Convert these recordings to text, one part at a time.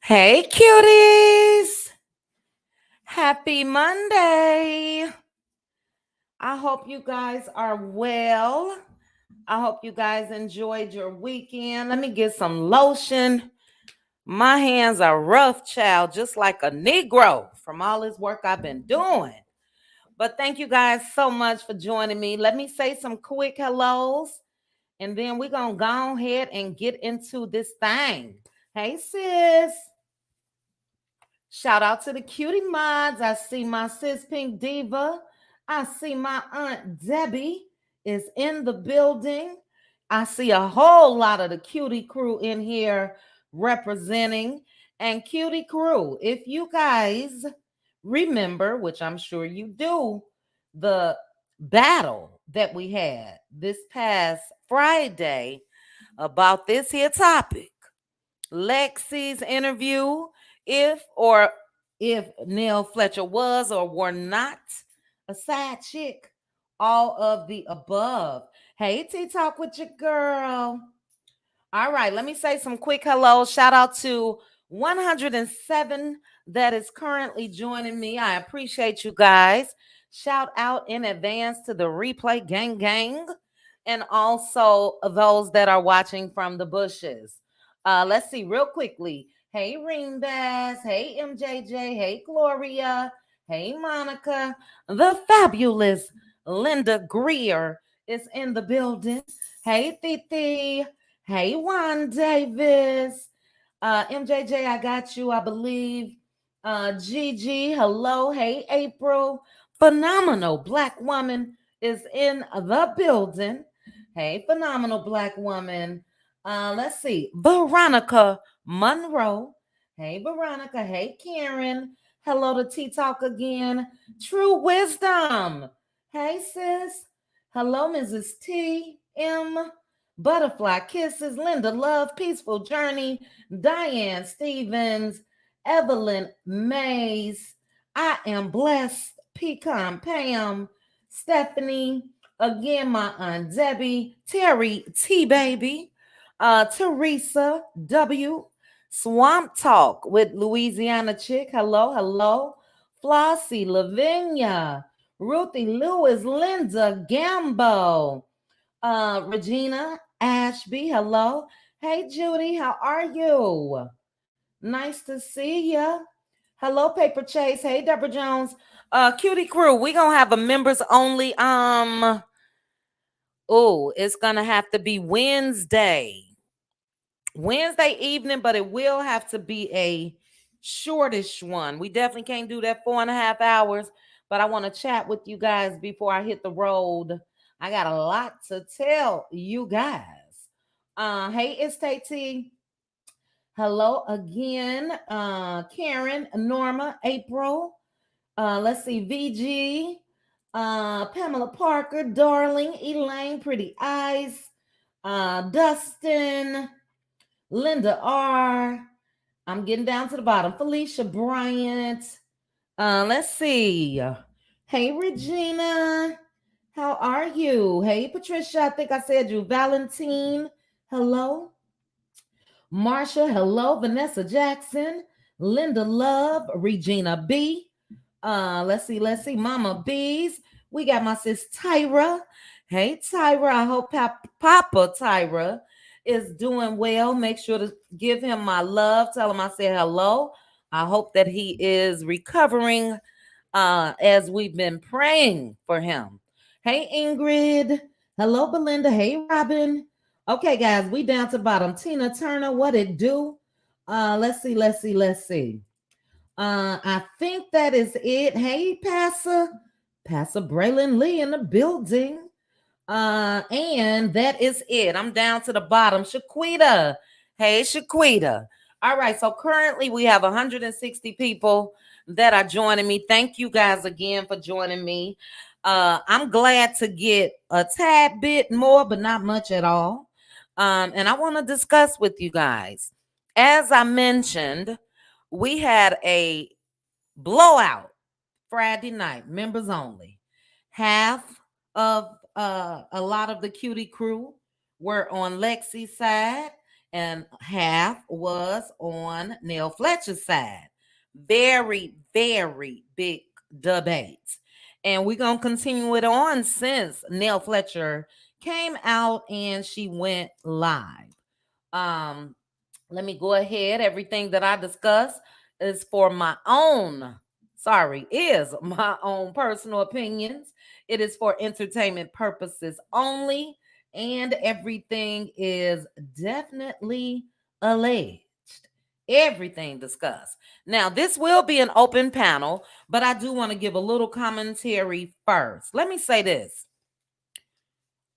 Hey, cuties. Happy Monday. I hope you guys are well. I hope you guys enjoyed your weekend. Let me get some lotion. My hands are rough, child, just like a Negro from all this work I've been doing. But thank you guys so much for joining me. Let me say some quick hellos, and then we're going to go ahead and get into this thing. Hey, sis. Shout out to the cutie mods. I see my sis Pink Diva. I see my Aunt Debbie is in the building. I see a whole lot of the cutie crew in here representing. And cutie crew, if you guys remember, which I'm sure you do, the battle that we had this past Friday about this here topic. Lexi's interview, if Nell Fletcher was or were not a side chick, all of the above. Hey, T Talk with your girl. All right, let me say some quick hellos. Shout out to 107 that is currently joining me. I appreciate you guys. Shout out in advance to the replay gang and also those that are watching from the bushes. Let's see real quickly. Hey, Ring Bass. Hey, MJJ. Hey, Gloria. Hey, Monica. The fabulous Linda Greer is in the building. Hey, Titi. Hey, Juan Davis. MJJ, I got you, I believe. Gigi, hello. Hey, April. Phenomenal Black Woman is in the building. Hey, phenomenal Black Woman. Let's see. Veronica Monroe. Hey, Veronica. Hey, Karen. Hello to T Talk again. True Wisdom. Hey, sis. Hello, Mrs. T. M. Butterfly Kisses, Linda Love, Peaceful Journey, Diane Stevens, Evelyn Mays, I Am Blessed, Pecan Pam, Stephanie, again, my Aunt Debbie, Terry T Baby, Teresa W, Swamp Talk with Louisiana Chick, hello, Flossie, Lavinia, Ruthie Lewis, Linda Gambo, Regina Ashby, hello. Hey, Judy, how are you? Nice to see ya. Hello, Paper Chase. Hey, Deborah Jones. Cutie Crew, we gonna have a members only. It's gonna have to be Wednesday evening, but it will have to be a shortish one. We definitely can't do that 4.5 hours, but I want to chat with you guys before I hit the road. I got a lot to tell you guys. Hey, it's T. Hello again. Karen, Norma, April. Let's see, VG, Pamela Parker, Darling, Elaine, Pretty Eyes, Dustin, Linda R. I'm getting down to the bottom. Felicia Bryant. Let's see. Hey, Regina. How are you? Hey, Patricia. I think I said you. Valentine. Hello. Marsha. Hello. Vanessa Jackson. Linda Love. Regina B. Let's see. Mama Bees. We got my sis Tyra. Hey, Tyra. I hope Papa Tyra is doing well. Make sure to give him my love. Tell him I said hello. I hope that he is recovering as we've been praying for him. Hey, Ingrid. Hello, Belinda. Hey, Robin. Okay, guys, we down to bottom. Tina Turner, what it do? Let's see. I think that is it. Hey, Pastor Braylon Lee in the building. And that is it. I'm down to the bottom. Shaquita. Hey, Shaquita. All right. So currently we have 160 people that are joining me. Thank you guys again for joining me. I'm glad to get a tad bit more, but not much at all. And I want to discuss with you guys. As I mentioned, we had a blowout Friday night, members only. Half of a lot of the cutie crew were on Lexi's side, and half was on Nell Fletcher's side. Very, very big debates. And we're going to continue it on since Nell Fletcher came out and she went live. Um, Let me go ahead. Everything that I discuss is for my own, is my own personal opinions. It is for entertainment purposes only, and everything is definitely alleged. Everything discussed. Now, this will be an open panel, but I do want to give a little commentary first. Let me say this.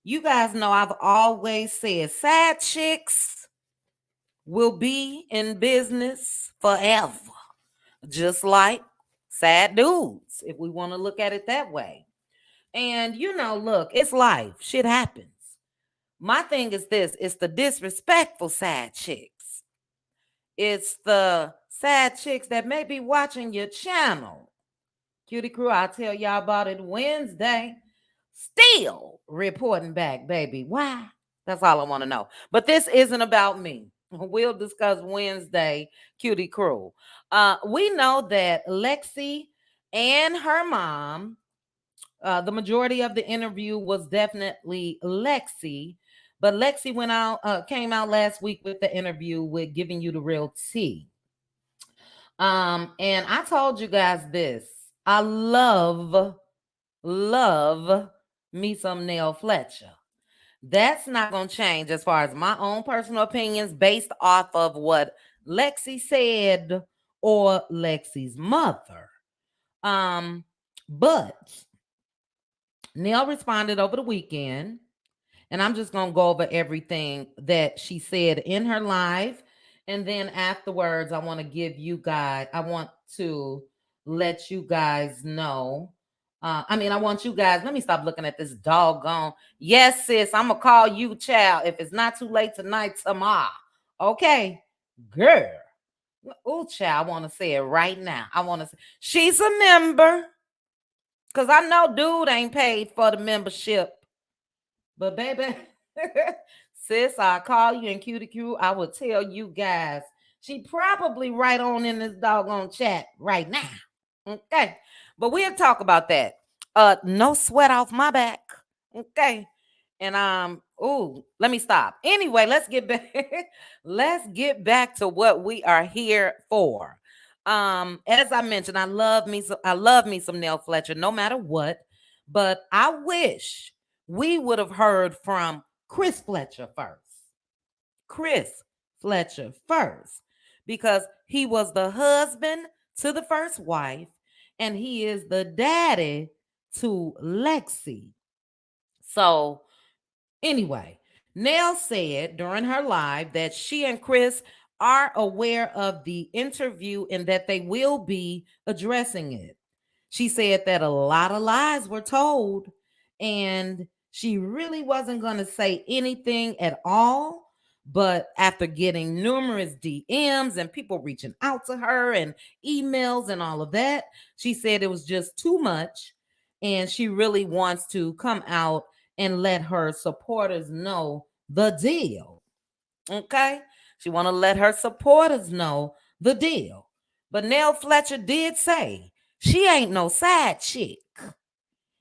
You guys know I've always said side chicks will be in business forever, just like sad dudes, if we want to look at it that way. And look, it's life. Shit happens. My thing is this: it's the disrespectful side chicks. It's the sad chicks that may be watching your channel. Cutie Crew, I'll tell y'all about it Wednesday. Still reporting back, baby. Why? That's all I want to know. But this isn't about me. We'll discuss Wednesday, Cutie Crew. We know that Lexi and her mom, the majority of the interview was definitely Lexi, but Lexi came out last week with the interview with Giving You the Real Tea. And I told you guys this. I love me some Nell Fletcher. That's not going to change as far as my own personal opinions based off of what Lexi said or Lexi's mother. But Nell responded over the weekend, and I'm just going to go over everything that she said in her live. And then afterwards, I want to let you guys know. I want you guys, let me stop looking at this doggone. Yes, sis, I'm going to call you, child. If it's not too late tonight, tomorrow. Okay, girl. Oh, child, I want to say it right now. I want to say, she's a member. Because I know dude ain't paid for the membership. But baby, sis, I'll call you in Cutie Q. I will tell you guys. She probably right on in this doggone chat right now. Okay. But we'll talk about that. No sweat off my back. Okay. And let me stop. Anyway, let's get back. Let's get back to what we are here for. As I mentioned, I love me some Nell Fletcher, no matter what. But I wish we would have heard from Chris Fletcher first. Chris Fletcher first, because he was the husband to the first wife, and he is the daddy to Lexi. So, anyway, Nell said during her live that she and Chris are aware of the interview and that they will be addressing it. She said that a lot of lies were told and she really wasn't going to say anything at all. But after getting numerous DMs and people reaching out to her and emails and all of that, she said it was just too much. And she really wants to come out and let her supporters know the deal. Okay? She want to let her supporters know the deal. But Nell Fletcher did say she ain't no side chick.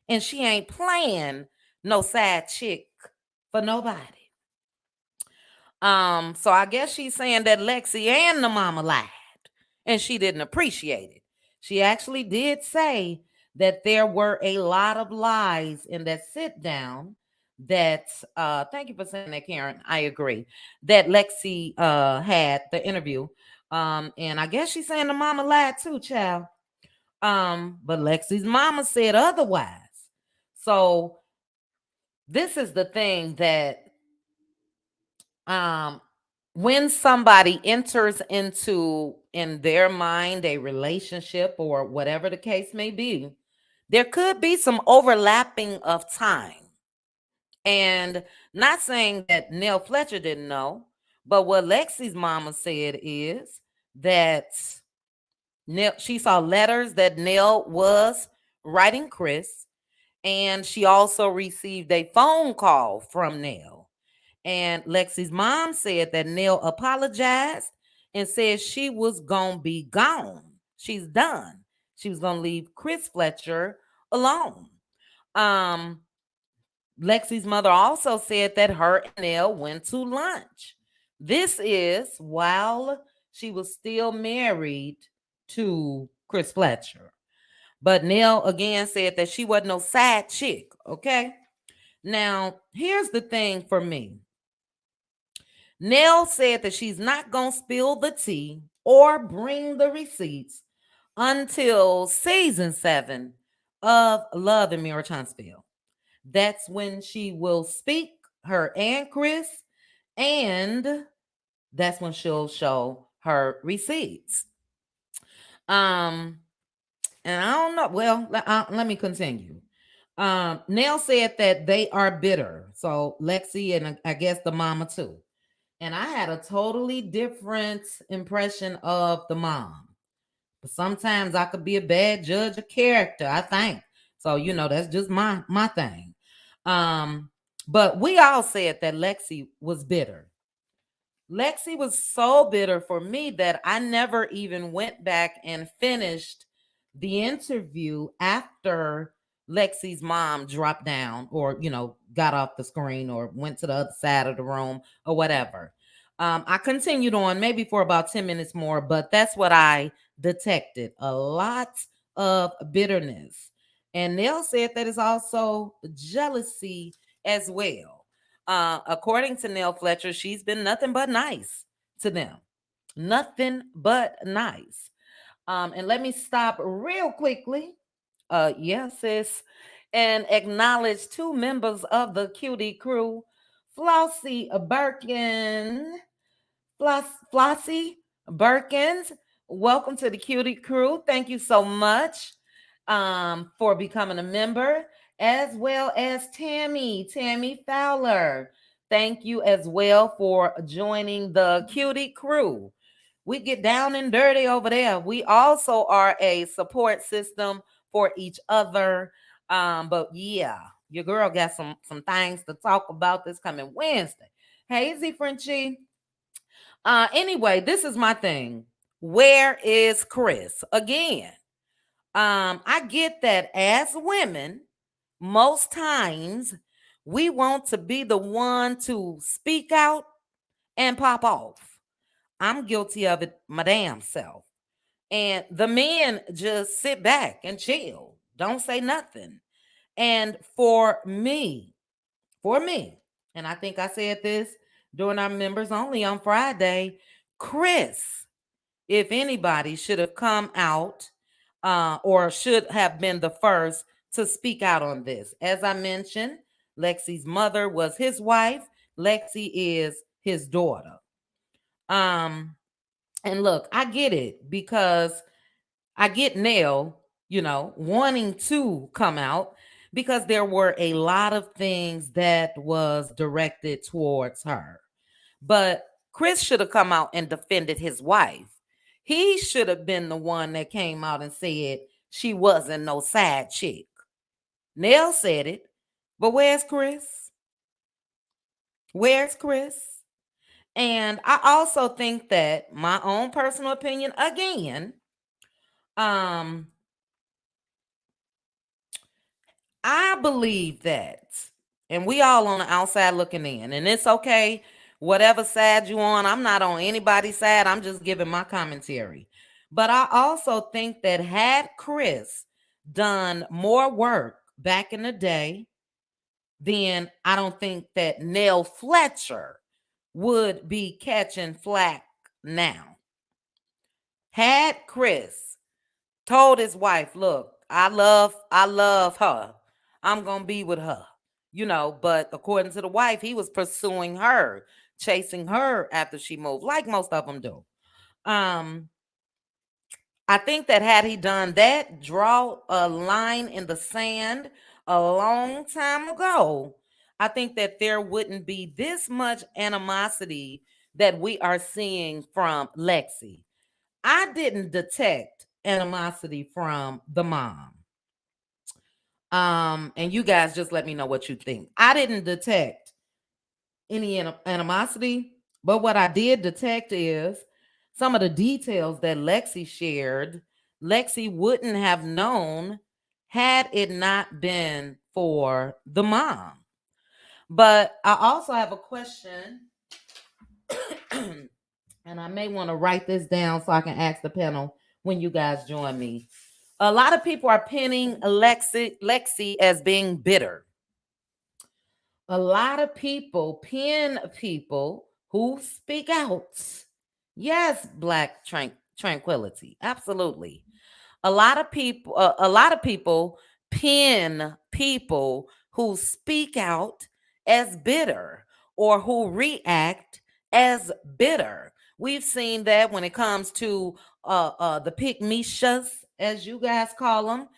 And she ain't playing no side chick for nobody. So I guess she's saying that Lexi and the mama lied. And she didn't appreciate it. She actually did say that there were a lot of lies in that sit down that thank you for saying that, Karen. I agree. That Lexi had the interview. And I guess she's saying the mama lied too, child. But Lexi's mama said otherwise. So this is the thing that when somebody enters into, in their mind, a relationship or whatever the case may be, there could be some overlapping of time. And not saying that Nell Fletcher didn't know, but what Lexi's mama said is that she saw letters that Nell was writing Chris, and she also received a phone call from Nell. And Lexi's mom said that Nell apologized and said she was going to be gone. She's done. She was going to leave Chris Fletcher alone. Um, Lexi's mother also said that her and Nell went to lunch. This is while she was still married to Chris Fletcher. But Nell again said that she wasn't no side chick, okay? Now, here's the thing for me. Nell said that she's not going to spill the tea or bring the receipts until season 7 of Love in Mirror Huntsville. That's when she will speak, her and Chris, and that's when she'll show her receipts. Um, and I don't know. Well, let me continue. Nell said that they are bitter. So Lexi and I guess the mama too. And I had a totally different impression of the mom. But sometimes I could be a bad judge of character, I think. So, that's just my thing. Um, but we all said that Lexi was bitter. Lexi was so bitter for me that I never even went back and finished the interview after Lexi's mom dropped down or, got off the screen or went to the other side of the room or whatever. I continued on maybe for about 10 minutes more, but that's what I detected, a lot of bitterness. And Nell said that is also jealousy as well. According to Nell Fletcher, she's been nothing but nice to them. Nothing but nice. And let me stop real quickly. Yes, sis. And acknowledge 2 members of the Cutie crew, Flossie Birkin. Flossie Birkins, welcome to the Cutie crew. Thank you so much for becoming a member, as well as Tammy Fowler. Thank you as well for joining the Cutie crew. We get down and dirty over there. We also are a support system for each other. But yeah, your girl got some things to talk about this coming Wednesday. Hey, Z Frenchie. Anyway, this is my thing. Where is Chris? Again, I get that as women, most times we want to be the one to speak out and pop off. I'm guilty of it, my damn self. And the men just sit back and chill, don't say nothing. And for me, and I think I said this during our members only on Friday, Chris, if anybody, should have come out or should have been the first to speak out on this. As I mentioned, Lexi's mother was his wife. Lexi is his daughter. Um, and look, I get it because I get Nell, wanting to come out because there were a lot of things that was directed towards her. But Chris should have come out and defended his wife. He should have been the one that came out and said she wasn't no side chick. Nell said it, but where's Chris? Where's Chris? And I also think that my own personal opinion, again, um, I believe that, and we all on the outside looking in, and it's okay, whatever side you on. I'm not on anybody's side. I'm just giving my commentary. But I also think that had Chris done more work back in the day, then I don't think that Nell Fletcher would be catching flack now. Had Chris told his wife, look, I love her. I'm going to be with her. But according to the wife, he was pursuing her, chasing her after she moved, like most of them do. Um, I think that had he done that, draw a line in the sand a long time ago, I think that there wouldn't be this much animosity that we are seeing from Lexi. I didn't detect animosity from the mom. And you guys just let me know what you think. I didn't detect any animosity. But what I did detect is some of the details that Lexi shared. Lexi wouldn't have known had it not been for the mom. But I also have a question, and I may want to write this down so I can ask the panel when you guys join me. A lot of people are pinning Lexi as being bitter. A lot of people pin people who speak out. Yes, black tranquility. Absolutely. A lot of people pin people who speak out as bitter or who react as bitter. We've seen that when it comes to the pygmishas, as you guys call them.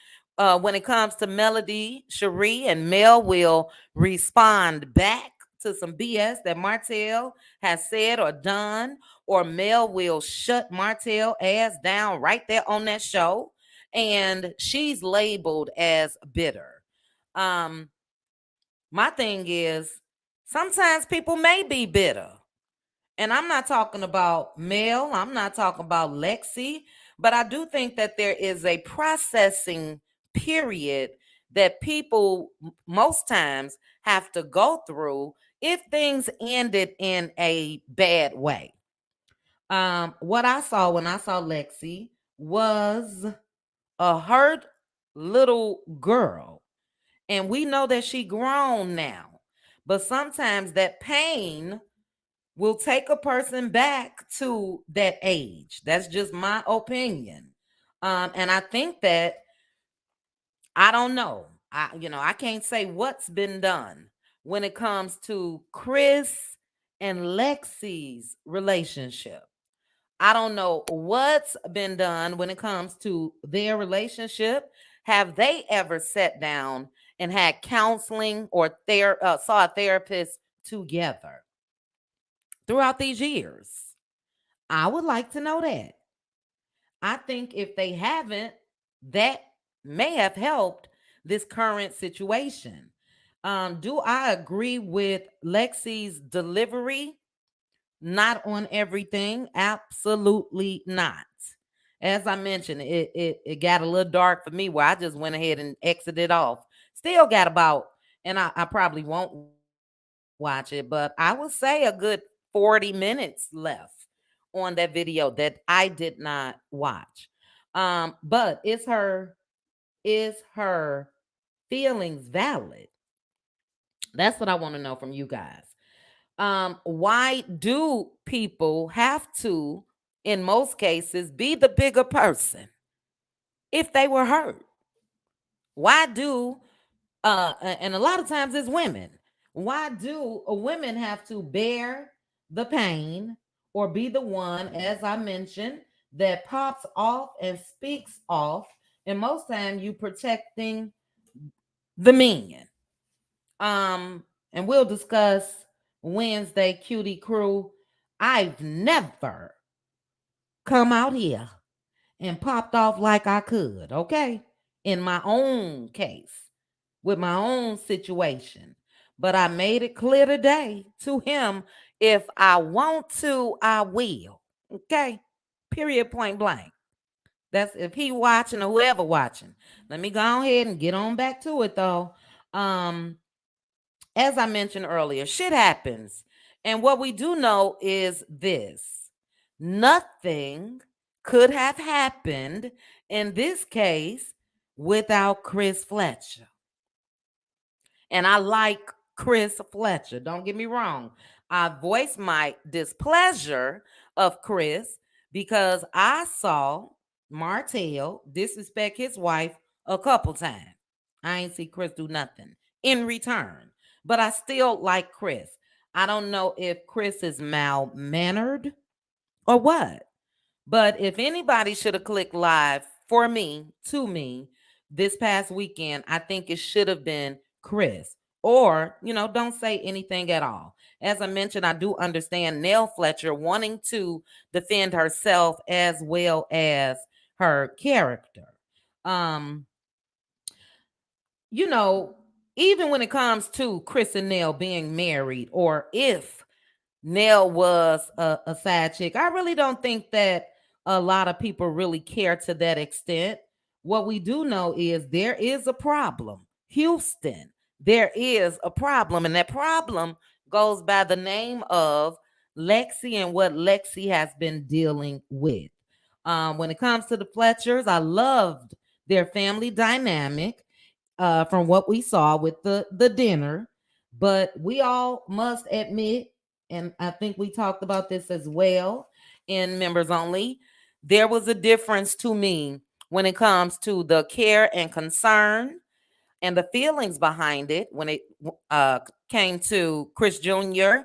When it comes to Melody, Cherie, and Mel will respond back to some BS that Martell has said or done, or Mel will shut Martell ass down right there on that show, and she's labeled as bitter. Um, my thing is sometimes people may be bitter. And I'm not talking about Mel, I'm not talking about Lexi, but I do think that there is a processing period that people most times have to go through if things ended in a bad way. What I saw when I saw Lexi was a hurt little girl. And we know that she grown now. But sometimes that pain will take a person back to that age. That's just my opinion. And I think that I don't know. I can't say what's been done when it comes to Chris and Lexi's relationship. I don't know what's been done when it comes to their relationship. Have they ever sat down and had counseling or saw a therapist together throughout these years? I would like to know that. I think if they haven't, that may have helped this current situation. Do I agree with Lexi's delivery? Not on everything. Absolutely not. As I mentioned, it got a little dark for me where I just went ahead and exited off. Still got about, and I probably won't watch it, but I would say a good 40 minutes left on that video that I did not watch. But is her feelings valid? That's what I want to know from you guys. Why do people have to, in most cases, be the bigger person if they were hurt? Why do and a lot of times it's women. Why do women have to bear the pain or be the one, as I mentioned, that pops off and speaks off? And most time you protecting the men. And we'll discuss Wednesday cutie crew. I've never come out here and popped off like I could, okay? In my own case, with my own situation. But I made it clear today to him, if I want to, I will. Okay? Period, point blank. That's if he watching or whoever watching. Let me go ahead and get on back to it though. Um, as I mentioned earlier, shit happens. And what we do know is this: nothing could have happened in this case without Chris Fletcher. And I like Chris Fletcher. Don't get me wrong. I voiced my displeasure of Chris because I saw Martell disrespect his wife a couple times. I ain't see Chris do nothing in return. But I still like Chris. I don't know if Chris is mal-mannered or what. But if anybody should have clicked live for me, to me, this past weekend, I think it should have been Chris. Or, don't say anything at all. As I mentioned, I do understand Nell Fletcher wanting to defend herself as well as her character. Um, you know, even when it comes to Chris and Nell being married, or if Nell was a side chick, I really don't think that a lot of people really care to that extent. What we do know is there is a problem. Houston, there is a problem, and that problem goes by the name of Lexi and what Lexi has been dealing with. When it comes to the Fletchers, I loved their family dynamic from what we saw with the dinner. But we all must admit, and I think we talked about this as well in members only, there was a difference to me when it comes to the care and concern and the feelings behind it when it uh, came to Chris Jr.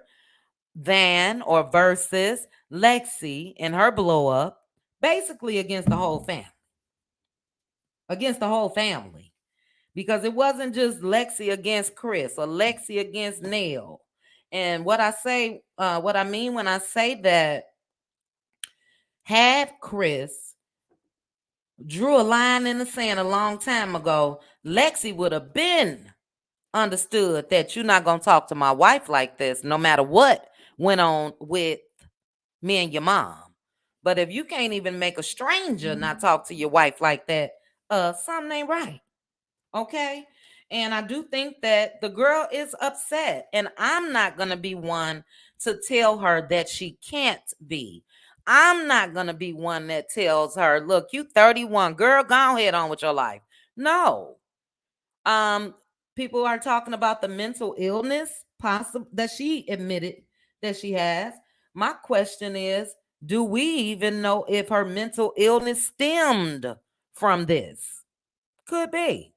than or versus Lexi and her blow up, basically against the whole family. Against the whole family, because it wasn't just Lexi against Chris or Lexi against Nell. And what I mean when I say that, had Chris drew a line in the sand a long time ago, Lexi would have been understood that you're not going to talk to my wife like this, no matter what went on with me and your mom. But if you can't even make a stranger not talk to your wife like that, something ain't right. Okay. And I do think that the girl is upset, and I'm not going to be one to tell her that she can't be. I'm not going to be one that tells her, look, you 31, girl, go ahead on with your life. No. Um, People are talking about the mental illness possible that she admitted that she has. My question is, do we even know if her mental illness stemmed from this? Could be.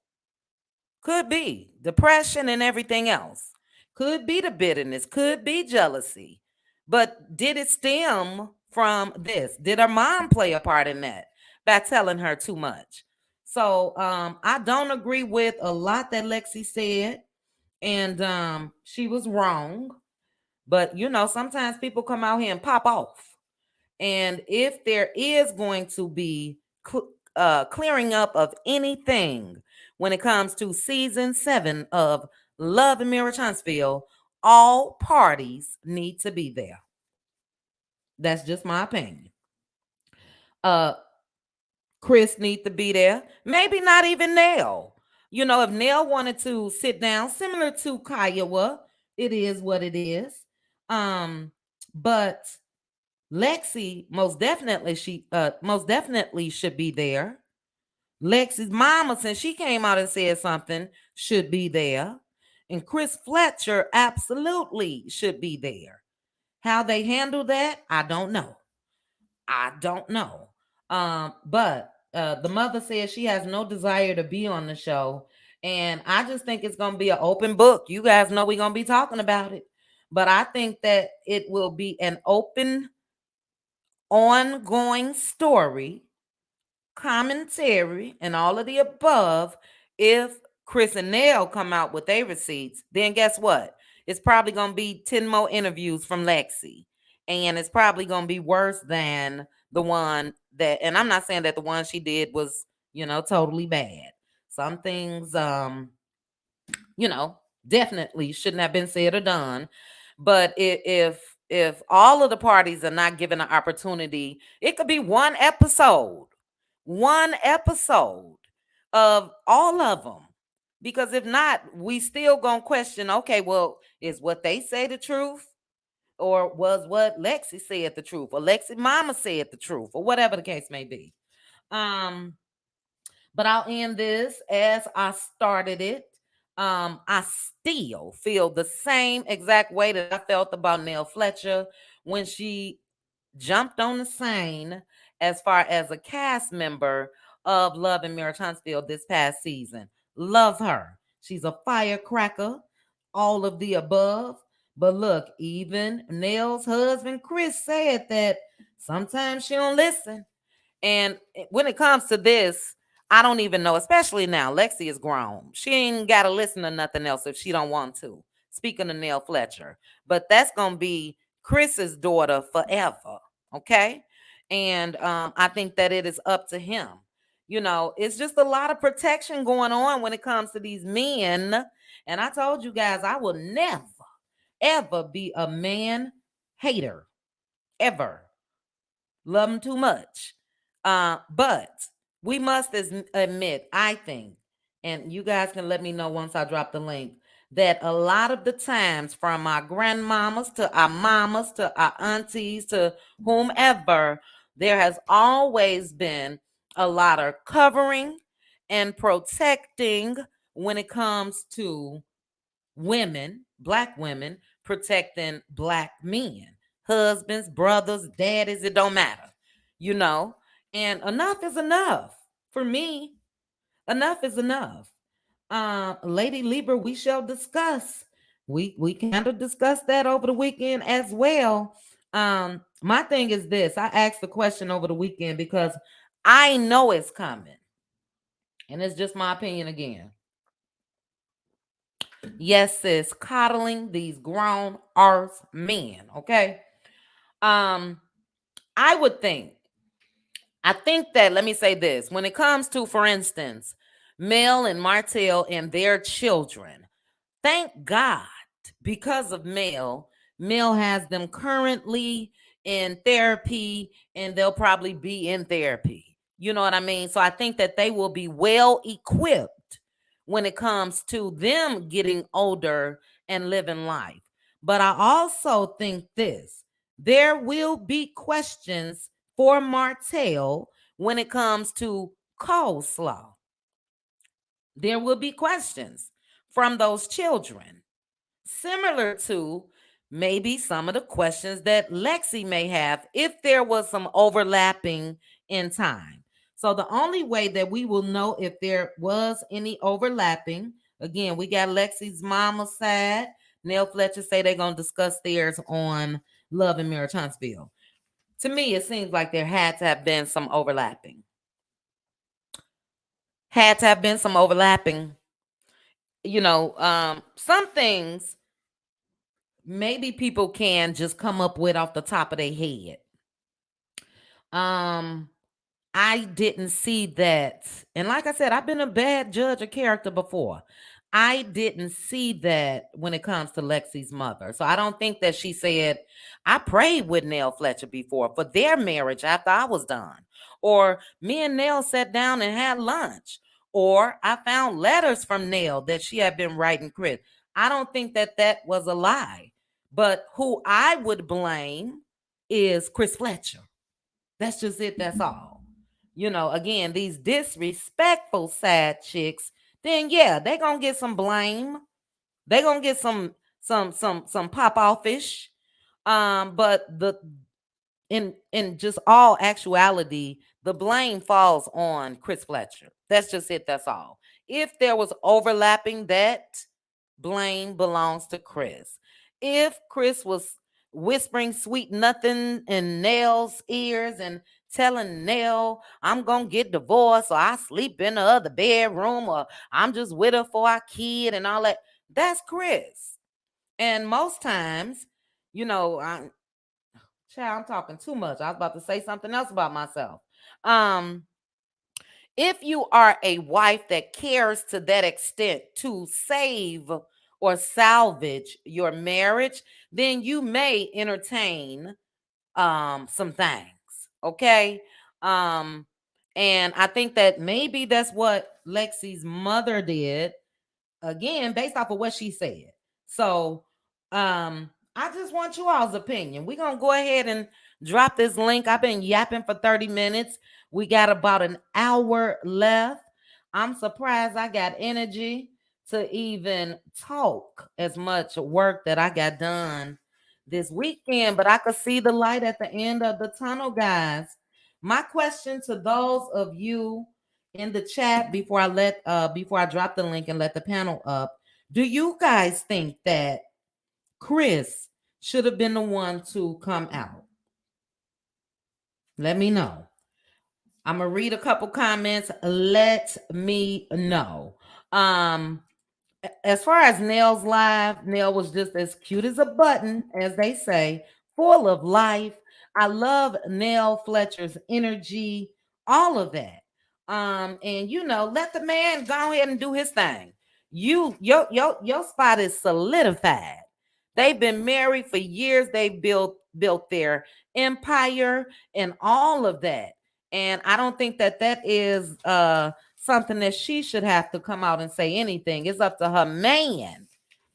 Could be depression and everything else. Could be the bitterness. Could be jealousy. But did it stem from this? Did her mom play a part in that by telling her too much? So I don't agree with a lot that Lexi said, and she was wrong. But sometimes people come out here and pop off. And if there is going to be clearing up of anything when it comes to season 7 of Love and Mirror Huntsville, all parties need to be there. That's just my opinion. Uh, Chris need to be there. Maybe not even Nell. If Nell wanted to sit down, similar to Kiowa, it is what it is. But Lexi most definitely should be there. Lexi's mama, since she came out and said something, should be there. And Chris Fletcher absolutely should be there. How they handle that, I don't know. I don't know. But the mother says she has no desire to be on the show. And I just think it's going to be an open book. You guys know we're going to be talking about it. But I think that it will be an open, ongoing story, commentary, and all of the above. If Chris and Nell come out with their receipts, then guess what? It's probably going to be 10 more interviews from Lexi. And it's probably going to be worse than the one that, and I'm not saying that the one she did was, totally bad. Some things, definitely shouldn't have been said or done. But if all of the parties are not given an opportunity, it could be one episode of all of them. Because if not, we still gonna question, okay, well, is what they say the truth? Or was what Lexi said the truth? Or Lexi mama said the truth? Or whatever the case may be. But I'll end this as I started it. I still feel the same exact way that I felt about Nell Fletcher when she jumped on the scene as far as a cast member of Love and Marriage Huntsville this past season. Love her. She's a firecracker, all of the above. But look, even Nell's husband, Chris, said that sometimes she don't listen. And when it comes to this, I don't even know, especially now, Lexi is grown. She ain't got to listen to nothing else if she don't want to. Speaking of Nell Fletcher. But that's going to be Chris's daughter forever, okay? And I think that it is up to him. It's just a lot of protection going on when it comes to these men And I told you guys I will never, ever be a man hater. Ever. Love them too much. But we must admit, I think, and you guys can let me know once I drop the link, that a lot of the times, from our grandmamas to our mamas to our aunties to whomever, there has always been a lot of covering and protecting when it comes to women, black women, protecting black men, husbands, brothers, daddies, it don't matter, you know. And enough is enough for me. Enough is enough. Lady Libra, we shall discuss. We kind of discussed that over the weekend as well. My thing is this: I asked the question over the weekend because I know it's coming, and it's just my opinion again. Yes, sis, coddling these grown earth men. Okay. Um, I would think, I think that, let me say this, when it comes to, for instance, Mel and Martell and their children, thank God, because of Mel, Mel has them currently in therapy, and they'll probably be in therapy. You know what I mean? So I think that they will be well equipped when it comes to them getting older and living life. But I also think this: there will be questions for Martell when it comes to coleslaw. There will be questions from those children, similar to maybe some of the questions that Lexi may have if there was some overlapping in time. So the only way that we will know if there was any overlapping, again, we got Lexi's mama side. Nell Fletcher say they're gonna discuss theirs on Love and Marriage Huntsville. To me, it seems like there had to have been some overlapping. Had to have been some overlapping. Some things maybe people can just come up with off the top of their head. Um, I didn't see that. And like I said, I've been a bad judge of character before. I didn't see that when it comes to Lexi's mother. So I don't think that she said, I prayed with Nell Fletcher before for their marriage after I was done. Or me and Nell sat down and had lunch. Or I found letters from Nell that she had been writing Chris. I don't think that that was a lie. But who I would blame is Chris Fletcher. That's just it. That's all. Again, these disrespectful side chicks, then yeah, they gonna get some blame. They gonna get some pop offish. But the in just all actuality, the blame falls on Chris Fletcher. That's just it. That's all. If there was overlapping, that blame belongs to Chris. If Chris was whispering sweet nothing in Nell's ears and telling Nell, I'm gonna get divorced, or I sleep in the other bedroom, or I'm just with her for our kid and all that, that's Chris. And most times, I, child, I'm talking too much. I was about to say something else about myself. Um, if you are a wife that cares to that extent to save or salvage your marriage, then you may entertain some things. Okay. Um, and I think that maybe that's what Lexi's mother did, again, based off of what she said. So I just want you all's opinion. We're gonna go ahead and drop this link. I've been yapping for 30 minutes. We got about an hour left. I'm surprised I got energy to even talk as much work that I got done this weekend, but I could see the light at the end of the tunnel, guys. My question to those of you in the chat before I drop the link and let the panel up, do you guys think that Chris should have been the one to come out? Let me know. I'm gonna read a couple comments. Let me know. As far as Nell's live, Nell was just as cute as a button, as they say, full of life. I love Nell Fletcher's energy, all of that. And let the man go ahead and do his thing. Your spot is solidified. They've been married for years. They've built their empire and all of that. And I don't think that that is something that she should have to come out and say anything. It's up to her man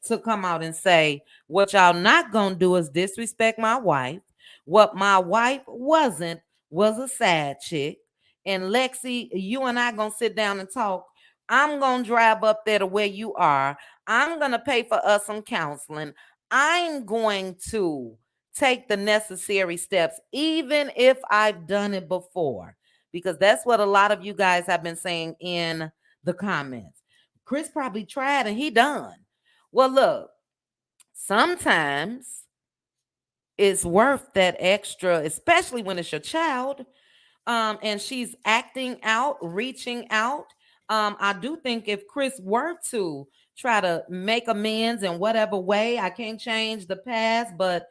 to come out and say, what y'all not gonna do is disrespect my wife. What my wife wasn't was a side chick. And Lexi, you and I gonna sit down and talk. I'm gonna drive up there to where you are. I'm gonna pay for us some counseling. I'm going to take the necessary steps, even if I've done it before, because that's what a lot of you guys have been saying in the comments. Chris probably tried and he done. Well, look, sometimes it's worth that extra, especially when it's your child, and she's acting out, reaching out. I do think if Chris were to try to make amends in whatever way, I can't change the past, but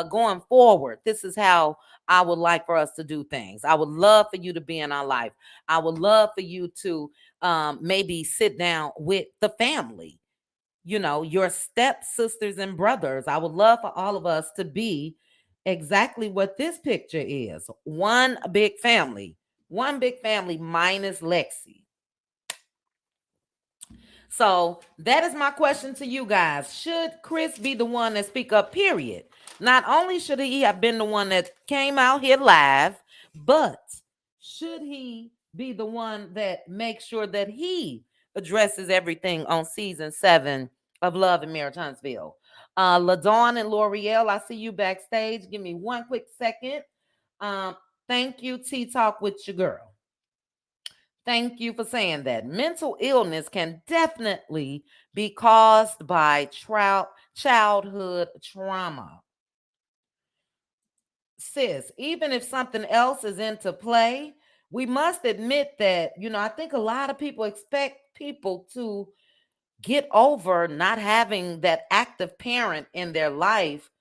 going forward, this is how I would like for us to do things. I would love for you to be in our life. I would love for you to maybe sit down with the family, your stepsisters and brothers. I would love for all of us to be exactly what this picture is, one big family minus Lexi. So that is my question to you guys. Should Chris be the one that speak up, period? Not only should he have been the one that came out here live, but should he be the one that makes sure that he addresses everything on season 7 of Love and Marriage Huntsville? LaDawn and L'Oreal, I see you backstage. Give me one quick second. Um, Thank you, Tea Talk with your girl. Thank you for saying that. Mental illness can definitely be caused by childhood trauma. Sis, even if something else is into play, we must admit that, I think a lot of people expect people to get over not having that active parent in their life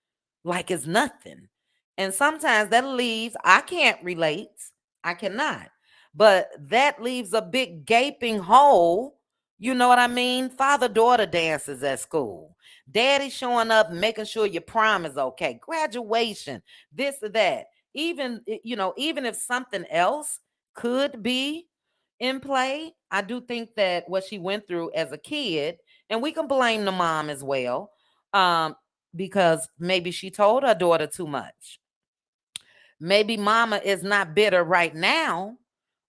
like it's nothing. And sometimes that leaves, I can't relate, I cannot, but that leaves a big gaping hole. You know what I mean? Father daughter dances at school. Daddy showing up, making sure your prom is okay, graduation, this or that. Even if something else could be in play, I do think that what she went through as a kid, and we can blame the mom as well. Because maybe she told her daughter too much. Maybe mama is not bitter right now,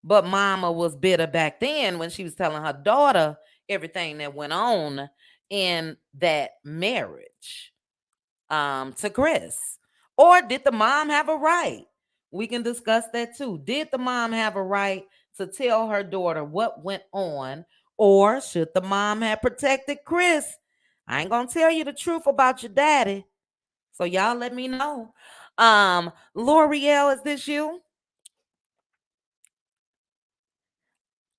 but mama was bitter back then when she was telling her daughter everything that went on in that marriage to Chris. Or did the mom have a right? We can discuss that too. Did the mom have a right to tell her daughter what went on? Or should the mom have protected Chris? I ain't gonna tell you the truth about your daddy. So y'all let me know. L'Oreal, is this you?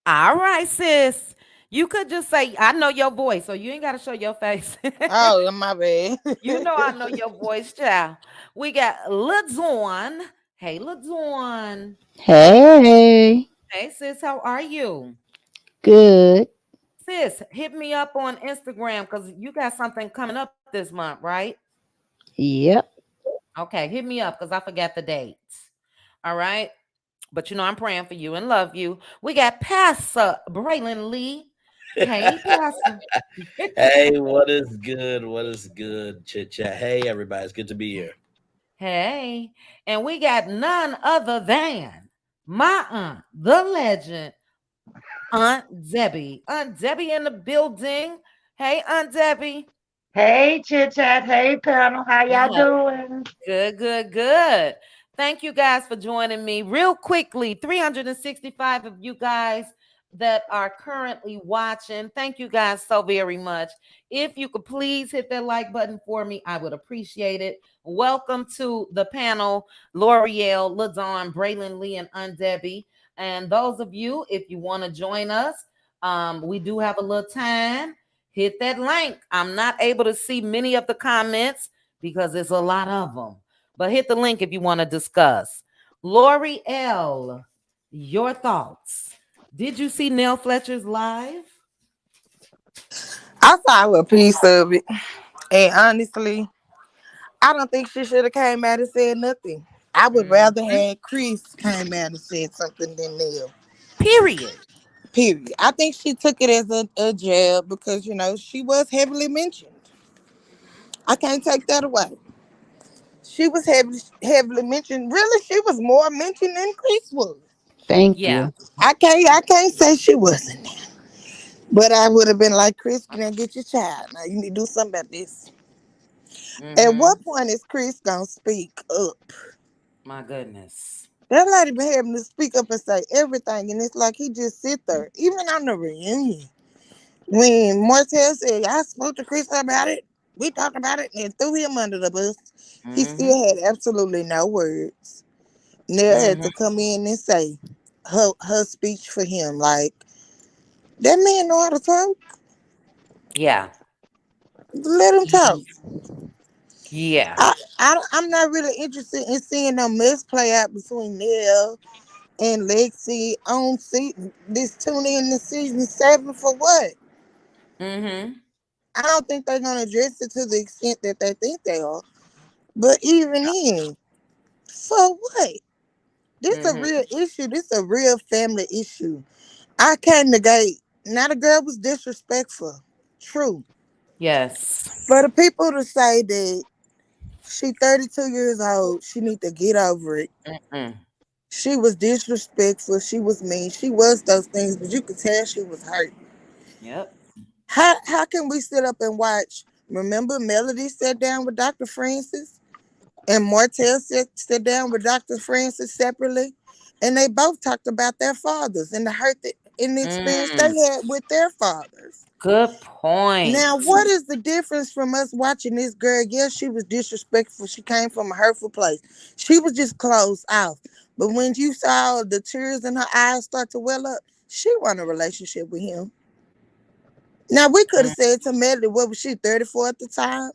All right, sis. You could just say, I know your voice, so you ain't gotta show your face. Oh, my bad. You know I know your voice, child. We got LaDawn. Hey, LaDawn. Hey, Hey, sis, how are you? good. Sis, hit me up on Instagram because you got something coming up this month, right? Yep. Okay, hit me up because I forgot the dates. All right. But I'm praying for you and love you. We got Pastor Braylon Lee. Hey, Pastor. Hey, what is good? What is good? Chit chat. Hey, everybody. It's good to be here. Hey. And we got none other than my aunt, the legend, Aunt Debbie. Aunt Debbie in the building. Hey, Aunt Debbie. Hey, Chit Chat. Hey, panel. How y'all doing? Good, good, good. Thank you guys for joining me. Real quickly, 365 of you guys that are currently watching. Thank you guys so very much. If you could please hit that like button for me, I would appreciate it. Welcome to the panel, L'Oreal, LaDawn, Braylon Lee, and Aunt Debbie. And those of you, if you want to join us, we do have a little time. Hit that link. I'm not able to see many of the comments because there's a lot of them. But hit the link if you want to discuss. Lori L, your thoughts. Did you see Nell Fletcher's live? I saw a piece of it, and honestly, I don't think she should have came out and said nothing. I would rather Mhm. have Chris came out and said something than Nell. Period. Period. I think she took it as a jab because she was heavily mentioned. I can't take that away. She was heavily mentioned. Really, she was more mentioned than Chris was. Thank Yeah. you. I can't say she wasn't. But I would have been like, Chris, now get your child. Now you need to do something about this. At Mm-hmm. what point is Chris gonna speak up? My goodness. That lady been having to speak up and say everything, and it's like he just sit there. Even on the reunion, when Martell said, "I spoke to Chris about it, we talked about it," and threw him under the bus, he Mm-hmm. still had absolutely no words. Nell had Mm-hmm. to come in and say her speech for him. Like that man know how to talk. Yeah. Let him talk. Ye- Yeah. I'm not really interested in seeing no mess play out between Nell and Lexi on this tune in to season 7 for what? Mm-hmm. I don't think they're gonna address it to the extent that they think they are. But even then, for what? This a Mm-hmm. real issue. This a real family issue. I can't negate. Now the girl was disrespectful. True. Yes. For the people to say that she 32 years old, she need to get over it. Mm-mm. She was disrespectful. She was mean. She was those things, but you could tell she was hurt. Yep. How can we sit up and watch? Remember, Melody sat down with Dr. Francis, and Martell sat down with Dr. Francis separately, and they both talked about their fathers and the hurt that in the experience Mm. they had with their fathers. Good Now, point. what is the difference from us watching this girl? Yes, she was disrespectful. She came from a hurtful place. She was just closed off. But when you saw the tears in her eyes start to well up, she wanted a relationship with him. Now, we could Mm. have said to Melody, what was she, 34 at the time?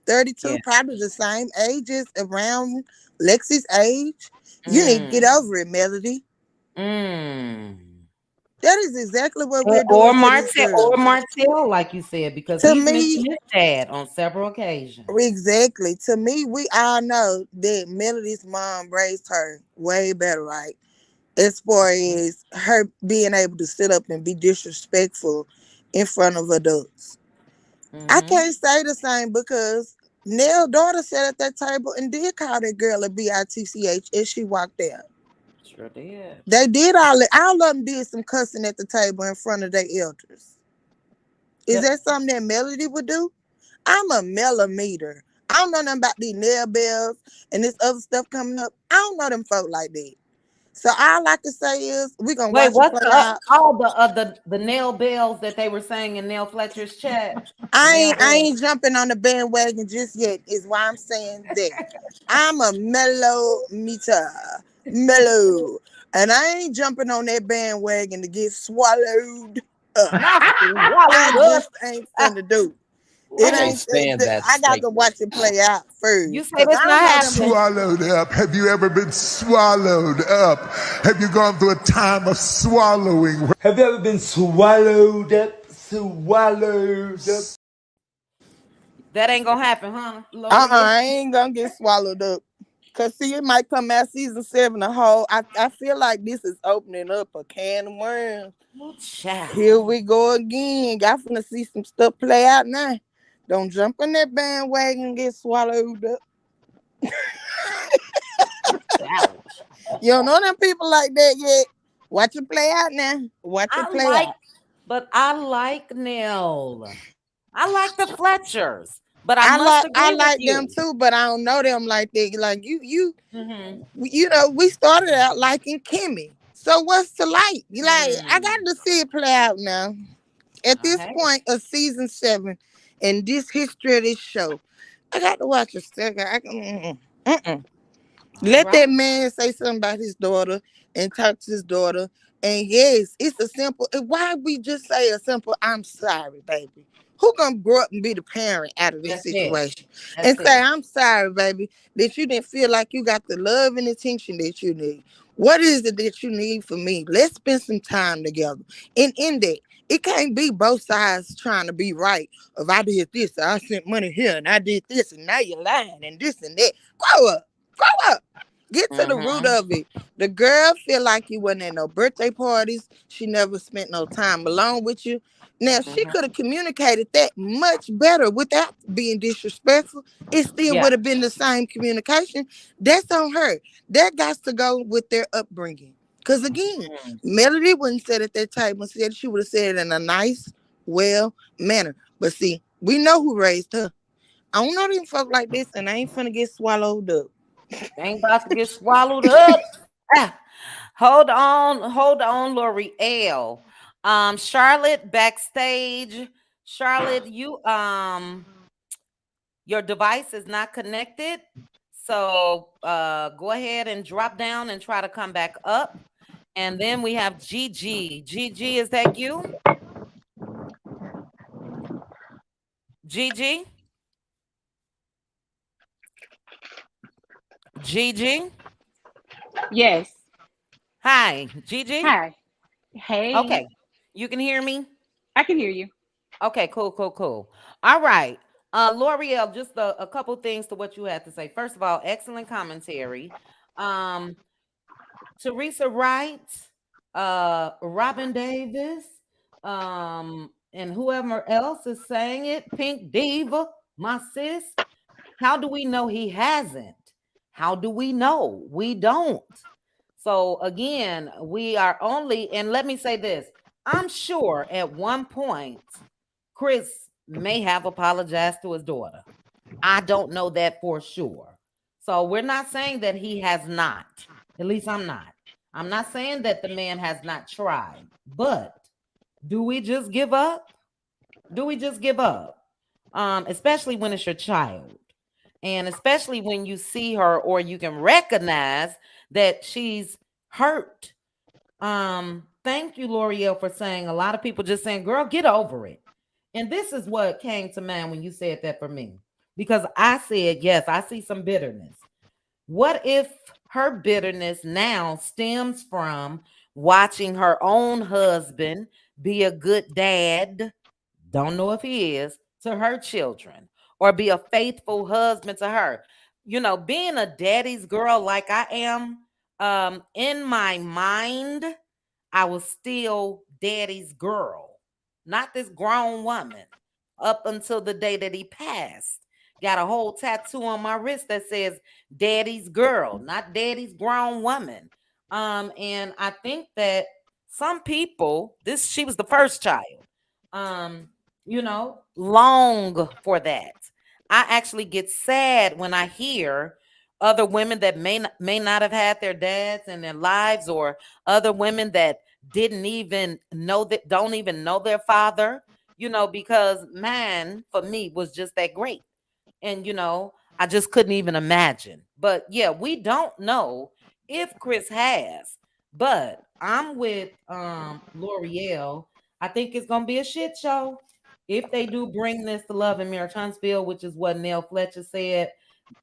32, Yeah. probably the same age as around Lexi's age. You need to Mm. get over it, Melody. Mm. That is exactly what Or, we're or doing to this Martell, girl. or Martell, like you said, because To he's mentioned me, his dad on several occasions. exactly. To me, we all know that Melody's mom raised her way better, right? As far as her being able to sit up and be disrespectful in front of adults. I Mm-hmm. can't say the same because Nell's daughter sat at that table and did call that girl a bitch as she walked out. Sure did. They did all that. All of them did some cussing at the table in front of their elders. Is Yep. that something that Melody would do? I'm a millimeter. I don't know nothing about these nail bells and this other stuff coming up. I don't know them folk like that. So all I can say is we're gonna Wait, watch it what's play the out. all the nail bells that they were saying in Nell Fletcher's chat? The I nail ain't I bells. ain't jumping on the bandwagon just yet, is why I'm saying that. I'm a mellow meter. Mellow. And I ain't jumping on that bandwagon to get swallowed up. Not I swallowed just up. ain't finna do. I It Wait, can't ain't. stand that I got to watch statement. it play out you first, say cause this I not don't know them. happening? Swallowed up. Have you ever been swallowed up? Have you gone through a time of swallowing? Have you ever been swallowed up? Swallowed up? That ain't gonna happen, huh, Loria? I ain't gonna get swallowed up. Cause see, it might come out season 7 a whole. I feel like this is opening up a can of worms. Oh, child. Here we go again. Y'all finna see some stuff play out now. Don't jump in that bandwagon and get swallowed up. Ouch. You don't know them people like that yet. Watch it play out now. Watch it I play like, out. but I like Nell. I like the Fletchers, but I must I agree with like them you. too, but I don't know them like that. Like Mm-hmm. we started out liking Kimmy. So what's to like? You like I got Mm. to see it play out now. At I this hate it. point of season 7 and this history of this show, I got to watch a second. I can, mm-mm. All Let right. that man say something about his daughter and talk to his daughter. And yes, it's a simple. Why we just say a simple "I'm sorry, baby"? Who gonna grow up and be the parent out of this That's it. situation That's and say it. "I'm sorry, baby" that you didn't feel like you got the love and attention that you need? What is it that you need from me? Let's spend some time together. And in that, It can't be both sides trying to be right. If I did this, I sent money here, and I did this, and now you're lying, and this and that. Grow up. Grow up. Get to the root Mm-hmm. of it. The girl feel like you wasn't at no birthday parties. She never spent no time alone with you. Now, she Mm-hmm. could have communicated that much better without being disrespectful. It still Yeah. would have been the same communication. That's on her. That got to go with their upbringing. Because again, Mm. Melody wouldn't sit at that table and said she would have said it in a nice, well manner. But see, we know who raised her. I don't know them folk like this, and I ain't finna get swallowed up. Ain't about to get swallowed up. Ah, hold on, L'Oreal. Charlotte backstage. Charlotte, your device is not connected. So go ahead and drop down and try to come back up. And then we have Gigi. Gigi, is that you? Gigi? Gigi? Yes. Hi, Gigi. Hi. Hey. Okay. You can hear me? I can hear you. Okay, cool, cool, cool. All right. L'Oreal, just a couple things to what you had to say. First of all, excellent commentary. Um, Teresa Wright, Robin Davis, and whoever else is saying it, Pink Diva, my sis. How do we know he hasn't? How do we know? We don't. So again, we are only, and let me say this, I'm sure at one point Chris may have apologized to his daughter. I don't know that for sure. So we're not saying that he has not. At least I'm not. I'm not saying that the man has not tried. But do we just give up? Do we just give up? Especially when it's your child. And especially when you see her or you can recognize that she's hurt. Thank you, L'Oreal, for saying a lot of people just saying, girl, get over it. And this is what came to mind when you said that for me. Because I said, yes, I see some bitterness. What if her bitterness now stems from watching her own husband be a good dad? Don't know if he is to her children or be a faithful husband to her. You know, being a daddy's girl like I am, in my mind, I was still daddy's girl, not this grown woman, up until the day that he passed. Got a whole tattoo on my wrist that says daddy's girl, not daddy's grown woman. And I think that some people, this she was the first child, um, long for that. I actually get sad when I hear other women that may not have had their dads in their lives, or other women that didn't even know that don't even know their father, because man for me was just that great. And I just couldn't even imagine. But yeah, we don't know if Chris has. But I'm with L'Oreal. I think it's gonna be a shit show if they do bring this to Love and Marriage Huntsville, which is what Nell Fletcher said.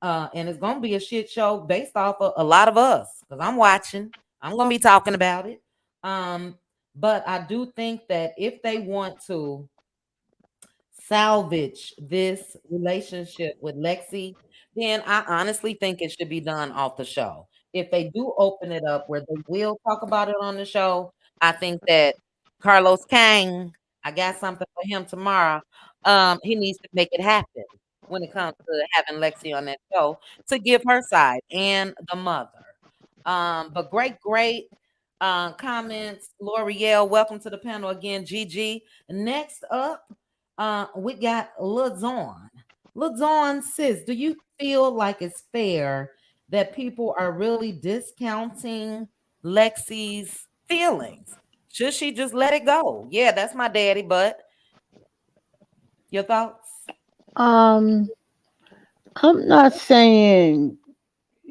And it's gonna be a shit show based off of a lot of us, because I'm watching. I'm gonna be talking about it. Um, but I do think that if they want to salvage this relationship with Lexi, then I honestly think it should be done off the show. If they do open it up where they will talk about it on the show, I think that Carlos Kang, I got something for him tomorrow. He needs to make it happen when it comes to having Lexi on that show to give her side and the mother. But great comments. L'Oreal, welcome to the panel again, Gigi. Next up, we got Lazon. Lazon, sis, do you feel like it's fair that people are really discounting Lexi's feelings? Should she just let it go? Yeah, that's my daddy, but your thoughts? Um, I'm not saying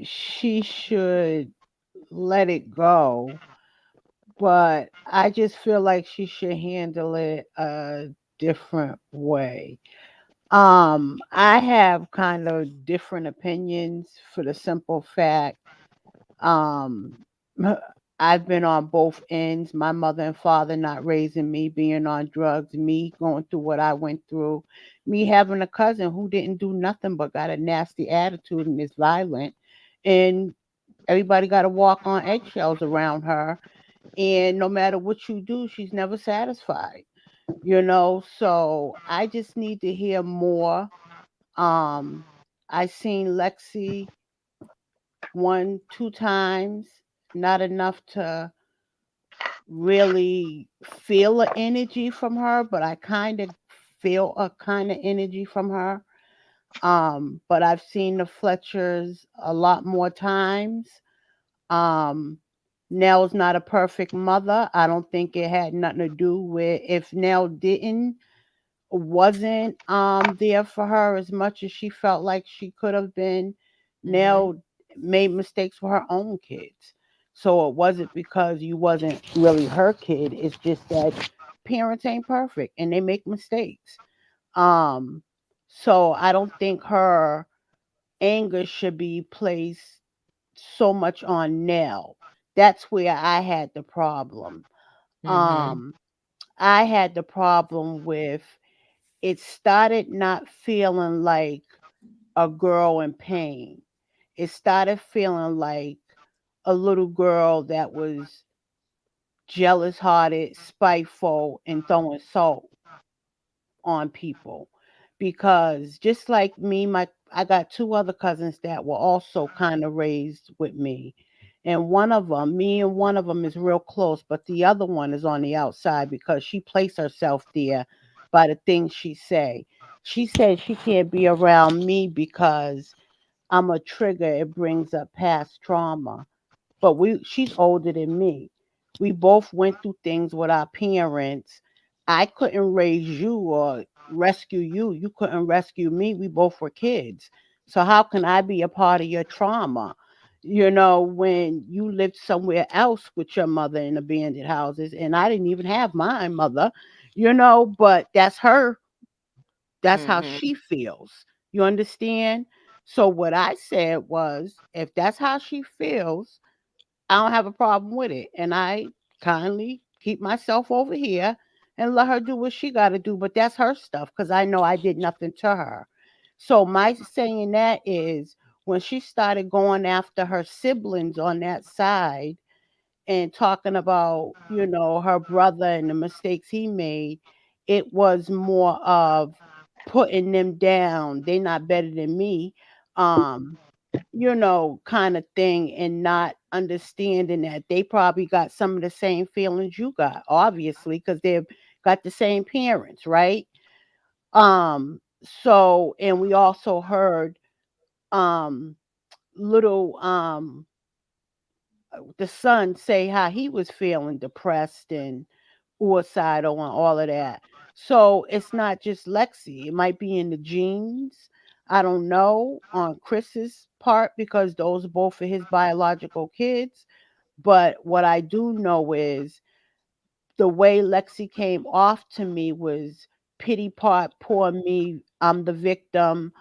she should let it go, but I just feel like she should handle it a different way. I have kind of different opinions for the simple fact, um, I've been on both ends. My mother and father not raising me, being on drugs, me going through what I went through, me having a cousin who didn't do nothing but got a nasty attitude and is violent. And everybody got to walk on eggshells around her. And no matter what you do, she's never satisfied. So I just need to hear more. Um, I seen Lexi one, two times, not enough to really feel a energy from her, but I kind of feel a kind of energy from her. But I've seen the Fletchers a lot more times. Um, Nell's not a perfect mother. I don't think it had nothing to do with if Nell didn't wasn't there for her as much as she felt like she could have been. Mm-hmm. Nell made mistakes with her own kids. So it wasn't because you wasn't really her kid. It's just that parents ain't perfect and they make mistakes. Um so I don't think her anger should be placed so much on Nell. That's where I had the problem. Mm-hmm. Um I had the problem with it started not feeling like a girl in pain. It started feeling like a little girl that was jealous hearted, spiteful, and throwing salt on people. Because just like me, I got two other cousins that were also kind of raised with me. And me and one of them is real close, but the other one is on the outside because she placed herself there by the things she say. She said she can't be around me because I'm a trigger. It brings up past trauma. But she's older than me. We both went through things with our parents. I couldn't raise you or rescue you. You couldn't rescue me. We both were kids. So how can I be a part of your trauma? When you lived somewhere else with your mother in abandoned houses, and I didn't even have my mother, but that's how Mm-hmm. she feels. You understand? So what I said was, if that's how she feels, I don't have a problem with it. And I kindly keep myself over here and let her do what she got to do. But that's her stuff because I know I did nothing to her. So my saying that is when she started going after her siblings on that side and talking about, her brother and the mistakes he made, it was more of putting them down. They not better than me. Um, kind of thing, and not understanding that they probably got some of the same feelings you got, obviously, because they've got the same parents, right? And we also heard um little the son say how he was feeling depressed and suicidal and all of that. So it's not just Lexi. It might be in the genes. I don't know on Chris's part because those are both of his biological kids. But what I do know is the way Lexi came off to me was pity part, poor me. I'm the victim.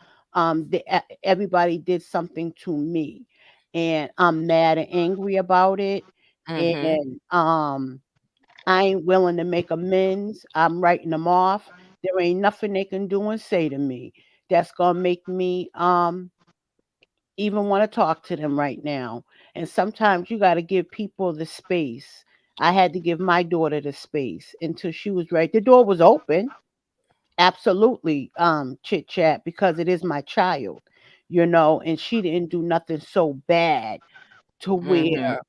Everybody did something to me, and I'm mad and angry about it. Mm-hmm. And I ain't willing to make amends. I'm writing them off. There ain't nothing they can do and say to me that's gonna make me even want to talk to them right now. And sometimes you got to give people the space. I had to give my daughter the space until she was right. The door was open, absolutely, chit chat, because it is my child, and she didn't do nothing so bad to Mm-hmm. where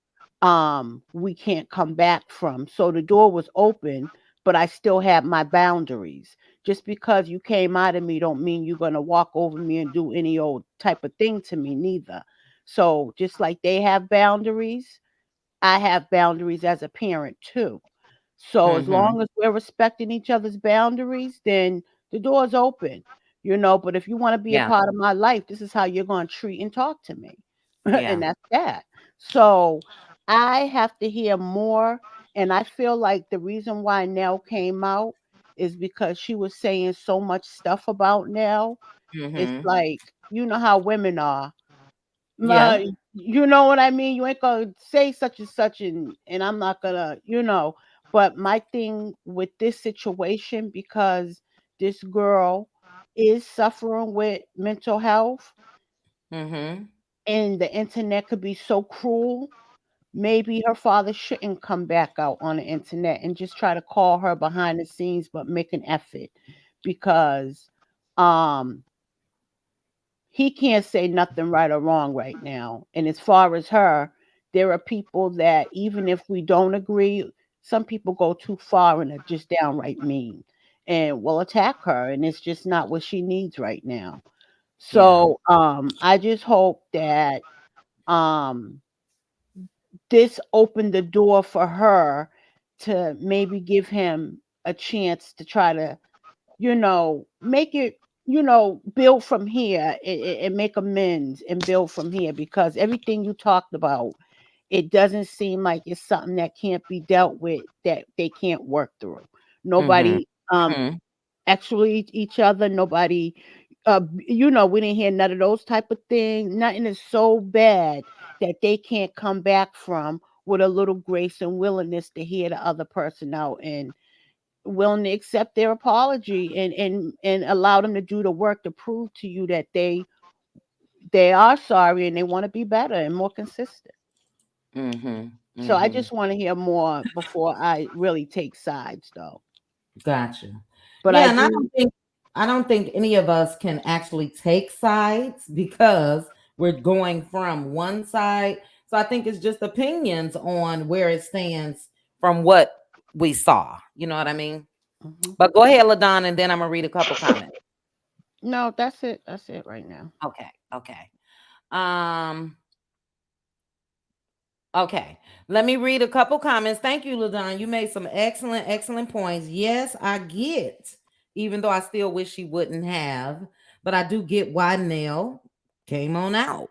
we can't come back from. So the door was open, but I still have my boundaries. Just because you came out of me don't mean you're going to walk over me and do any old type of thing to me neither. So just like they have boundaries, I have boundaries as a parent too. So as Mm-hmm. long as we're respecting each other's boundaries, then the door's open, But if you want to be a Yeah. part of my life, this is how you're going to treat and talk to me. Yeah. And that's that. So I have to hear more. And I feel like the reason why Nell came out is because she was saying so much stuff about Nell. It's Mm-hmm. like, you know how women are. Yeah. you know what I mean? You ain't gonna say such and such, and I'm not gonna, But my thing with this situation, because this girl is suffering with mental health, Mm-hmm. and the internet could be so cruel. Maybe her father shouldn't come back out on the internet and just try to call her behind the scenes, but make an effort, because um he can't say nothing right or wrong right now. And as far as her, there are people that, even if we don't agree, some people go too far and are just downright mean and will attack her. And it's just not what she needs right now. Yeah. So I just hope that um, this opened the door for her to maybe give him a chance to try to, make it, build from here, and make amends and build from here, because everything you talked about, it doesn't seem like it's something that can't be dealt with, that they can't work through. Mm-hmm. Nobody Mm-hmm. actually each other, nobody, we didn't hear none of those type of things. Nothing is so bad that they can't come back from, with a little grace and willingness to hear the other person out, and willing to accept their apology, and allow them to do the work to prove to you that they are sorry and they want to be better and more consistent. Mm-hmm. So I Mm-hmm. just want to hear more before I really take sides, though. Gotcha. But I Yeah, and do. I don't think any of us can actually take sides because we're going from one side. So I think it's just opinions on where it stands from what we saw. You know what I mean? Mhm. But go ahead, LaDon, and then I'm gonna read a couple comments. No, that's it. That's it right now. Okay, okay. Um, Okay, let me read a couple comments. Thank you, LaDon. You made some excellent, excellent points. Yes, I get, even though I still wish she wouldn't have, but I do get why Nell came on out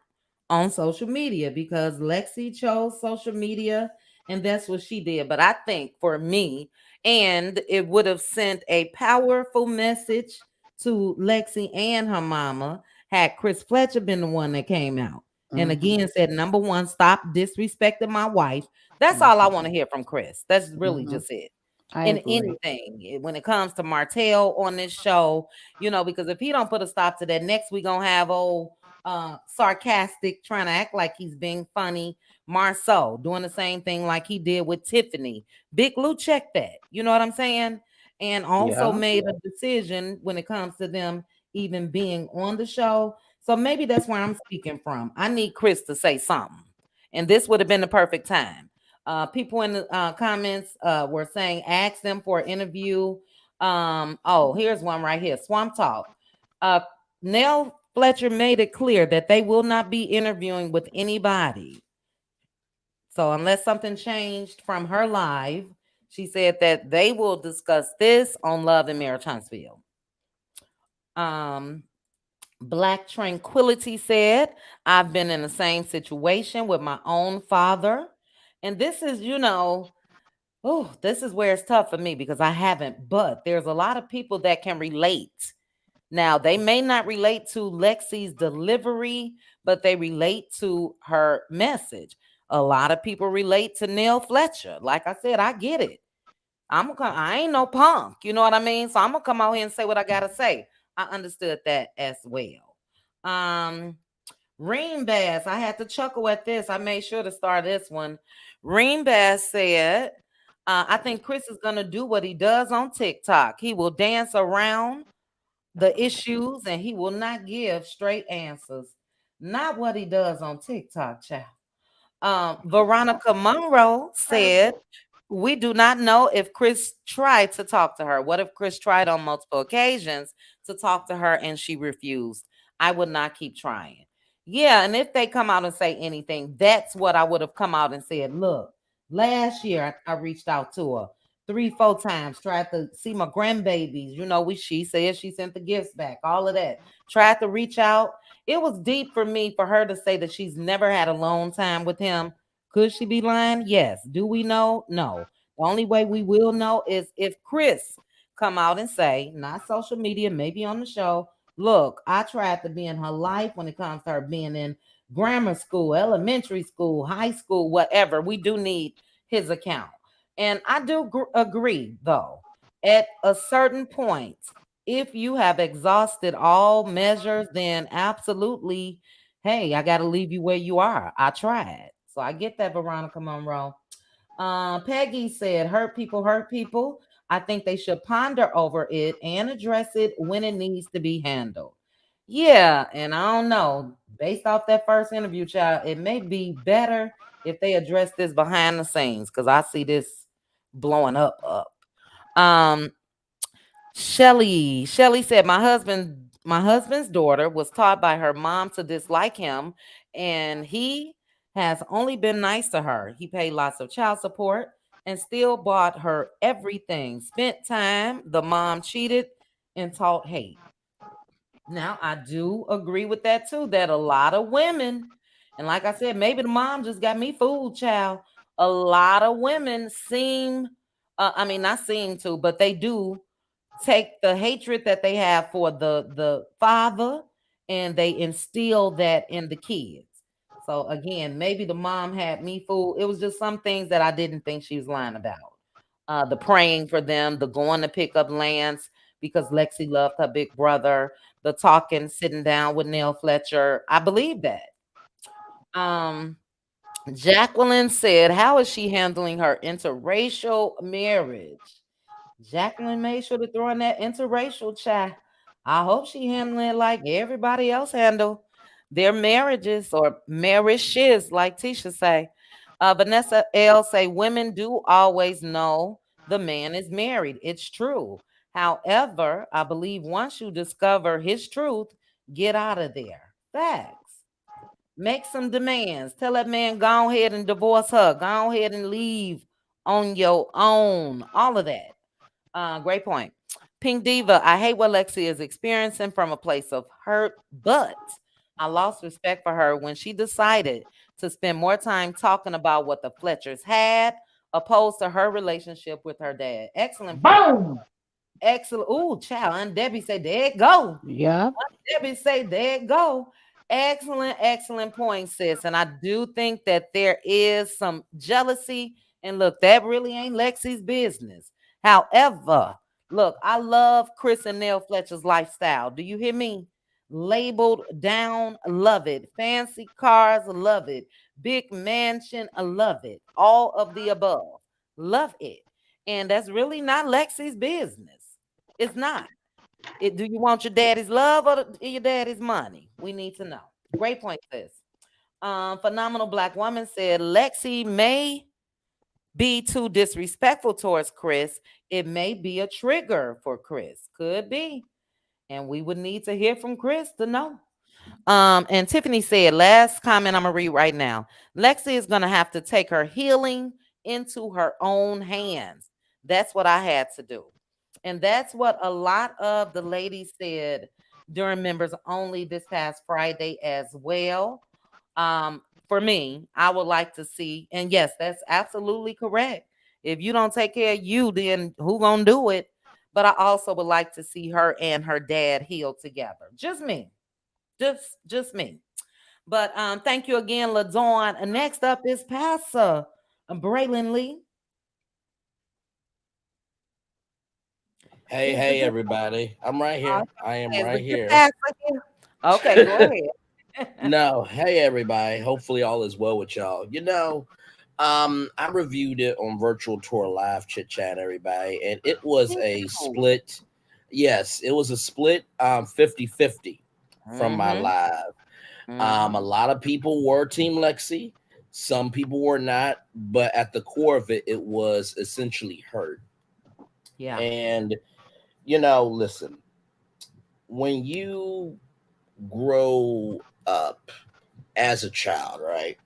on social media because Lexi chose social media and that's what she did. But I think for me, and it would have sent a powerful message to Lexi and her mama had Chris Fletcher been the one that came out and Mhm. again said, number one, stop disrespecting my wife. That's all I Mhm. want to hear from Chris. That's really Mhm. just it. I In agree. anything, when it comes to Martell on this show, because if he don't put a stop to that, next we gonna have old sarcastic trying to act like he's being funny. Marceau doing the same thing like he did with Tiffany. Big Lou checked that. You know what I'm saying? And also Yeah. made a decision when it comes to them even being on the show. So maybe that's where I'm speaking from. I need Chris to say something. And this would have been the perfect time. People in the comments were saying, ask them for an interview. Oh, here's one right here. Swamp Talk. Uh, Nell Fletcher made it clear that they will not be interviewing with anybody. So unless something changed from her live, she said that they will discuss this on Love and Marriage Huntsville. Um, Black Tranquility said, I've been in the same situation with my own father. And this is, this is where it's tough for me because I haven't, but there's a lot of people that can relate. Now, they may not relate to Lexi's delivery, but they relate to her message. A lot of people relate to Neil Fletcher. Like I said, I get it. I ain't no punk, you know what I mean? So I'm gonna come out here and say what I gotta say. I understood that as well. Um, Reem Bass, I had to chuckle at this. I made sure to start this one. Reem Bass said, I think Chris is gonna do what he does on TikTok. He will dance around the issues and he will not give straight answers. Not what he does on TikTok, child. Veronica Monroe said, we do not know if Chris tried to talk to her. What if Chris tried on multiple occasions to talk to her and she refused? I would not keep trying. Yeah, and if they come out and say anything, that's what I would have come out and said. Look, last year I reached out to her 3, 4 times, tried to see my grandbabies. She said she sent the gifts back, all of that. Tried to reach out. It was deep for me for her to say that she's never had alone time with him. Could she be lying? Yes. Do we know? No. The only way we will know is if Chris come out and say, not social media, maybe on the show, look, I tried to be in her life when it comes to her being in grammar school, elementary school, high school, whatever. We do need his account. And I do agree, though, at a certain point, if you have exhausted all measures, then absolutely, hey, I got to leave you where you are. I tried. So I get that, Veronica Monroe. Peggy said, hurt people hurt people. I think they should ponder over it and address it when it needs to be handled. Yeah, and I don't know. Based off that first interview, child, it may be better if they address this behind the scenes because I see this blowing up. Um, Shelly said, my husband's daughter was taught by her mom to dislike him, and he has only been nice to her. He paid lots of child support and still bought her everything. Spent time, the mom cheated and taught hate. Now, I do agree with that too, that a lot of women, and like I said, maybe the mom just got me fooled, child. A lot of women seem, I mean, not seem to, but they do take the hatred that they have for the father and they instill that in the kids. So again, maybe the mom had me fooled. It was just some things that I didn't think she was lying about. The praying for them, the going to pick up Lance because Lexi loved her big brother, the talking, sitting down with Nell Fletcher. I believe that. Um, Jacqueline said, how is she handling her interracial marriage? Jacqueline made sure to throw in that interracial chat. I hope she handling it like everybody else handle their marriages or marriages, like Tisha say. Vanessa L say women do always know the man is married. It's true. However, I believe once you discover his truth, get out of there. Facts. Make some demands. Tell that man go ahead and divorce her. Go ahead and leave on your own. All of that. Great point. Pink Diva, I hate what Lexi is experiencing from a place of hurt, but I lost respect for her when she decided to spend more time talking about what the Fletchers had opposed to her relationship with her dad. Excellent point. Boom. Excellent. Ooh, child. And Debbie said, there it go. Yep. Debbie say, there it go. Excellent point, sis. And I do think that there is some jealousy. And look, that really ain't Lexi's business. However, look, I love Chris and Nell Fletcher's lifestyle. Do you hear me? Labeled down, love it. Fancy cars, love it. Big mansion, I love it. All of the above, love it. And that's really not Lexi's business. It's not. Do you want your daddy's love or your daddy's money? We need to know. Great point, sis. Phenomenal Black Woman said Lexi may be too disrespectful towards Chris. It may be a trigger for Chris. Could be. And we would need to hear from Chris to know. And Tiffany said, last comment I'm gonna read right now. Lexi is gonna have to take her healing into her own hands. That's what I had to do. And that's what a lot of the ladies said during members only this past Friday as well. For me, I would like to see, and yes, that's absolutely correct. If you don't take care of you, then who gonna do it? But I also would like to see her and her dad heal together. Just me. Just me. But thank you again, LaDawn. Next up is Pastor Braylon Lee. Hey, everybody. I'm right here. I am right here. Okay, go ahead. No, hey, everybody. Hopefully, all is well with y'all. I reviewed it on Virtual Tour Live Chit Chat, everybody, and it was a split. Yes, it was a split 50-50 from my live. A lot of people were Team Lexi. Some people were not, but at the core of it, it was essentially hurt. Yeah. And, listen, when you grow up as a child, right?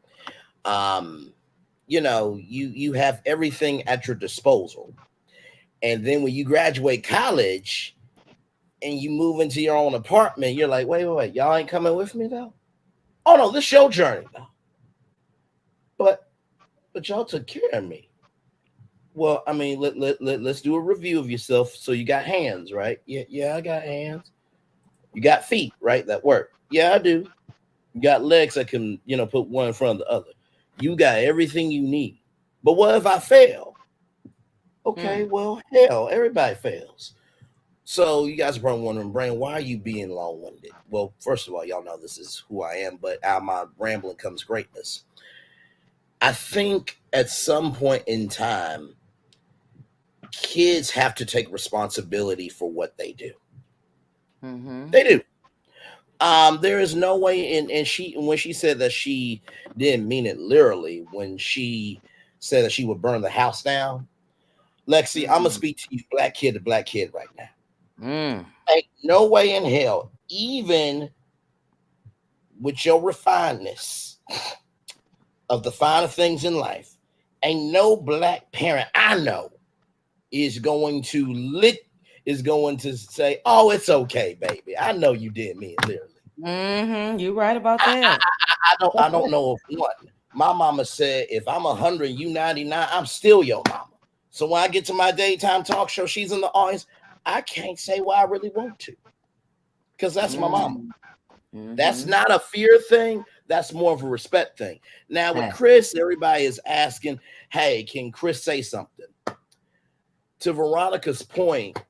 You have everything at your disposal. And then when you graduate college and you move into your own apartment, you're like, wait, y'all ain't coming with me though? Oh no, this is your journey though. But y'all took care of me. Well, I mean, let's do a review of yourself. So you got hands, right? Yeah, I got hands. You got feet, right? That work. Yeah, I do. You got legs that can, put one in front of the other. You got everything you need. But what if I fail? Okay, well, hell, everybody fails. So you guys are probably wondering, Brain, why are you being long-winded? Well, first of all, y'all know this is who I am, but out of my rambling comes greatness. I think at some point in time, kids have to take responsibility for what they do. Mm-hmm. They do. There is no way, and when she said that she didn't mean it literally, when she said that she would burn the house down, Lexi, I'm gonna speak to you, black kid to black kid right now. Ain't no way in hell, even with your refinedness of the finer things in life, ain't no black parent I know is going to say, "Oh, it's okay, baby. I know you didn't mean it literally." You're right about that. I don't know if one. My mama said, "If I'm 100, you 99, I'm still your mama." So when I get to my daytime talk show, she's in the audience. I can't say what I really want to, because that's my mama. That's not a fear thing. That's more of a respect thing. Now with Chris, everybody is asking, "Hey, can Chris say something?" To Veronica's point,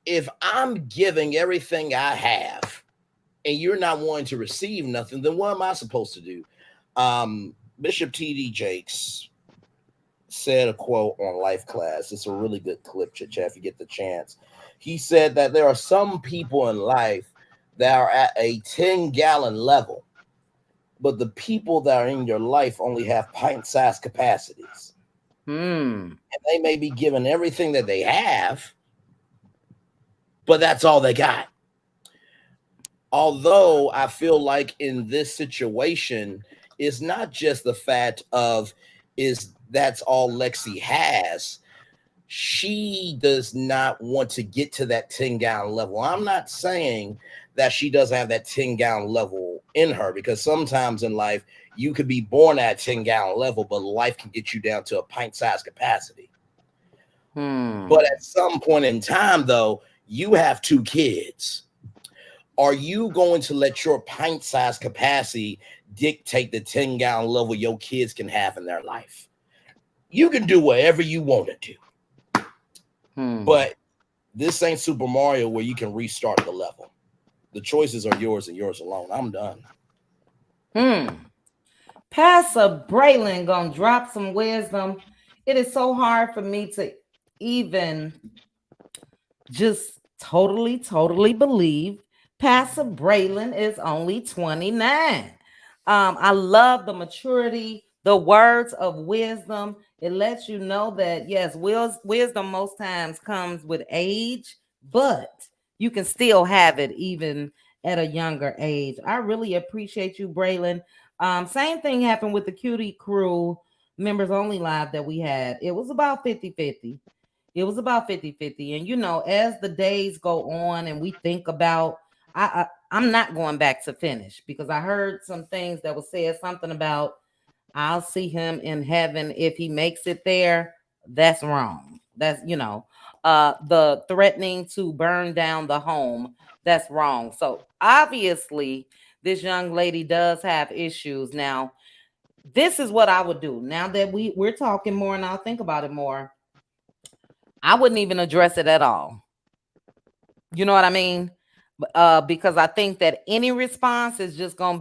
if I'm giving everything I have and you're not wanting to receive nothing, then what am I supposed to do? Bishop T.D. Jakes said a quote on Life Class. It's a really good clip, chat, if you get the chance. He said that there are some people in life that are at a 10-gallon level, but the people that are in your life only have pint-sized capacities. And they may be given everything that they have, but that's all they got. Although I feel like in this situation, it's not just the fact of that's all Lexi has. She does not want to get to that 10-gallon level. I'm not saying that she doesn't have that 10-gallon level in her, because sometimes in life you could be born at 10-gallon level, but life can get you down to a pint-sized capacity. But at some point in time, though, you have 2 kids. Are you going to let your pint-sized capacity dictate the 10-gallon level your kids can have in their life? You can do whatever you want to do. But this ain't Super Mario where you can restart the level. The choices are yours and yours alone. I'm done. Pastor Braylon gonna drop some wisdom. It is so hard for me to even just totally believe Pastor Braylon is only 29. I love the maturity, the words of wisdom. It lets you know that yes, wisdom most times comes with age, but you can still have it even at a younger age. I really appreciate you, Braylon. Same thing happened with the Cutie Crew members only live that we had. It was about 50-50. It was about 50-50. And as the days go on and we think about, I'm not going back to finish, because I heard some things that was said, something about I'll see him in heaven if he makes it there. That's wrong. That's the threatening to burn down the home. That's wrong. So obviously this young lady does have issues. Now, this is what I would do. Now that we're talking more and I'll think about it more, I wouldn't even address it at all. You know what I mean? Because I think that any response is just gonna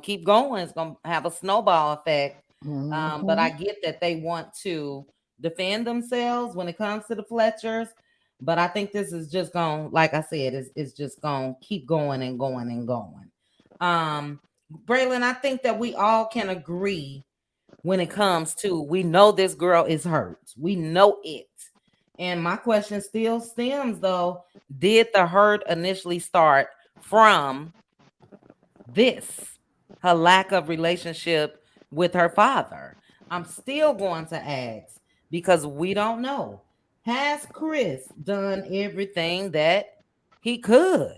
keep going. It's gonna have a snowball effect. But I get that they want to defend themselves when it comes to the Fletchers. But I think this is just going, like I said, it's just gonna keep going and going and going. Braylon, I think that we all can agree when it comes to, we know this girl is hurt. We know it. And my question still stems, though, did the hurt initially start from this, her lack of relationship with her father? I'm still going to ask, because we don't know. Has Chris done everything that he could?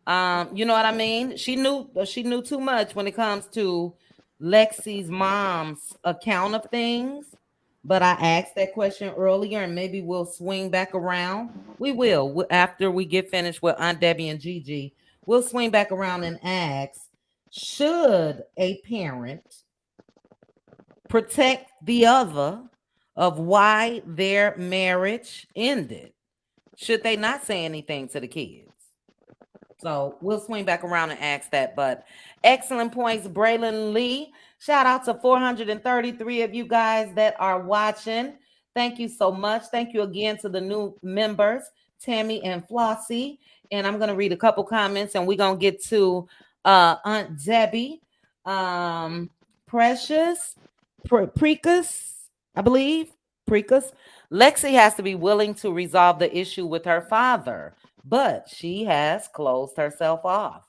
You know what I mean? She knew too much when it comes to Lexi's mom's account of things. But I asked that question earlier, and maybe we'll swing back around. We will after we get finished with Aunt Debbie and Gigi. We'll swing back around and ask: Should a parent protect the other of why their marriage ended? Should they not say anything to the kids? So we'll swing back around and ask that. But excellent points, Braylon Lee. Shout out to 433 of you guys that are watching. Thank you so much. Thank you again to the new members, Tammy and Flossie. And I'm going to read a couple comments and we're going to get to Aunt Debbie, Precious, Precus, I believe. Precus. Lexi has to be willing to resolve the issue with her father, but she has closed herself off.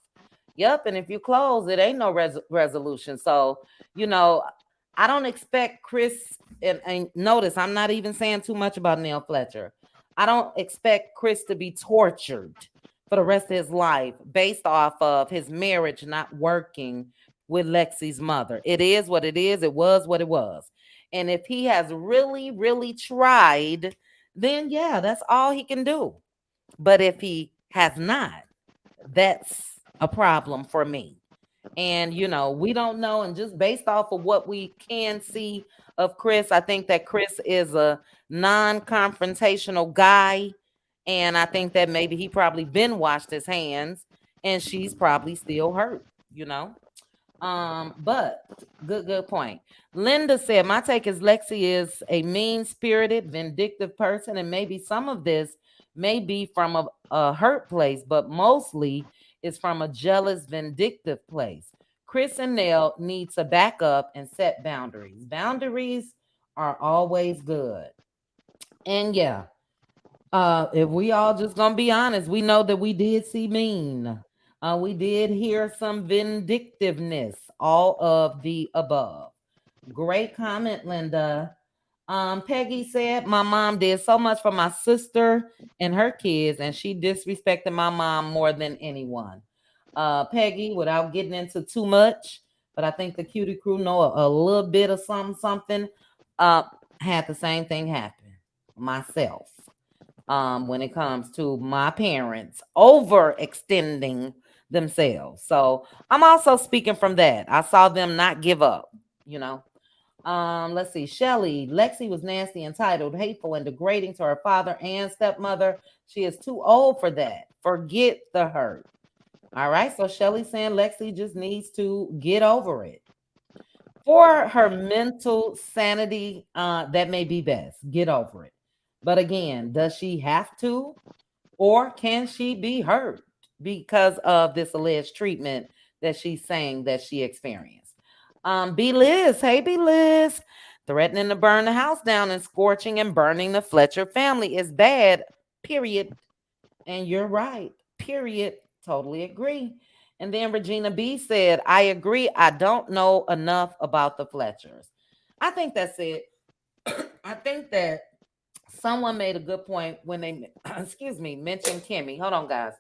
Yep, and if you close, it ain't no resolution. So, you know, I don't expect Chris, and notice I'm not even saying too much about Nell Fletcher. I don't expect Chris to be tortured for the rest of his life based off of his marriage not working with Lexi's mother. It is what it is. It was what it was. And if he has really, really tried, then yeah, that's all he can do. But if he has not, that's a problem for me. And, you know, we don't know. And just based off of what we can see of Chris, I think that Chris is a non confrontational guy. And I think that maybe he probably been washed his hands and she's probably still hurt, you know? But good point. Linda said, my take is Lexi is a mean-spirited, vindictive person, and maybe some of this may be from a hurt place, but mostly is from a jealous, vindictive place. Chris and Nell need to back up and set boundaries. Boundaries are always good. And yeah, if we all just gonna be honest, we know that we did see mean. We did hear some vindictiveness, all of the above. Great comment, Linda. Peggy said, my mom did so much for my sister and her kids, and she disrespected my mom more than anyone. Peggy, without getting into too much, but I think the cutie crew know a little bit of something. Had the same thing happen myself. When it comes to my parents overextending themselves. So I'm also speaking from that. I saw them not give up, you know. Let's see. Shelly, Lexi was nasty, entitled, hateful, and degrading to her father and stepmother. She is too old for that. Forget the hurt. All right. So Shelly's saying Lexi just needs to get over it. For her mental sanity, that may be best. Get over it. But again, does she have to? Or can she be hurt because of this alleged treatment that she's saying that she experienced? B Liz, hey B Liz, threatening to burn the house down and scorching and burning the Fletcher family is bad, period. And you're right, period. Totally agree. And then Regina B said, I agree. I don't know enough about the Fletchers. I think that's it. I think that someone made a good point when they, excuse me, mentioned Kimmy. Hold on, guys.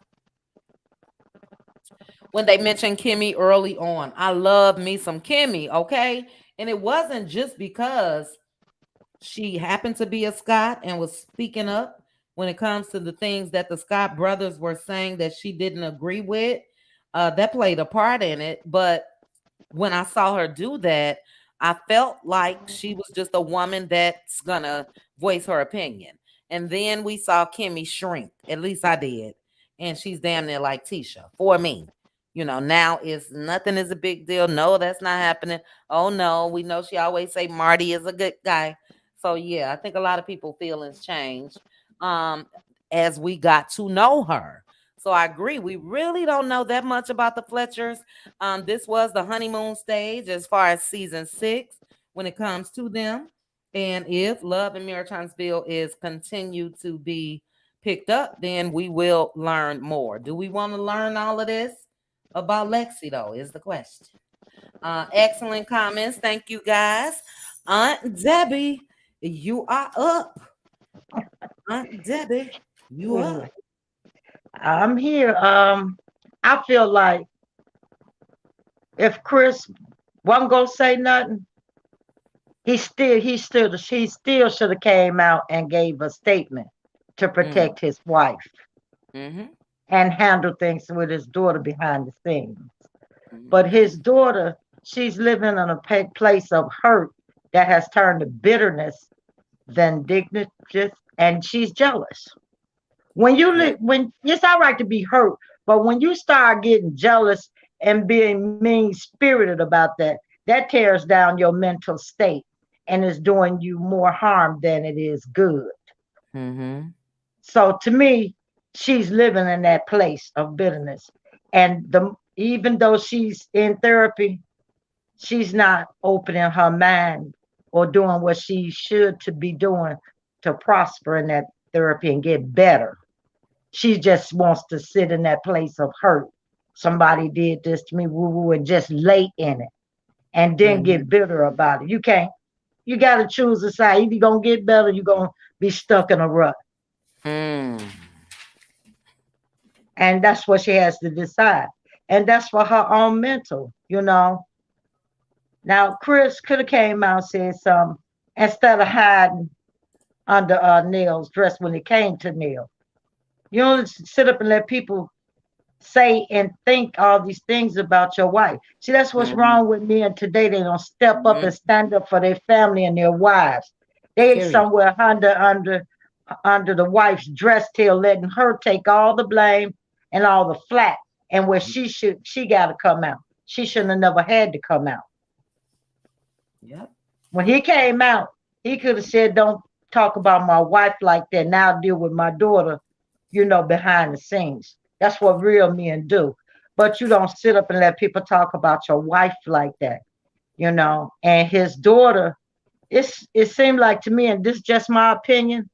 When they mentioned Kimmy early on, I love me some Kimmy, okay? And it wasn't just because she happened to be a Scott and was speaking up when it comes to the things that the Scott brothers were saying that she didn't agree with. That played a part in it. But when I saw her do that, I felt like she was just a woman that's gonna voice her opinion. And then we saw Kimmy shrink. At least I did. And she's damn near like Tisha for me. You know, now is nothing is a big deal. No, that's not happening. Oh no, we know she always say Marty is a good guy. So yeah, I think a lot of people feelings changed as we got to know her. So I agree. We really don't know that much about the Fletchers. This was the honeymoon stage as far as season 6 when it comes to them. And if Love in Maritinesville is continued to be picked up, then we will learn more. Do we want to learn all of this about Lexi, though, is the question. Excellent comments. Thank you, guys. Aunt Debbie, you are up. Aunt Debbie, you up. I'm here. I feel like if Chris wasn't gonna say nothing, he still should have came out and gave a statement to protect his wife Mm-hmm. and handle things with his daughter behind the scenes. But his daughter, she's living in a place of hurt that has turned to bitterness, vindictive, and she's jealous. When you Yeah. when it's all right to be hurt, but when you start getting jealous and being mean spirited about that, that tears down your mental state and is doing you more harm than it is good. Mm-hmm. So to me, she's living in that place of bitterness. And even though she's in therapy, she's not opening her mind or doing what she should to be doing to prosper in that therapy and get better. She just wants to sit in that place of hurt. Somebody did this to me, woo woo, and just lay in it and then Mm-hmm. get bitter about it. You can't. You got to choose a side. Either you're going to get better, you're going to be stuck in a rut. Mm. And that's what she has to decide. And that's for her own mental. Now, Chris could have came out and said something instead of hiding under Nell's dress when it came to Nell. You don't sit up and let people say and think all these things about your wife. See, that's what's Mm-hmm. wrong with men today. They don't step up Mm-hmm. and stand up for their family and their wives. They Period. somewhere under the wife's dress tail, letting her take all the blame and all the flack. And where she got to come out. She shouldn't have never had to come out. Yep. When he came out, he could have said, "Don't talk about my wife like that. Now deal with my daughter, behind the scenes." That's what real men do. But you don't sit up and let people talk about your wife like that. And his daughter, it seemed like to me, and this is just my opinion,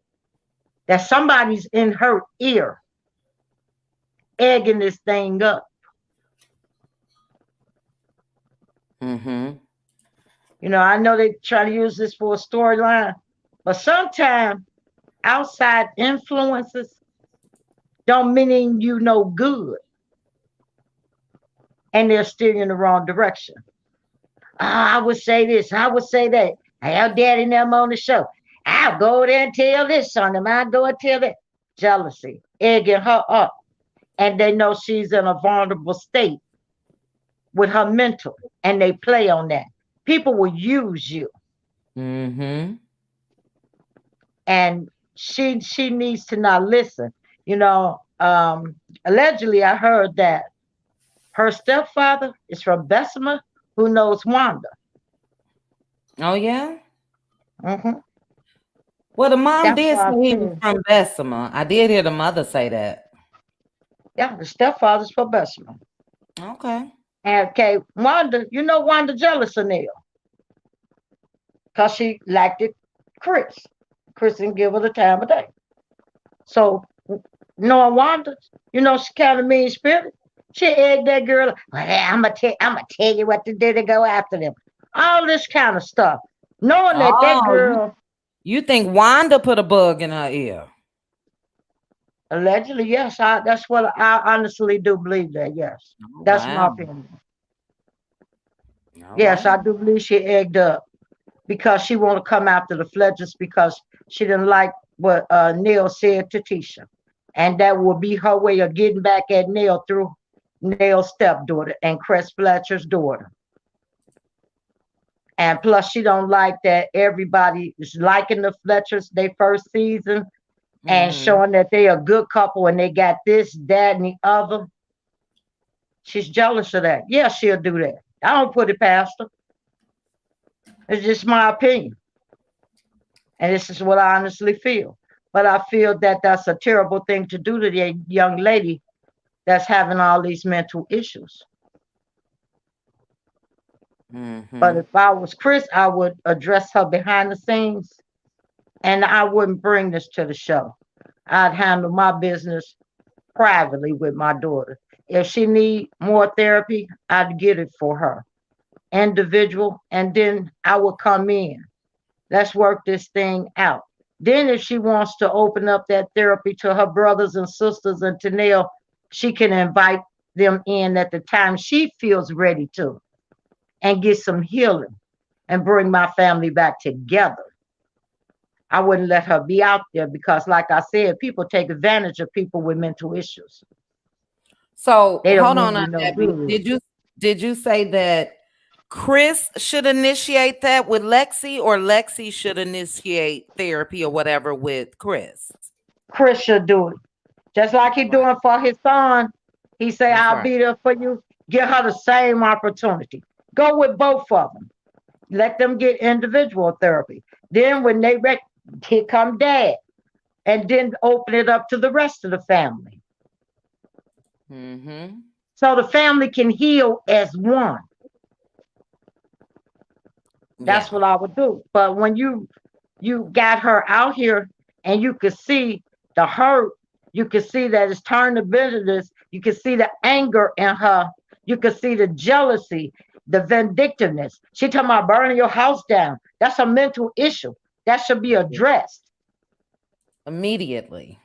that somebody's in her ear egging this thing up. Mm-hmm. I know they try to use this for a storyline, but sometimes outside influences don't mean you no good, and they're steering in the wrong direction. I would say this, I would say that. I have daddy and them on the show. I'll go there and tell this on them. I'll go and tell that. Jealousy, egging her up. And they know she's in a vulnerable state with her mental, and they play on that. People will use you, Mm-hmm. and she needs to not listen. Allegedly, I heard that her stepfather is from Bessemer, who knows Wanda. Oh yeah. Hmm. Well, the mom That's did say why I he was said, from Bessemer. I did hear the mother say that. yeah, the stepfather's from Bessemer. Okay. And okay, Wanda jealous of Neil because she liked it Chris. Chris didn't give her the time of day. So knowing Wanda, she kind of mean spirit. She egged that girl. Well, hey, I'm gonna tell you what to do to go after them. All this kind of stuff. Knowing that Oh, girl you think Wanda put a bug in her ear? allegedly, yes, that's what I honestly do believe that. Yes, Oh that's my wow. opinion. All Yes, right. I do believe she egged up because she want to come after the Fletchers because she didn't like what Neil said to Tisha, and that will be her way of getting back at Neil through Neil's stepdaughter and Cress Fletcher's daughter. And plus, she don't like that everybody is liking the Fletchers their first season and Mm-hmm. showing that they a good couple and they got this, that, and the other. She's jealous of that. Yeah, she'll do that. I don't put it past her. It's just my opinion. And this is what I honestly feel. But I feel that that's a terrible thing to do to the young lady that's having all these mental issues. But Mm-hmm. if I was Chris, I would address her behind the scenes and I wouldn't bring this to the show. I'd handle my business privately with my daughter. If she need more therapy, I'd get it for her, individual, and then I would come in. Let's work this thing out. Then, if she wants to open up that therapy to her brothers and sisters and to Neil, she can invite them in at the time she feels ready to and get some healing and bring my family back together. I wouldn't let her be out there because, like I said, people take advantage of people with mental issues. So They don't hold on, mean Aunt you no Debbie. good. Did you Did you say that Chris should initiate that with Lexi, or Lexi should initiate therapy or whatever with Chris? Chris should do it. Just like he Right. doing for his son. He say, That's I'll right. be there for you. Give her the same opportunity. Go with both of them. Let them get individual therapy. Then when they here come dad. And then open it up to the rest of the family. Mm-hmm. So the family can heal as one. That's Yeah. what I would do. But when you got her out here and you could see the hurt, you could see that it's turned to bitterness, you could see the anger in her, you could see the jealousy, the vindictiveness. She talking about burning your house down. That's a mental issue. That should be addressed, Immediately.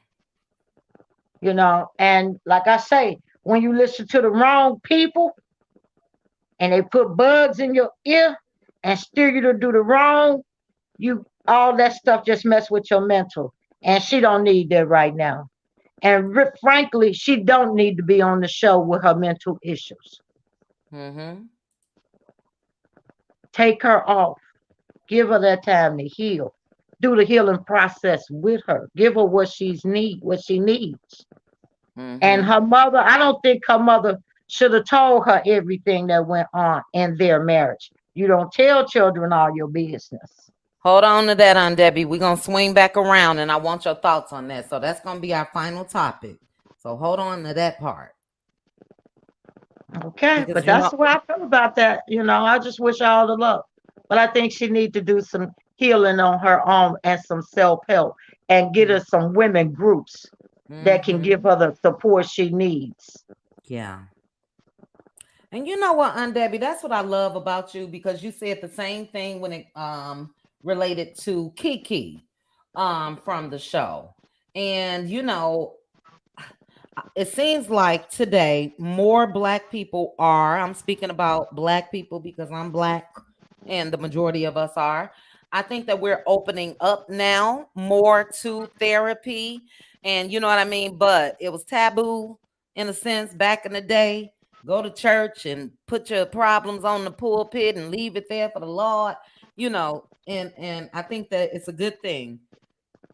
And like I say, when you listen to the wrong people and they put bugs in your ear and steer you to do the wrong, you all that stuff just mess with your mental. And she don't need that right now. And frankly, she don't need to be on the show with her mental issues. Mm-hmm. Take her off. Give her that time to heal. Do the healing process with her. Give her what she needs. And Mm-hmm. her mother, I don't think her mother should have told her everything that went on in their marriage. You don't tell children all your business. Hold on to that, Aunt Debbie. We're gonna swing back around and I want your thoughts on that. So that's gonna be our final topic. So hold on to that part. Okay, Because but that's the way I feel about that. I just wish her all the luck. But I think she needs to do some healing on her own and some self-help and get her some women groups that can give mm-hmm. her the support she needs. Yeah. And you know what, Aunt Debbie, that's what I love about you, because you said the same thing when it related to Kiki from the show. And it seems like today more black people are, I'm speaking about black people because I'm black and the majority of us are. I think that we're opening up now more to therapy, and you know what I mean, but it was taboo in a sense back in the day. Go to church and put your problems on the pulpit and leave it there for the Lord, and I think that it's a good thing,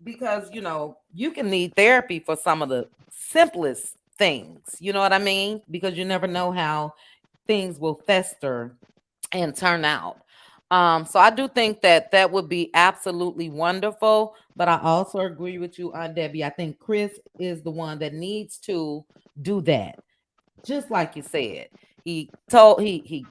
because you can need therapy for some of the simplest things, you know what I mean, because you never know how things will fester and turn out. So I do think that that would be absolutely wonderful, but I also agree with you, Aunt Debbie. I think Chris is the one that needs to do that, just like you said. He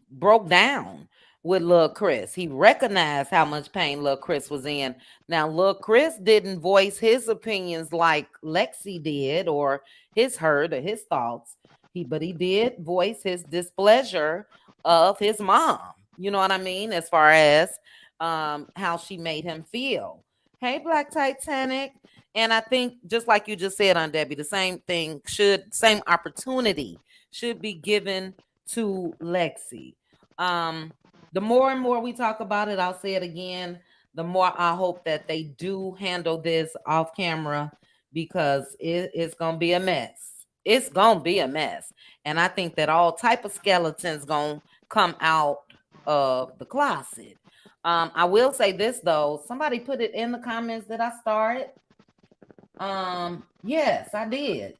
broke down with little Chris. He recognized how much pain little Chris was in. Now, little Chris didn't voice his opinions like Lexi did, or his hurt or his thoughts. But he did voice his displeasure of his mom. You know what I mean? As far as how she made him feel. Hey, Black Titanic. And I think, just like you just said, on Debbie, the same opportunity should be given to Lexi. Um, the more and more we talk about it, I'll say it again, the more I hope that they do handle this off camera, because it's gonna be a mess. It's gonna be a mess. And I think that all type of skeletons gonna come out of the closet. I will say this though, somebody put it in the comments that I started. Yes, I did.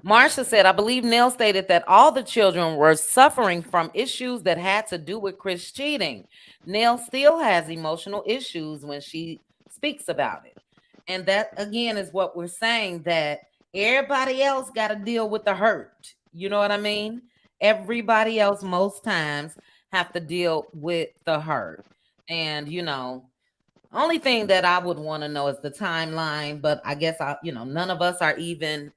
Marsha said, I believe Nell stated that all the children were suffering from issues that had to do with Chris cheating. Nell still has emotional issues when she speaks about it. And that, again, is what we're saying, that everybody else got to deal with the hurt. You know what I mean? Everybody else, most times, have to deal with the hurt. And, only thing that I would want to know is the timeline, but I guess none of us are even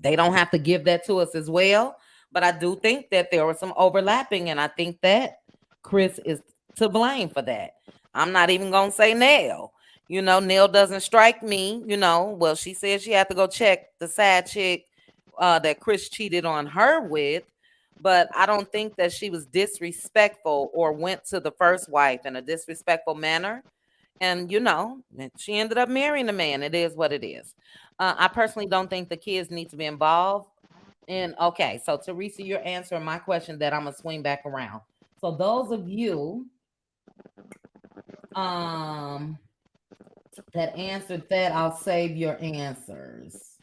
they don't have to give that to us as well. But I do think that there was some overlapping, and I think that Chris is to blame for that. I'm not even gonna say Nell. Nell doesn't strike me. Well, she said she had to go check the side chick that Chris cheated on her with, but I don't think that she was disrespectful or went to the first wife in a disrespectful manner. And she ended up marrying the man. It is what it is. I personally don't think the kids need to be involved And okay, so Teresa, you're answering my question that I'm gonna swing back around. So those of you um that answered that, I'll save your answers.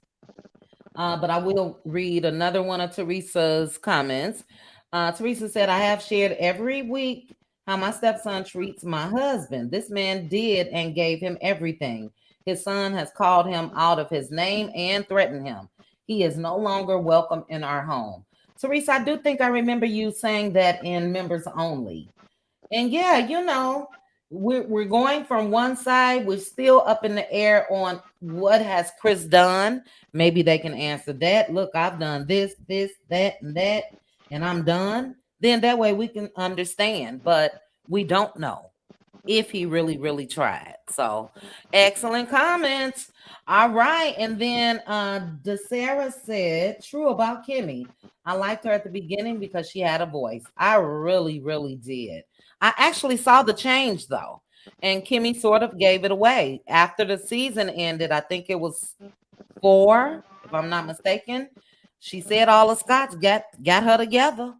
But I will read another one of Teresa's comments. Teresa said, I have shared every week how my stepson treats my husband. This man did and gave him everything. His son has called him out of his name and threatened him. He is no longer welcome in our home. Teresa, I do think I remember you saying that in members only. And yeah, we're going from one side, we're still up in the air on what has Chris done. Maybe they can answer that. Look, I've done this, that, and I'm done. Then that way we can understand, but we don't know if he really, really tried. So excellent comments. All right. And then DeSara said, true about Kimmy. I liked her at the beginning because she had a voice. I really, really did. I actually saw the change though. And Kimmy sort of gave it away. After the season ended, I think it was 4, if I'm not mistaken. She said all the Scots got her together.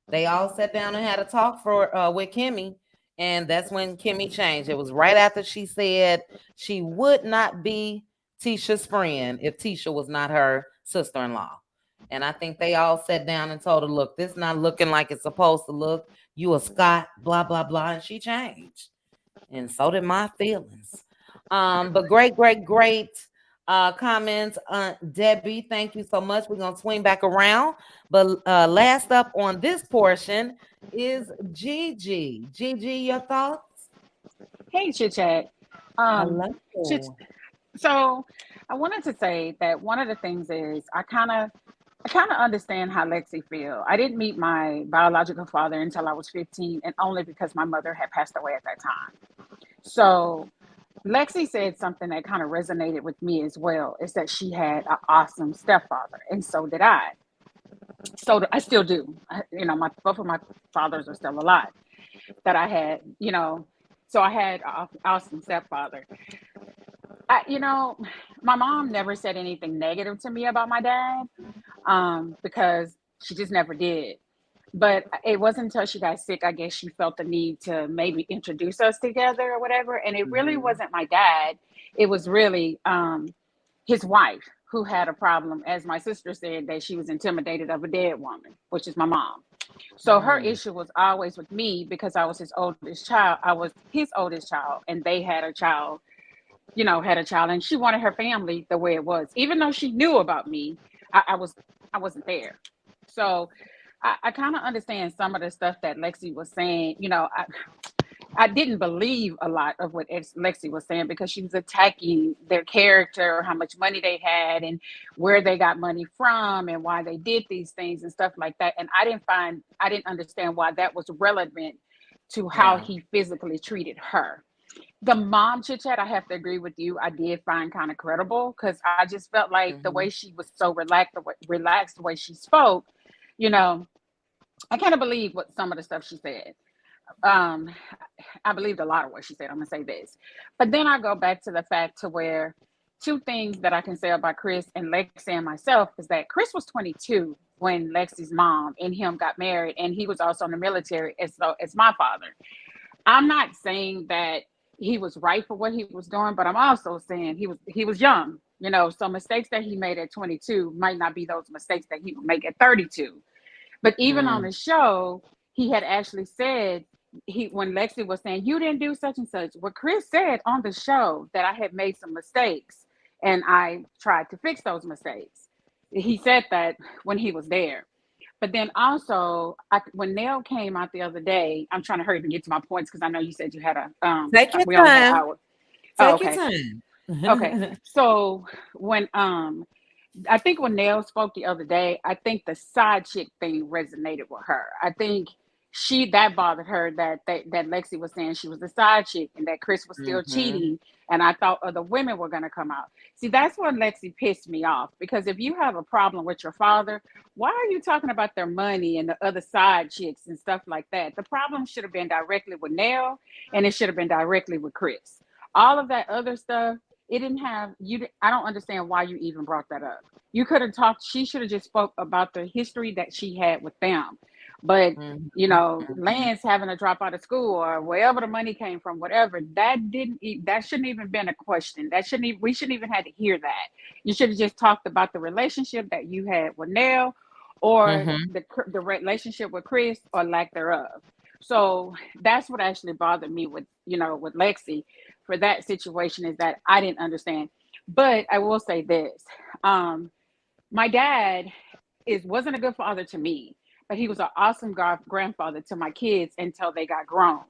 They all sat down and had a talk for with Kimmy, and that's when Kimmy changed. It was right after she said she would not be Tisha's friend if Tisha was not her sister-in-law. And I think they all sat down and told her, look, this not looking like it's supposed to look. You a Scott, blah, blah, blah. And she changed. And so did my feelings. But great comments. Debbie, thank you so much. We're going to swing back around. But last up on this portion is Gigi. Gigi, your thoughts? Hey, Chit Chat. Hello. Chit- so I wanted to say that one of the things is I kind of understand how Lexi feel. I didn't meet my biological father until I was 15, and only because my mother had passed away at that time. So Lexi said something that kind of resonated with me as well, is that she had an awesome stepfather, and so did I. So I still do. My both of my fathers are still alive that I had, so I had an awesome stepfather. My mom never said anything negative to me about my dad, because she just never did. But it wasn't until she got sick, I guess she felt the need to maybe introduce us together or whatever. And it really Mhm. wasn't my dad. It was really his wife who had a problem, as my sister said, that she was intimidated of a dead woman, which is my mom. So her Mm. issue was always with me because I was his oldest child. I was his oldest child, and they had a child, and she wanted her family the way it was. Even though she knew about me, I wasn't there. So I kind of understand some of the stuff that Lexi was saying. I didn't believe a lot of what Lexi was saying because she was attacking their character, how much money they had, and where they got money from, and why they did these things and stuff like that. And I didn't understand why that was relevant to how Yeah. he physically treated her. The mom chit chat, I have to agree with you. I did find kind of credible because I just felt like the way Mhm. she was so relaxed, the way she spoke, you know, I kind of believe what some of the stuff she said. Um, I believed a lot of what she said. I'm gonna say this, but then I go back to the fact to where two things that I can say about Chris and Lexi and myself is that Chris was 22 when Lexi's mom and him got married, and he was also in the military as my father. I'm not saying that he was right for what he was doing, but I'm also saying he was young. So mistakes that he made at 22 might not be those mistakes that he would make at 32. But even on Mm. the show, he had actually said, when Lexi was saying you didn't do such and such, what Chris said on the show, that I had made some mistakes and I tried to fix those mistakes. He said that when he was there. But then also, when Nell came out the other day, I'm trying to hurry up and get to my points because I know you said you had Take your we only had an time. hour. Oh, Take your okay. time. Okay. So when I think when Nell spoke the other day, I think the side chick thing resonated with her. I think that bothered her that Lexi was saying she was the side chick and that Chris was still Mhm. cheating, and I thought other women were going to come out. See, that's when Lexi pissed me off, because if you have a problem with your father, why are you talking about their money and the other side chicks and stuff like that? The problem should have been directly with Nell, and it should have been directly with Chris. All of that other stuff it didn't have you. I don't understand why you even brought that up. You could have talked. She should have just spoke about the history that she had with them. But Mhm. Lance having to drop out of school or wherever the money came from, whatever, that shouldn't even been a question. That shouldn't even, we shouldn't even had to hear that. You should have just talked about the relationship that you had with Nell, or Mhm. the relationship with Chris, or lack thereof. So that's what actually bothered me with with Lexi for that situation, is that I didn't understand. But I will say this: um, my dad wasn't a good father to me, but he was an awesome grandfather to my kids until they got grown.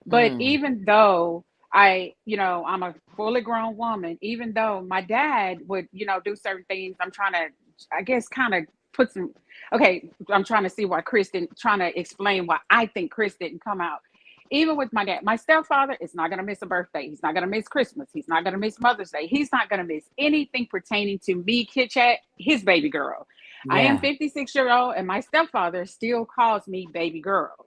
But Mm. even though I'm a fully grown woman, even though my dad would, do certain things, I'm trying to, I guess, kind of put some, okay, I'm trying to see why Chris didn't, trying to explain why I think Chris didn't come out. Even with my dad, my stepfather is not going to miss a birthday. He's not going to miss Christmas. He's not going to miss Mother's Day. He's not going to miss anything pertaining to me, Kit Chat, his baby girl. I am Yeah. 56-year-old, and my stepfather still calls me baby girl.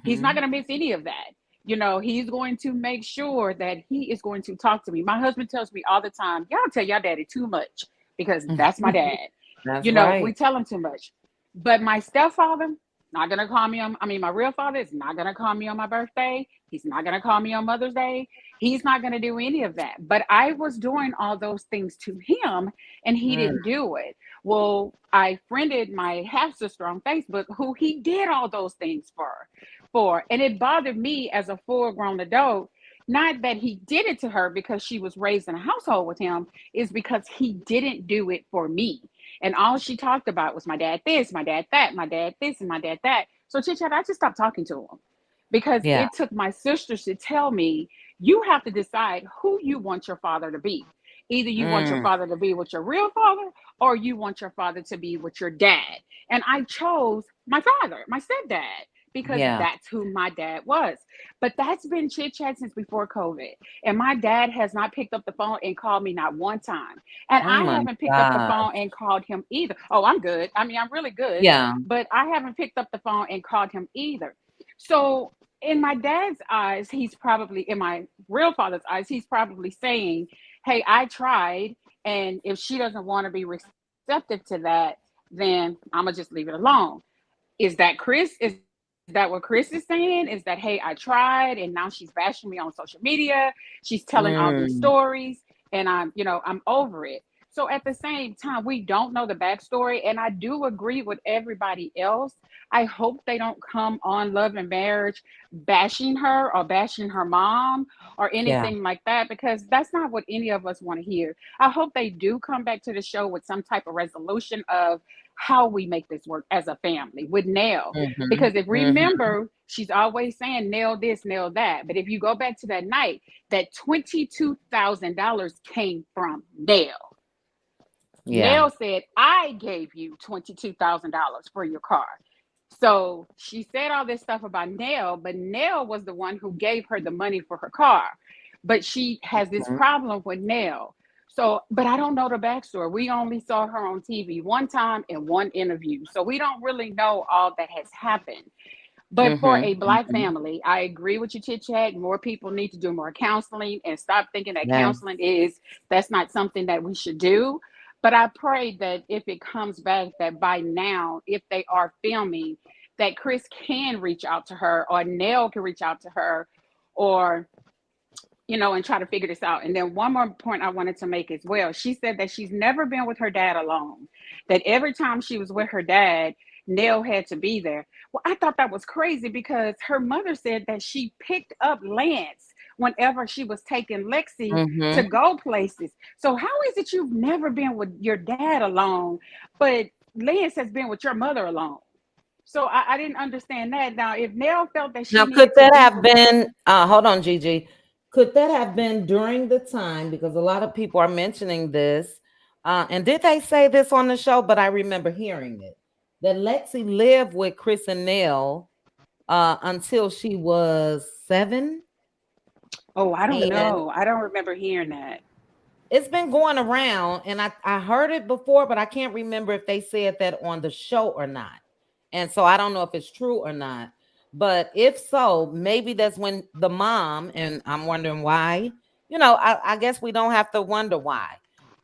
He's not Mhm. going to miss any of that. He's going to make sure that he is going to talk to me. My husband tells me all the time, y'all tell your daddy too much, because that's my dad. That's We right. tell him too much. But my stepfather, not gonna call me on, I mean, my real father is not gonna call me on my birthday. He's not gonna call me on Mother's Day. He's not gonna do any of that. But I was doing all those things to him, and he Mm. didn't do it. Well, I friended my half sister on Facebook, who he did all those things for. And it bothered me as a full grown adult. Not that he did it to her because she was raised in a household with him, is because he didn't do it for me. And all she talked about was my dad this, my dad that, my dad this, and my dad that. So Chit Chat, I just stopped talking to him, because Yeah. it took my sisters to tell me, you have to decide who you want your father to be. Either you want your Mm. father to be with your real father, or you want your father to be with your dad. And I chose my father, my stepdad, because Yeah. that's who my dad was. But that's been Chit Chat since before COVID. And my dad has not picked up the phone and called me not one time. And Oh I my haven't picked up the God. phone and called him either. Oh, I'm good. I mean, I'm really good. Yeah. But I haven't picked up the phone and called him either. So, in my dad's eyes, he's probably, in my real father's eyes, he's probably saying, hey, I tried. And if she doesn't want to be receptive to that, then I'm going to just leave it alone. Is that Chris? Is that what Chris is saying? Is that, hey, I tried and now she's bashing me on social media. She's telling all these Mm. stories, and I'm over it. So at the same time, we don't know the backstory. And I do agree with everybody else. I hope they don't come on Love and Marriage bashing her or bashing her mom or Yeah. anything like that, because that's not what any of us want to hear. I hope they do come back to the show with some type of resolution of how we make this work as a family with Nell. Mhm. Because if Mhm. remember, she's always saying nail this, nail that. But if you go back to that night, that $22,000 came from Nell. Yeah. Nell said, I gave you $22,000 for your car. So she said all this stuff about Nell, but Nell was the one who gave her the money for her car. But she has this Mhm. problem with Nell. So, but I don't know the backstory. We only saw her on TV one time in one interview. So we don't really know all that has happened. But for Mhm. a Black Mhm. family, I agree with you, Chit Chat. More people need to do more counseling and stop thinking that Yeah. counseling that's not something that we should do. But I pray that if it comes back, that by now, if they are filming, that Chris can reach out to her, or Nell can reach out to her, or and try to figure this out. And then one more point I wanted to make as well. She said that she's never been with her dad alone, that every time she was with her dad, Nell had to be there. Well, I thought that was crazy, because her mother said that she picked up Lance whenever she was taking Lexi to Mhm. go places. So how is it you've never been with your dad alone, but Lance has been with your mother alone? So I didn't understand that. Now, if Nell felt that she Now, could needed to that be have with, been, hold on, Gigi. Could that have been during the time? Because a lot of people are mentioning this. And did they say this on the show? But I remember hearing it, that Lexi lived with Chris and Nell until she was 7. oh, I don't And know. I don't remember hearing that. it's been going around, and I heard it before, but I can't remember if they said that on the show or not. And so I don't know if it's true or not. But if so, maybe that's when the mom, and I'm wondering why, I guess we don't have to wonder why.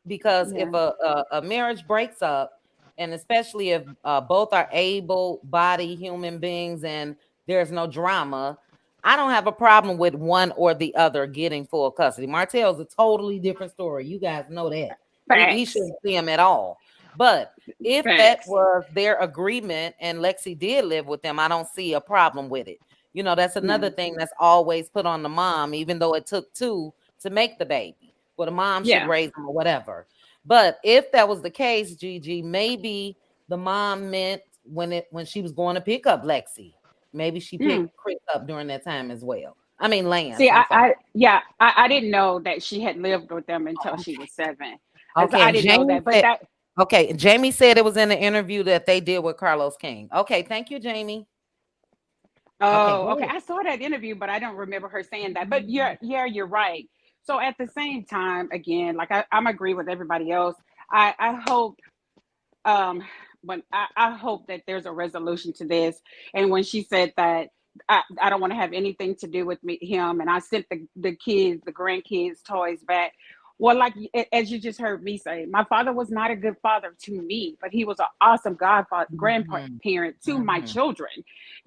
Because Yeah. if a marriage breaks up, and especially if both are able body human beings and there's no drama, I don't have a problem with one or the other getting full custody. Martell's a totally different story. You guys know that. He Facts. shouldn't see him at all. But if that Facts. was their agreement and Lexi did live with them, I don't see a problem with it. That's Yeah. another thing that's always put on the mom, even though it took two to make the baby. Well, the mom should Yeah. raise them or whatever. But if that was the case, Gigi, maybe the mom meant when she was going to pick up Lexi, maybe she Mm. picked Chris up during that time as well. I mean Lance, See, I'm sorry. I didn't know that she had lived with them until she was 7. And so Okay, I and didn't know Jamie that, but said that. okay, Jamie said it was in the interview that they did with Carlos King. Okay, thank you, Jamie. Okay, Oh, go okay. ahead. I saw that interview, but I don't remember her saying that. But yeah, you're right. So at the same time, again, like I'm agree with everybody else. I hope um when I hope that there's a resolution to this. And when she said that I don't want to have anything to do with him, and I sent the kids, the grandkids toys back. Well, like as you just heard me say, my father was not a good father to me, but he was an awesome godfather, Mhm, grandparent to my mhm, children.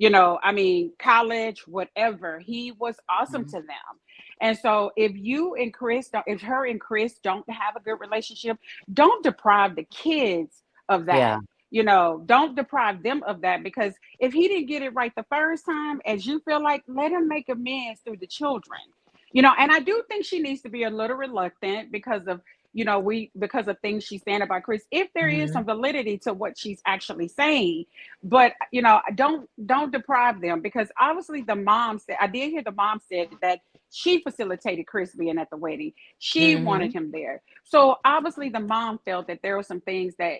I mean, college, whatever, he was awesome mhm. to them. And so if you and Chris don't, if her and Chris don't have a good relationship, don't deprive the kids of that. Yeah. Don't deprive them of that, because if he didn't get it right the first time, as you feel like, let him make amends through the children. And I do think she needs to be a little reluctant because of, because of things she's saying about Chris, if there is some Mhm, validity to what she's actually saying. But don't deprive them, because obviously the mom said, I did hear the mom said that she facilitated Chris being at the wedding. She wanted mhm. him there. So obviously the mom felt that there were some things that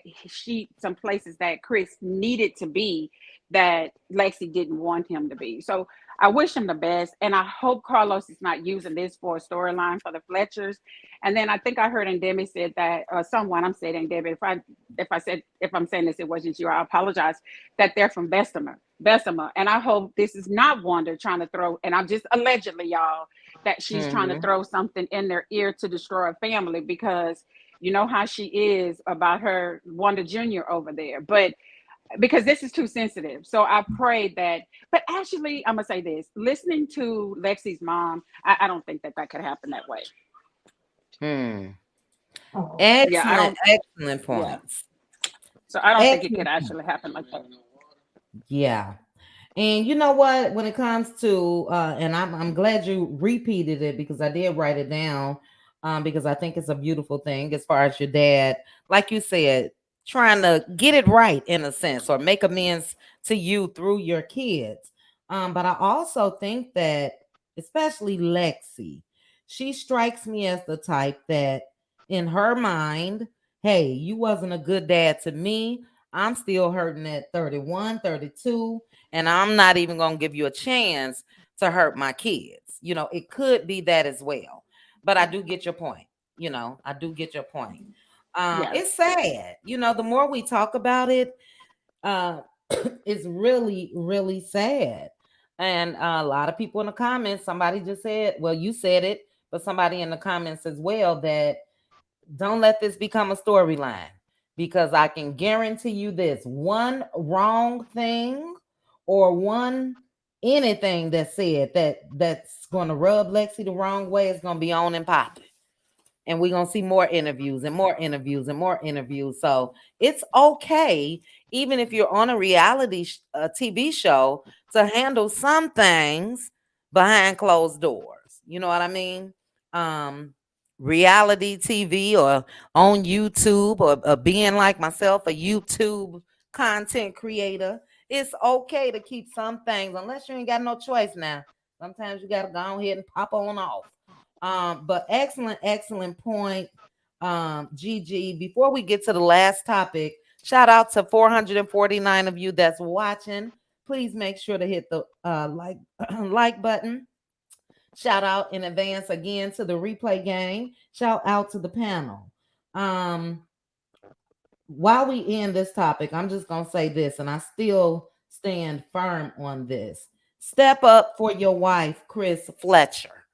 some places that Chris needed to be that Lexi didn't want him to be. So I wish him the best, and I hope Carlos is not using this for a storyline for the Fletchers. And then I think I heard and Debbie said that, someone, I'm saying Debbie, if I'm saying this, it wasn't you, I apologize, that they're from Bessemer. And I hope this is not Wanda trying to throw, and I'm just allegedly, y'all, that she's trying to Mhm. throw something in their ear to destroy a family, because you know how she is about her Wanda Jr. over there. But because this is too sensitive. So I pray that, but actually, I'm gonna say this: listening to Lexi's mom, I don't think that could happen that way. Hmm. Oh, Yeah, I Excellent, don't. excellent Yeah, points. so I don't think it could Excellent point. actually happen like that. Yeah. And you know what? When it comes to and I'm glad you repeated it because I did write it down, because I think it's a beautiful thing as far as your dad, like you said, trying to get it right in a sense or make amends to you through your kids. But I also think that especially Lexi, she strikes me as the type that in her mind, hey, you wasn't a good dad to me. I'm still hurting at 31, 32, and I'm not even going to give you a chance to hurt my kids. It could be that as well. But I do get your point. I do get your point. Yes, It's sad. The more we talk about it, uh, it's really, really sad. And a lot of people in the comments, somebody just said, well, you said it, but somebody in the comments as well that don't let this become a storyline because I can guarantee you this one wrong thing or one anything that's said that's going to rub Lexi the wrong way is going to be on and popping, and we're going to see more interviews and more interviews and more interviews. So it's okay, even if you're on a reality TV show, to handle some things behind closed doors. You know what I mean? Um, Reality TV or on YouTube or being like myself, a YouTube content creator, it's okay to keep some things unless you ain't got no choice now. Sometimes you got to go ahead and pop on off. But excellent, excellent point, Gigi. Before we get to the last topic, shout out to 449 of you that's watching. Please make sure to hit the like like button. Shout out in advance again to the replay gang. Shout out to the panel. Um, while we end this topic, I'm just gonna say this, and I still stand firm on this. Step up for your wife, Chris Fletcher.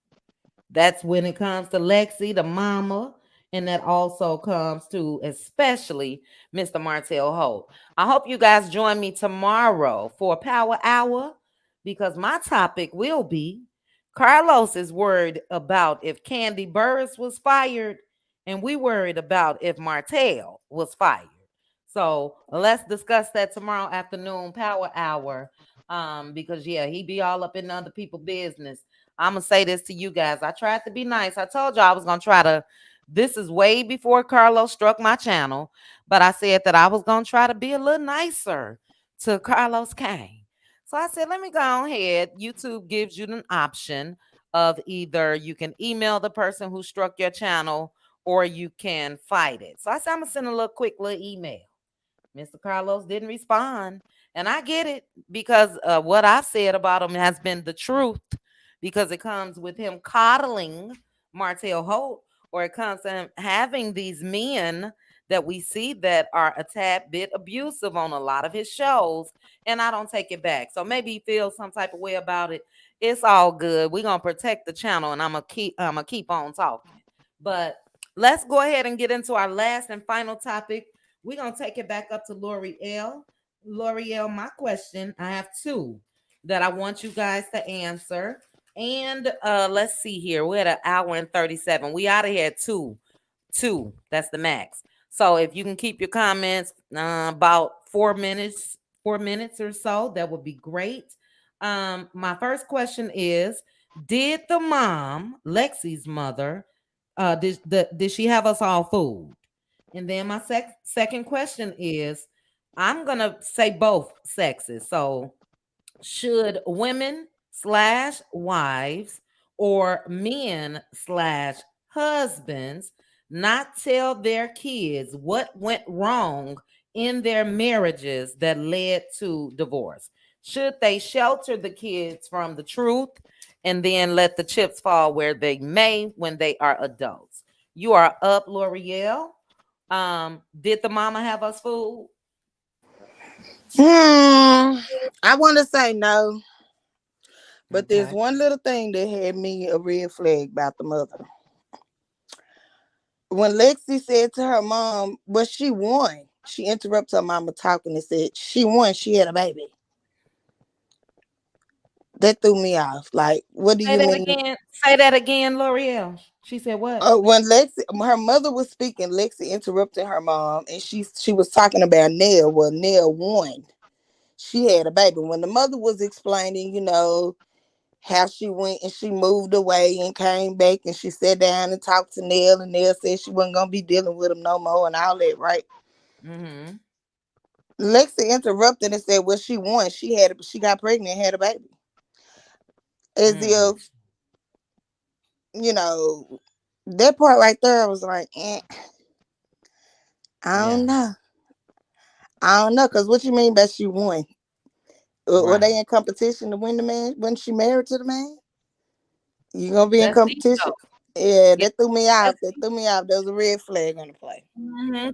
That's when it comes to Lexi, the mama, and that also comes to especially Mr. Martell Holt. I hope you guys join me tomorrow for Power Hour because my topic will be Carlos is worried about if Candy Burris was fired, and we worried about if Martell was fired. So let's discuss that tomorrow afternoon, Power Hour. Because yeah, he be all up in other people's business. I'm gonna say this to you guys. I tried to be nice. I told you I was gonna try to. This is way before Carlos struck my channel, but I said that I was gonna try to be a little nicer to Carlos Kane. So I said, let me go ahead. YouTube gives you an option of either you can email the person who struck your channel or you can fight it. So I said, I'm gonna send a little quick little email. Mr. Carlos didn't respond. And I get it because what I've said about him has been the truth because it comes with him coddling Martell Holt, or it comes to him having these men that we see that are a tad bit abusive on a lot of his shows. And I don't take it back. So maybe he feels some type of way about it. It's all good. We're gonna protect the channel and I'm gonna keep on talking. But let's go ahead and get into our last and final topic. We're gonna take it back up to L'Oreal. L'Oreal, my question, I have two that I want you guys to answer. And let's see here. We're at an hour and 37. We out of here at two. That's the max. So if you can keep your comments about 4 minutes or so, that would be great. My first question is: did the mom, Lexi's mother, did she have us all fooled? And then my second question is: I'm gonna say both sexes. So should women slash wives or men slash husbands not tell their kids what went wrong in their marriages that led to divorce? Should they shelter the kids from the truth and then let the chips fall where they may when they are adults? You are up, L'Oreal. Did the mama have us fooled? I want to say no, but there's Okay. one little thing that had me a red flag about the mother. When Lexi said to her mom, well, she won. She interrupted her mama talking and said she won. She had a baby. That threw me off. Like, what do Say you that mean? again. Say that again, L'Oreal. She said what? When Lexi, her mother was speaking, Lexi interrupted her mom, and she was talking about Nell. Well, Nell won. She had a baby. When the mother was explaining, how she went and she moved away and came back and she sat down and talked to Nell, and Nell said she wasn't gonna be dealing with him no more and all that, right? Mm-hmm. Lexi interrupted and said, "Well, she won. She got pregnant and had a baby." As Mm. if you know that part right there. I was like, I don't Yeah. know. I don't know, cause what you mean by she won? Were Right. they in competition to win the man when she married to the man? You gonna be in That's deep competition? though. Yeah, Yeah. that threw me off. That's That deep. threw me off. There was a red flag on the play.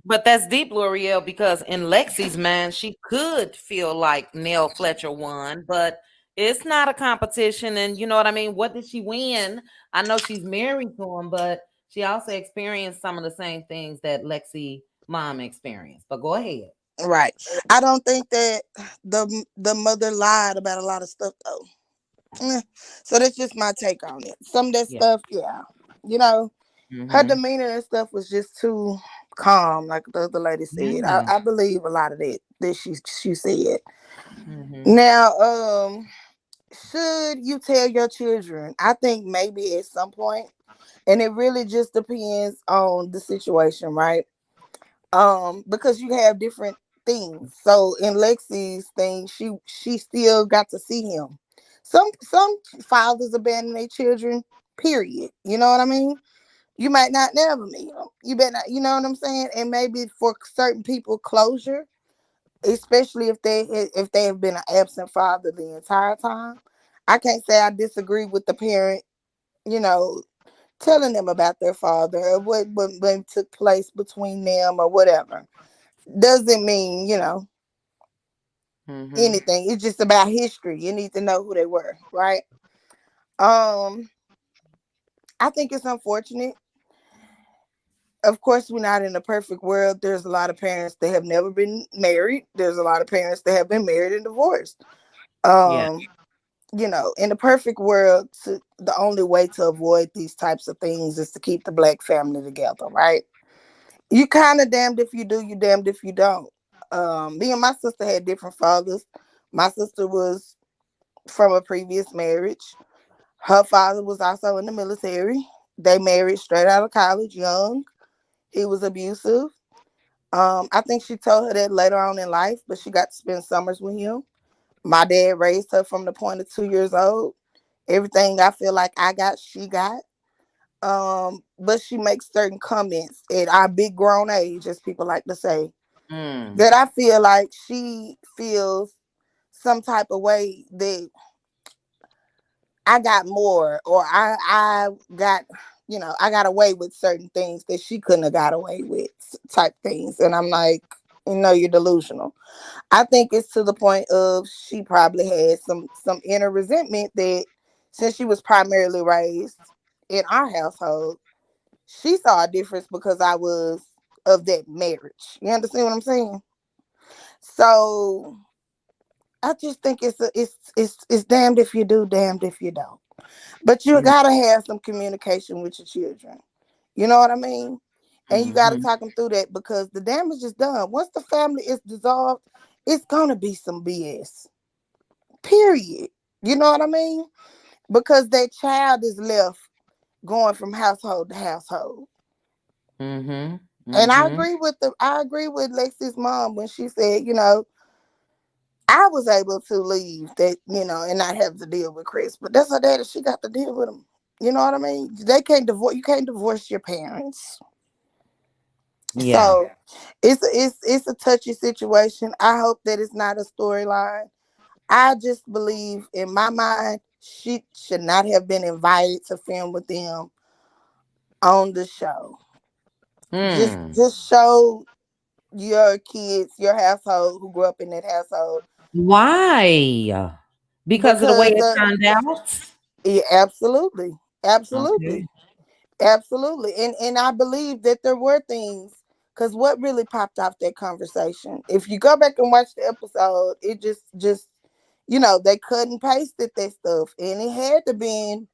But that's deep, L'Oreal, because in Lexi's mind, she could feel like Nell Fletcher won, but it's not a competition. And you know what I mean? What did she win? I know she's married to him, but she also experienced some of the same things that Lexi mom experienced. But go ahead. Right. I don't think that the mother lied about a lot of stuff though. Eh. So that's just my take on it. Some of that Yeah. stuff, yeah. You know, her Mm-hmm. demeanor and stuff was just too calm, like the other lady said. I, Yeah. I believe a lot of that she said. Mm-hmm. Now, should you tell your children? I think maybe at some point, and it really just depends on the situation, right? Because you have different things. So in Lexi's thing, she still got to see him. Some fathers abandon their children, period. You know what I mean? You might not never meet them. You better not, you know what I'm saying? And maybe for certain people, closure, especially if they have been an absent father the entire time. I can't say I disagree with the parent, you know, telling them about their father or what took place between them or whatever. Doesn't mean, Mm-hmm. anything. It's just about history. You need to know who they were, right? Um, I think it's unfortunate. Of course, we're not in a perfect world. There's a lot of parents that have never been married. There's a lot of parents that have been married and divorced. Yeah. Um, in the perfect world, the only way to avoid these types of things is to keep the black family together, right? You kind of damned if you do, you damned if you don't. Me and my sister had different fathers. My sister was from a previous marriage. Her father was also in the military. They married straight out of college, young. He was abusive. I think she told her that later on in life, but she got to spend summers with him. My dad raised her from the point of 2 years old. Everything I feel like I got, she got. But she makes certain comments at our big grown age, as people like to say, Mm. that I feel like she feels some type of way that I got more, or I got, I got away with certain things that she couldn't have got away with, type things. And I'm like, you're delusional. I think it's to the point of she probably had some inner resentment that since she was primarily raised in our household, she saw a difference because I was of that marriage. You understand what I'm saying? So I just think it's damned if you do, damned if you don't. But you Mm. gotta have some communication with your children. You know what I mean? And you gotta Mm-hmm. talk them through that because the damage is done. Once the family is dissolved, it's gonna be some BS. Period. You know what I mean? Because that child is left going from household to household. Mm-hmm. And Mm-hmm. I agree with Lexi's mom when she said, I was able to leave that, and not have to deal with Chris. But that's her daddy. She got to deal with him. You know what I mean? They can't divorce. You can't divorce your parents. Yeah. So it's a touchy situation. I hope that it's not a storyline. I just believe in my mind she should not have been invited to film with them on the show. Just Hmm. just show your kids, your household who grew up in that household. Why? Because of the way Because it turned out? yeah, absolutely. Okay. Absolutely. Absolutely. And I believe that there were things, because what really popped off that conversation, if you go back and watch the episode, it just they cut and pasted that stuff. And it had to be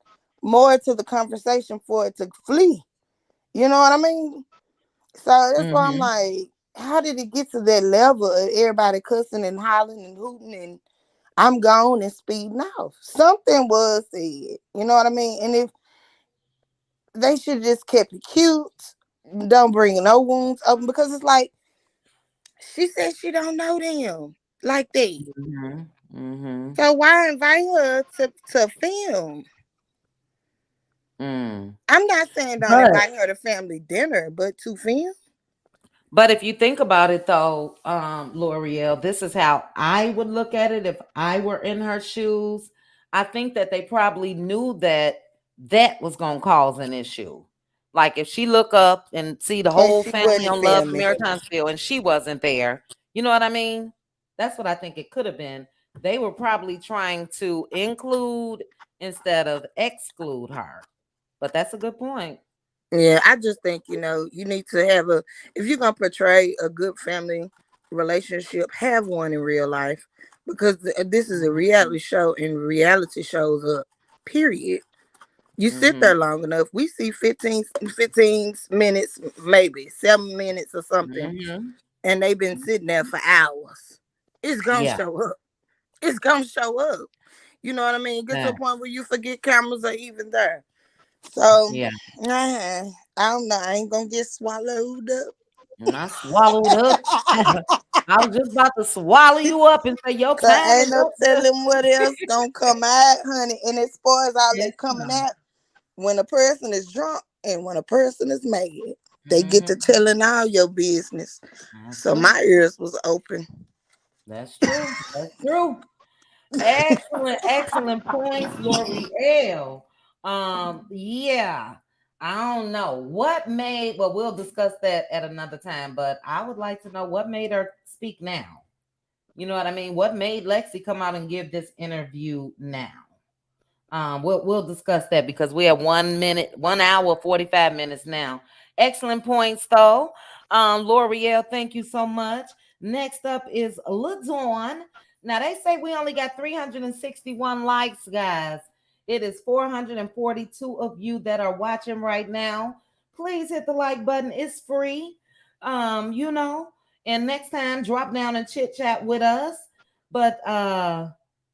more to the conversation for it to flee. You know what I mean? So that's why I'm Mm-hmm. like, how did it get to that level of everybody cussing and hollering and hooting and I'm gone and speeding off? Something was said. You know what I mean? And if they should just kept it cute, don't bring no wounds open, because it's like she said she don't know them like that. Mm-hmm. Mm-hmm. So why invite her to film? Mm. I'm not saying don't But invite her to family dinner, but to film. But if you think about it though, L'Oreal, this is how I would look at it if I were in her shoes. I think that they probably knew that that was going to cause an issue. Like if she look up and see the And whole she family wasn't on Love from filming. Huntsville and she wasn't there, you know what I mean? That's what I think it could have been. They were probably trying to include instead of exclude her. But that's a good point. Yeah, I just think, you need to have if you're going to portray a good family relationship, have one in real life, because this is a reality show and reality shows up, period. You sit Mm-hmm. there long enough. We see 15 minutes, maybe 7 minutes or something, Mm-hmm. and they've been sitting there for hours. It's going to Yeah. show up. It's going to show up. You know what I mean? Get to a Yeah. point where you forget cameras are even there. So, Yeah. I don't know. I ain't gonna get swallowed up. And I swallowed up. I was just about to swallow you up and say your Cause time ain't is no up there. telling what else gonna come out, honey. And as far as all Yes, that coming ma'am. out, when a person is drunk and when a person is mad, they get to Mhm. telling all your business. That's So true. my ears was open. That's true. That's true. Excellent, excellent points, L'Oreal. Yeah. I don't know what made. Well, we'll discuss that at another time. But I would like to know what made her speak now. You know what I mean? What made Lexi come out and give this interview now? We'll discuss that because we have 1 minute, 1 hour, 45 minutes now. Excellent points, though. L'Oreal, thank you so much. Next up is Ladon. Now they say we only got 361 likes, guys. It is 442 of you that are watching right now. Please hit the like button. It's free. You know. And next time, drop down and chit chat with us. But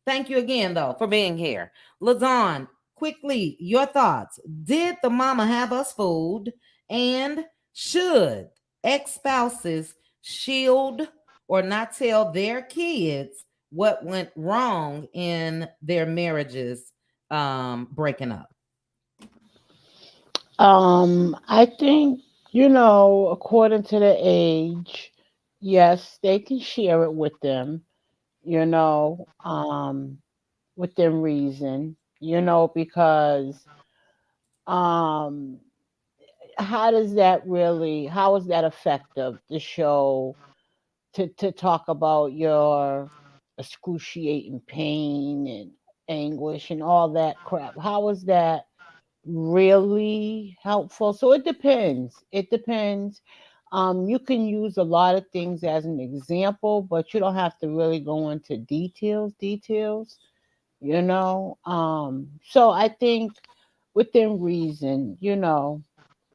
thank you again though for being here. Ladon, quickly, your thoughts. Did the mama have us fooled? And should ex-spouses shield or not tell their kids what went wrong in their marriages breaking up? I think, according to the age, yes, they can share it with them, you know, within reason, because um how is that effective to show to talk about your excruciating pain and anguish and all that crap? How is that really helpful? So it depends. It depends. You can use a lot of things as an example, but you don't have to really go into details. So I think within reason,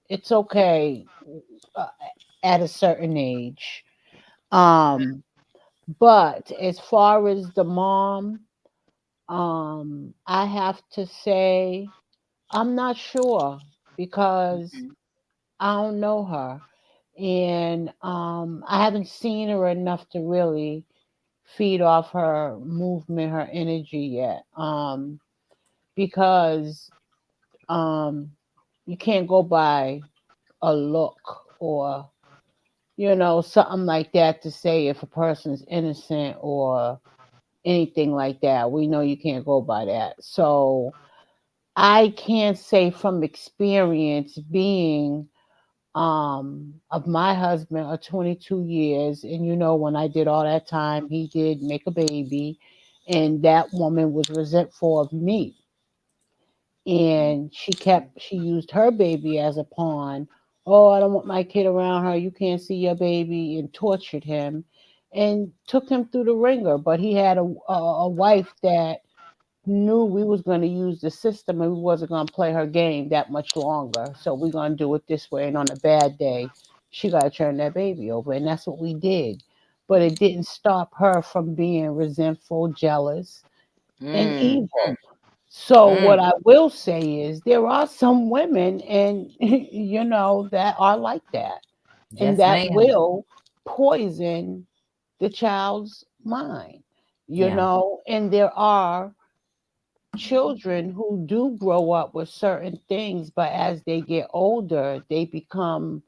it's okay uh, at a certain age. Um, but as far as the mom, I have to say I'm not sure because Mhm. I don't know her, and I haven't seen her enough to really feed off her movement, her energy yet. Because um, you can't go by a look or something like that to say if a person's innocent or anything like that. We know you can't go by that. So I can't say from experience being of my husband of 22 years, and when I did all that time he did make a baby, and that woman was resentful of me, and she used her baby as a pawn. Oh, I don't want my kid around her, you can't see your baby, and tortured him and took him through the ringer. But he had a wife that knew we was going to use the system and we wasn't going to play her game that much longer, so we're going to do it this way, and on a bad day she got to turn that baby over, and that's what we did. But it didn't stop her from being resentful, jealous, and Mm, evil. So what mm. I will say is there are some women, and that are like that, and Yes, that ma'am. will poison the child's mind. Yeah. And there are children who do grow up with certain things, but as they get older they become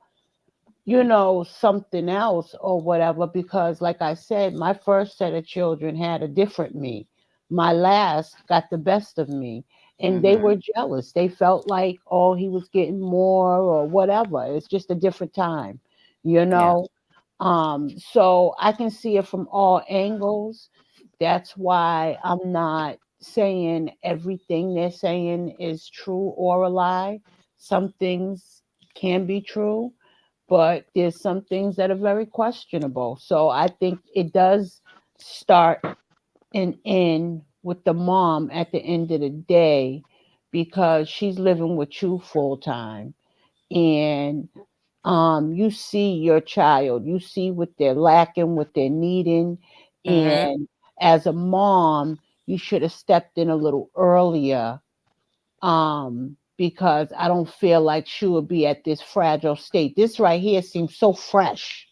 something else or whatever. Because, like I said, my first set of children had a different me. My last got the best of me, and they Mm-hmm. were jealous. They felt like, oh, he was getting more or whatever. It's just a different time, you Yeah. know. So I can see it from all angles. That's why I'm not saying everything they're saying is true or a lie. Some things can be true, but there's some things that are very questionable. So I think it does start and end with the mom at the end of the day, because she's living with you full time, and you see your child, you see what they're lacking, what they're needing, Mm-hmm. and as a mom you should have stepped in a little earlier, because I don't feel like she would be at this fragile state. This right here seems so fresh.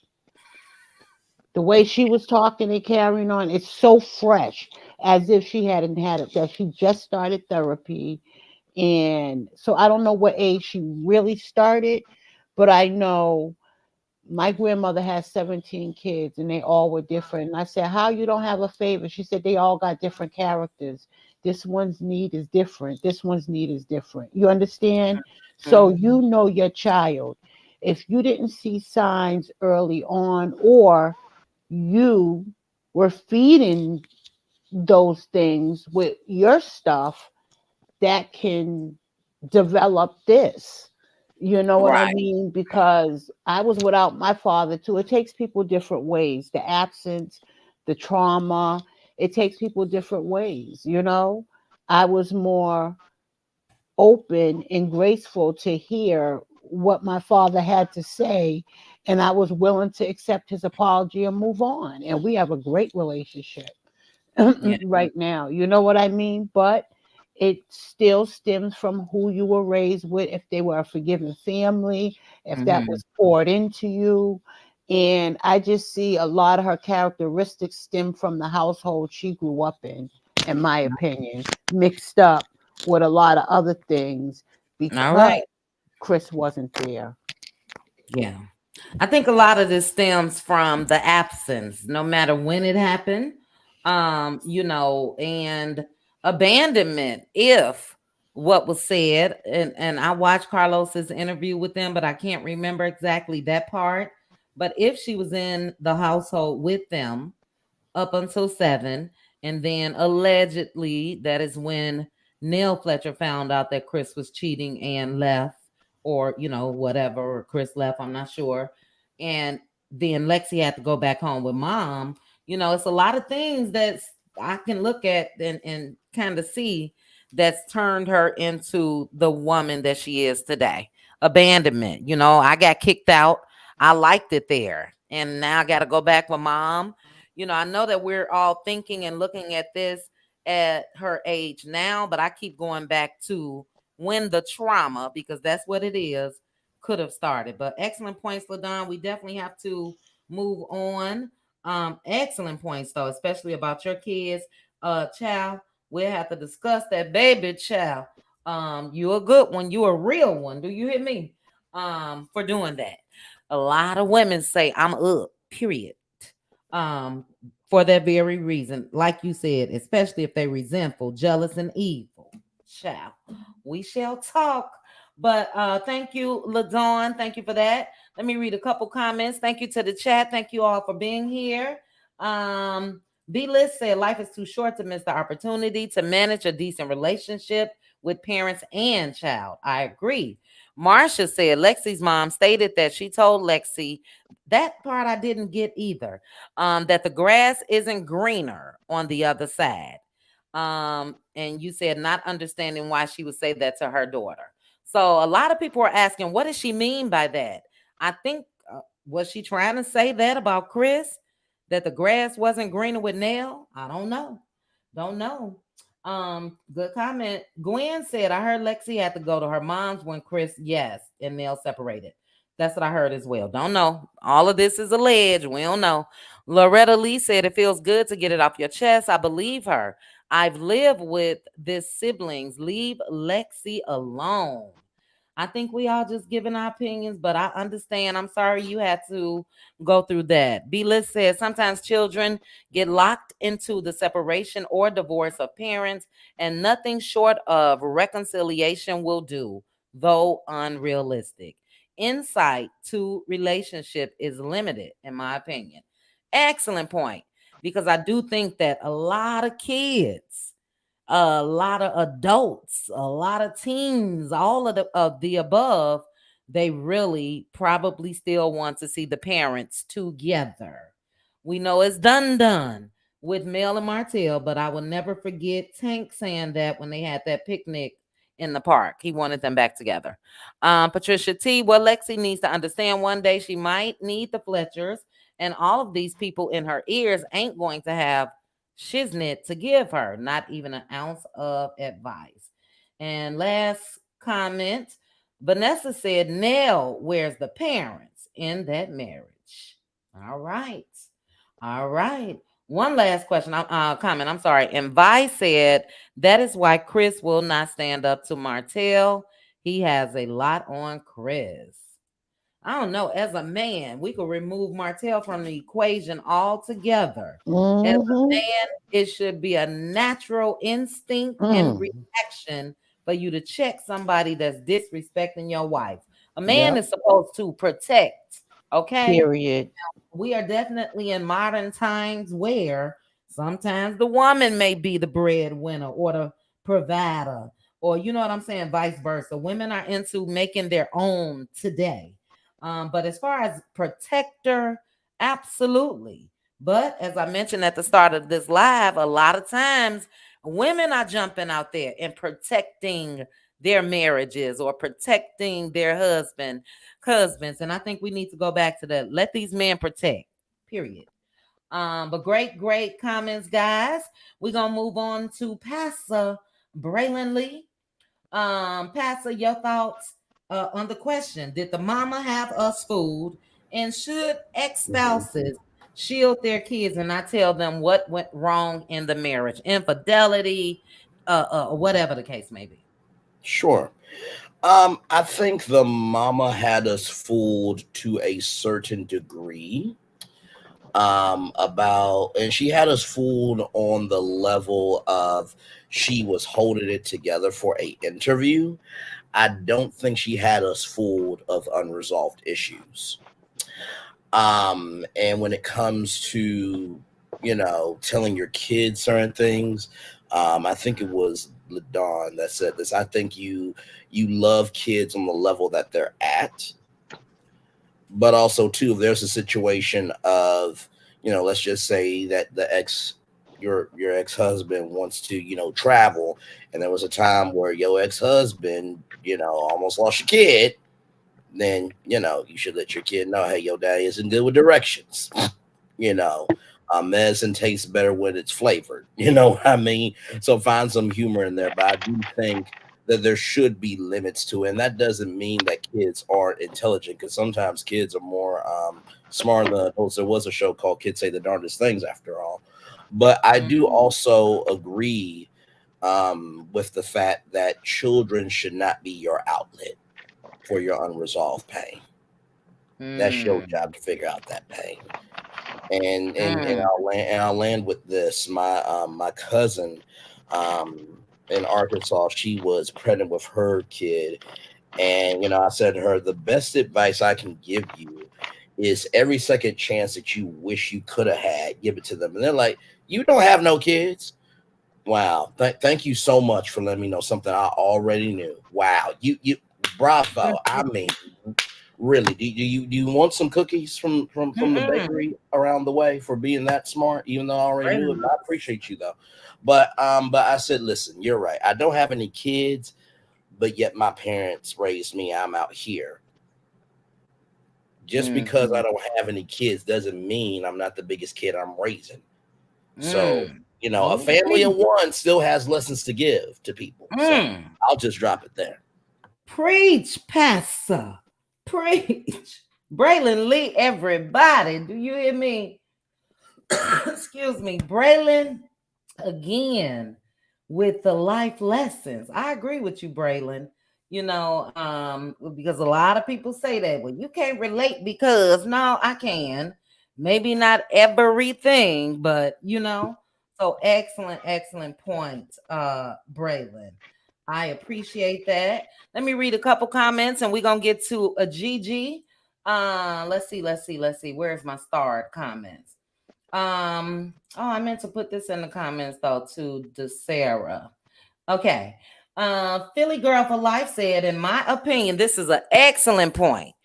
The way she was talking and carrying on, it's so fresh, as if she hadn't had it, that she just started therapy. And so I don't know what age she really started, but I know my grandmother had 17 kids and they all were different. And I said, how you don't have a favorite? She said, they all got different characters. This one's need is different. This one's need is different. You understand? So Mm-hmm. you know your child. If you didn't see signs early on, or you were feeding those things with your stuff, that can develop this. You know what I Right. mean? Because I was without my father too. It takes people different ways. The absence, the trauma, it takes people different ways, you know? I was more open and graceful to hear what my father had to say, and I was willing to accept his apology and move on. And we have a great relationship Yeah. right now. You know what I mean? But it still stems from who you were raised with, if they were a forgiving family, if that Mhm. was poured into you. And I just see a lot of her characteristics stem from the household she grew up in my opinion, mixed up with a lot of other things All because right. Chris wasn't there. Yeah. I think a lot of this stems from the absence, no matter when it happened, and abandonment. If what was said, and I watched Carlos's interview with them, but I can't remember exactly that part. But if she was in the household with them up until 7, and then allegedly that is when Nell Fletcher found out that Chris was cheating and left, or whatever, or Chris left, I'm not sure. And then Lexi had to go back home with mom. It's a lot of things that I can look at and kind of see that's turned her into the woman that she is today. Abandonment. I got kicked out. I liked it there, and now I got to go back with mom. I know that we're all thinking and looking at this at her age now, but I keep going back to when the trauma, because that's what it is, could have started. But excellent points, LaDon. We definitely have to move on. Excellent points, though, especially about your kids. Child, we'll have to discuss that baby, child. You a good one. You a real one. Do you hear me? For doing that. A lot of women say I'm up, period. Um, for that very reason, like you said, especially if they resentful, jealous, and evil. Child, we shall talk. But thank you, LaDawn. Thank you for that. Let me read a couple comments. Thank you to the chat. Thank you all for being here. B List said life is too short to miss the opportunity to manage a decent relationship with parents and child. I agree. Marsha said Lexi's mom stated that she told Lexi, that part I didn't get either, that the grass isn't greener on the other side. And you said not understanding why she would say that to her daughter. So a lot of people are asking, what does she mean by that? I think, was she trying to say that about Chris, that the grass wasn't greener with Nell? I don't know. Don't know. Good comment. Gwen said, I heard Lexi had to go to her mom's when Chris, yes, and Nell separated. That's what I heard as well. Don't know. All of this is alleged. We don't know. Loretta Lee said it feels good to get it off your chest. I believe her. I've lived with this siblings. Leave Lexi alone. I think we all just giving our opinions, but I understand. I'm sorry you had to go through that. B List says sometimes children get locked into the separation or divorce of parents, and nothing short of reconciliation will do, though unrealistic. Insight to relationship is limited, in my opinion. Excellent point, because I do think that a lot of kids, a lot of adults, a lot of teens, all of the above, they really probably still want to see the parents together. We know it's done with Mel and Martell, but I will never forget Tank saying that when they had that picnic in the park. He wanted them back together. Patricia T, well, Lexi needs to understand one day she might need the Fletchers, and all of these people in her ears ain't going to have shiznit to give her, not even an ounce of advice. And last comment, Vanessa said Nell wears the parents in that marriage. All right. All right. One last question, comment. I'm sorry. And Vi said that is why Chris will not stand up to Martell. He has a lot on Chris. I don't know. As a man, we could remove Martell from the equation altogether. As a Mm-hmm. man, it should be a natural instinct and Mm. reaction for you to check somebody that's disrespecting your wife. A man Yep. is supposed to protect, okay? Period. We are definitely in modern times where sometimes the woman may be the breadwinner or the provider, or you know what I'm saying, vice versa. Women are into making their own today. But as far as protector, absolutely. But as I mentioned at the start of this live, a lot of times women are jumping out there and protecting their marriages or protecting their husbands. And I think we need to go back to that. Let these men protect. Period. But great comments, guys. We're gonna move on to Pastor Braylon Lee. Pastor, your thoughts on the question: did the mama have us fooled? And should Mhm. ex-spouses shield their kids and not tell them what went wrong in the marriage, infidelity, whatever the case may be? Sure. I think the mama had us fooled to a certain degree. About and she had us fooled on the level of she was holding it together for a interview. I don't think she had us fooled of unresolved issues. And when it comes to, telling your kids certain things, I think it was LaDon that said this. I think you love kids on the level that they're at, but also too, if there's a situation of, let's just say that your ex-husband wants to, travel, and there was a time where your ex-husband, almost lost your kid, then you should let your kid know, hey, your daddy isn't good with directions. you know Medicine tastes better when it's flavored. You know what I mean? So find some humor in there, but I do think that there should be limits to it, and that doesn't mean that kids aren't intelligent, because sometimes kids are more smarter than adults. There was a show called Kids Say the Darndest Things, after all. But I do Mhm. also agree with the fact that children should not be your outlet for your unresolved pain. That's your Mm. job to figure out that pain. And Mm. I'll land with this. My cousin in Arkansas, she was pregnant with her kid, and I said to her, the best advice I can give you is every second chance that you wish you could have had, give it to them. And they're like, you don't have no kids. Wow. Thank you so much for letting me know something I already knew. Wow. Bravo. I mean, really, do you want some cookies from the Mm-mm. bakery around the way for being that smart? Even though I already knew it, Braylon. but I appreciate you though. But I said, listen, you're right. I don't have any kids, but yet my parents raised me. I'm out here. Just because I Mhm. don't have any kids doesn't mean I'm not the biggest kid I'm raising. So, Mm. a Oh, family of preach. one still has lessons to give to people. So Mm. I'll just drop it there. Preach, Pastor. Preach. Braylon Lee, everybody. Do you hear me? Excuse me. Braylon, again, with the life lessons. I agree with you, Braylon. Because a lot of people say that, well, you can't relate, because no, I can. Maybe not everything, but So excellent point, Braylon. I appreciate that. Let me read a couple comments and we're gonna get to a Gigi. Let's see. Where's my starred comments? Oh, I meant to put this in the comments though to DeSarah. Okay. Philly Girl for Life said, in my opinion, this is an excellent point.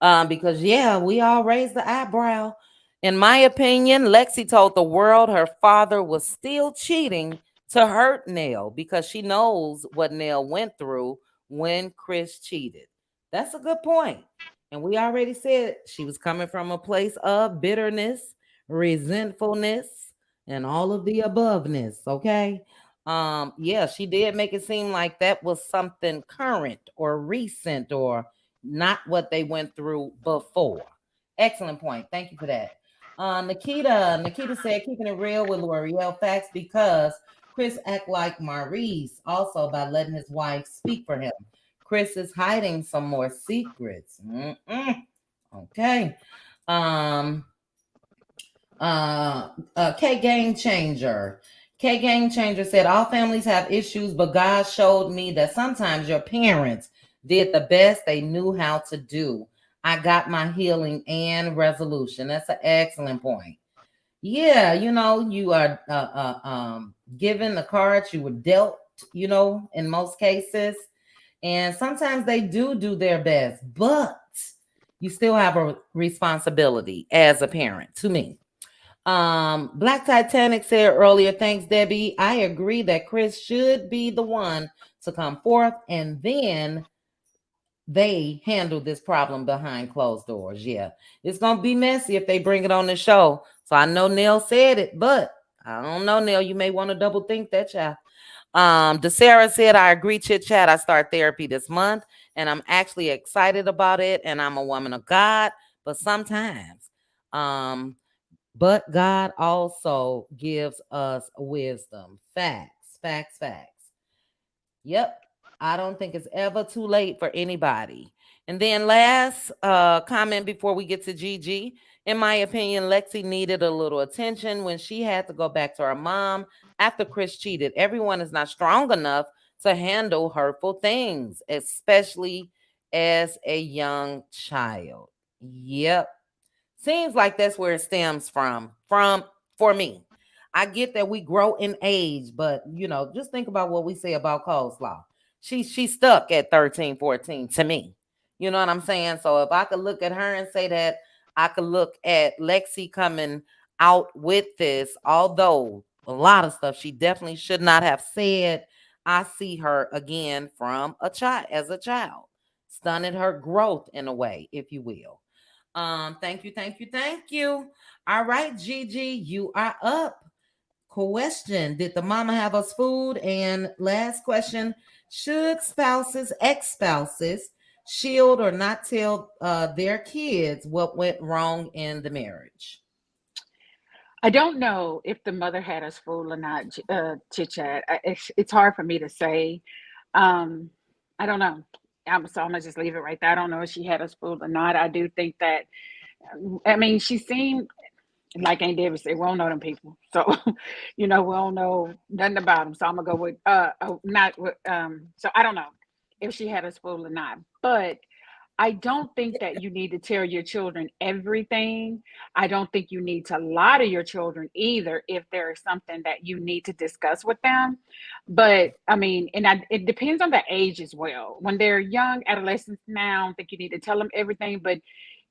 Because yeah, we all raised the eyebrow. In my opinion, Lexi told the world her father was still cheating to hurt Nell because she knows what Nell went through when Chris cheated. That's a good point. And we already said she was coming from a place of bitterness, resentfulness, and all of the aboveness. Okay. Yeah, she did make it seem like that was something current or recent or not what they went through before. Excellent point. Thank you for that. Nikita said, keeping it real with L'Oreal facts, because Chris act like Maurice also by letting his wife speak for him. Chris is hiding some more secrets. Okay. Um, K Game Changer. K Game Changer said, all families have issues, but God showed me that sometimes your parents did the best they knew how to do. I got my healing and resolution. That's an excellent point. Yeah, you are given the cards you were dealt in most cases. And sometimes they do their best, but you still have a responsibility as a parent to me. Black Titanic said earlier, thanks, Debbie. I agree that Chris should be the one to come forth, and then they handle this problem behind closed doors. Yeah, it's gonna be messy if they bring it on the show. So I know Nell said it, but I don't know, Nell. You may want to double think that, child. DeSarah said, I agree, chit chat. I start therapy this month, and I'm actually excited about it. And I'm a woman of God, but sometimes, um, but God also gives us wisdom. Facts, facts, facts. Yep. I don't think it's ever too late for anybody. And then last comment before we get to Gigi. In my opinion, Lexi needed a little attention when she had to go back to her mom after Chris cheated. Everyone is not strong enough to handle hurtful things, especially as a young child. Yep. Seems like that's where it stems from. For me. I get that we grow in age, but just think about what we say about coleslaw. She's stuck at 13, 14 to me. You know what I'm saying? So if I could look at her and say that, I could look at Lexi coming out with this, although a lot of stuff she definitely should not have said. I see her again from a child as a child, stunning her growth in a way, if you will. Thank you, thank you, thank you. All right, Gigi, you are up. Question: Did the mama have us food? And last question: Should spouses, ex-spouses, shield or not tell their kids what went wrong in the marriage? I don't know if the mother had us fooled or not, chit chat. It's hard for me to say. Um, I don't know. So I'm gonna just leave it right there. I don't know if she had us fooled or not. I do think that. I mean, she seemed like Aunt Debbie said, we don't know them people. So, we don't know nothing about them. So I'm gonna go with not with so I don't know if she had us fooled or not. But I don't think that you need to tell your children everything. I don't think you need to lie to your children either if there is something that you need to discuss with them. But I mean, it depends on the age as well. When they're young adolescents now, I don't think you need to tell them everything. But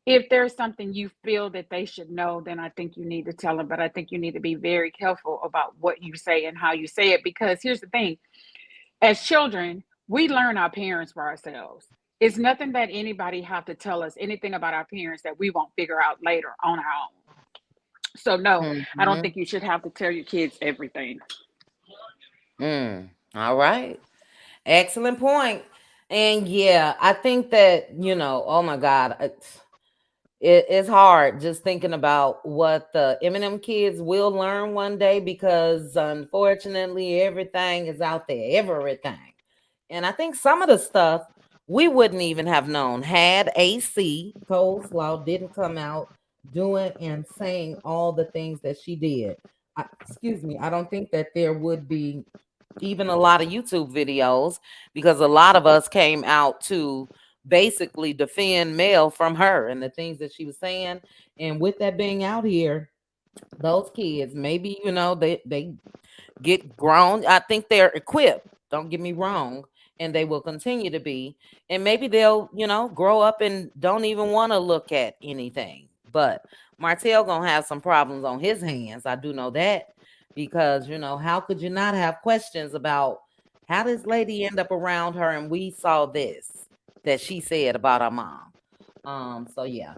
if there's something you feel that they should know, then I think you need to tell them. But I think you need to be very careful about what you say and how you say it. Because here's the thing, as children, we learn our parents for ourselves. It's nothing that anybody have to tell us anything about our parents that we won't figure out later on our own. So no, I don't Mm-hmm. think you should have to tell your kids everything. All right. Excellent point. And yeah, I think that, oh my God, it's hard just thinking about what the Eminem kids will learn one day because unfortunately everything is out there, everything. And I think some of the stuff we wouldn't even have known had AC Coleslaw didn't come out doing and saying all the things that she did. Excuse me, I don't think that there would be even a lot of YouTube videos because a lot of us came out to basically defend Mel from her and the things that she was saying. And with that being out here, those kids, maybe, they get grown. I think they're equipped. Don't get me wrong. And they will continue to be. And maybe they'll, grow up and don't even want to look at anything. But Martell gonna have some problems on his hands. I do know that because how could you not have questions about how this lady end up around her? And we saw this that she said about our mom. So yeah,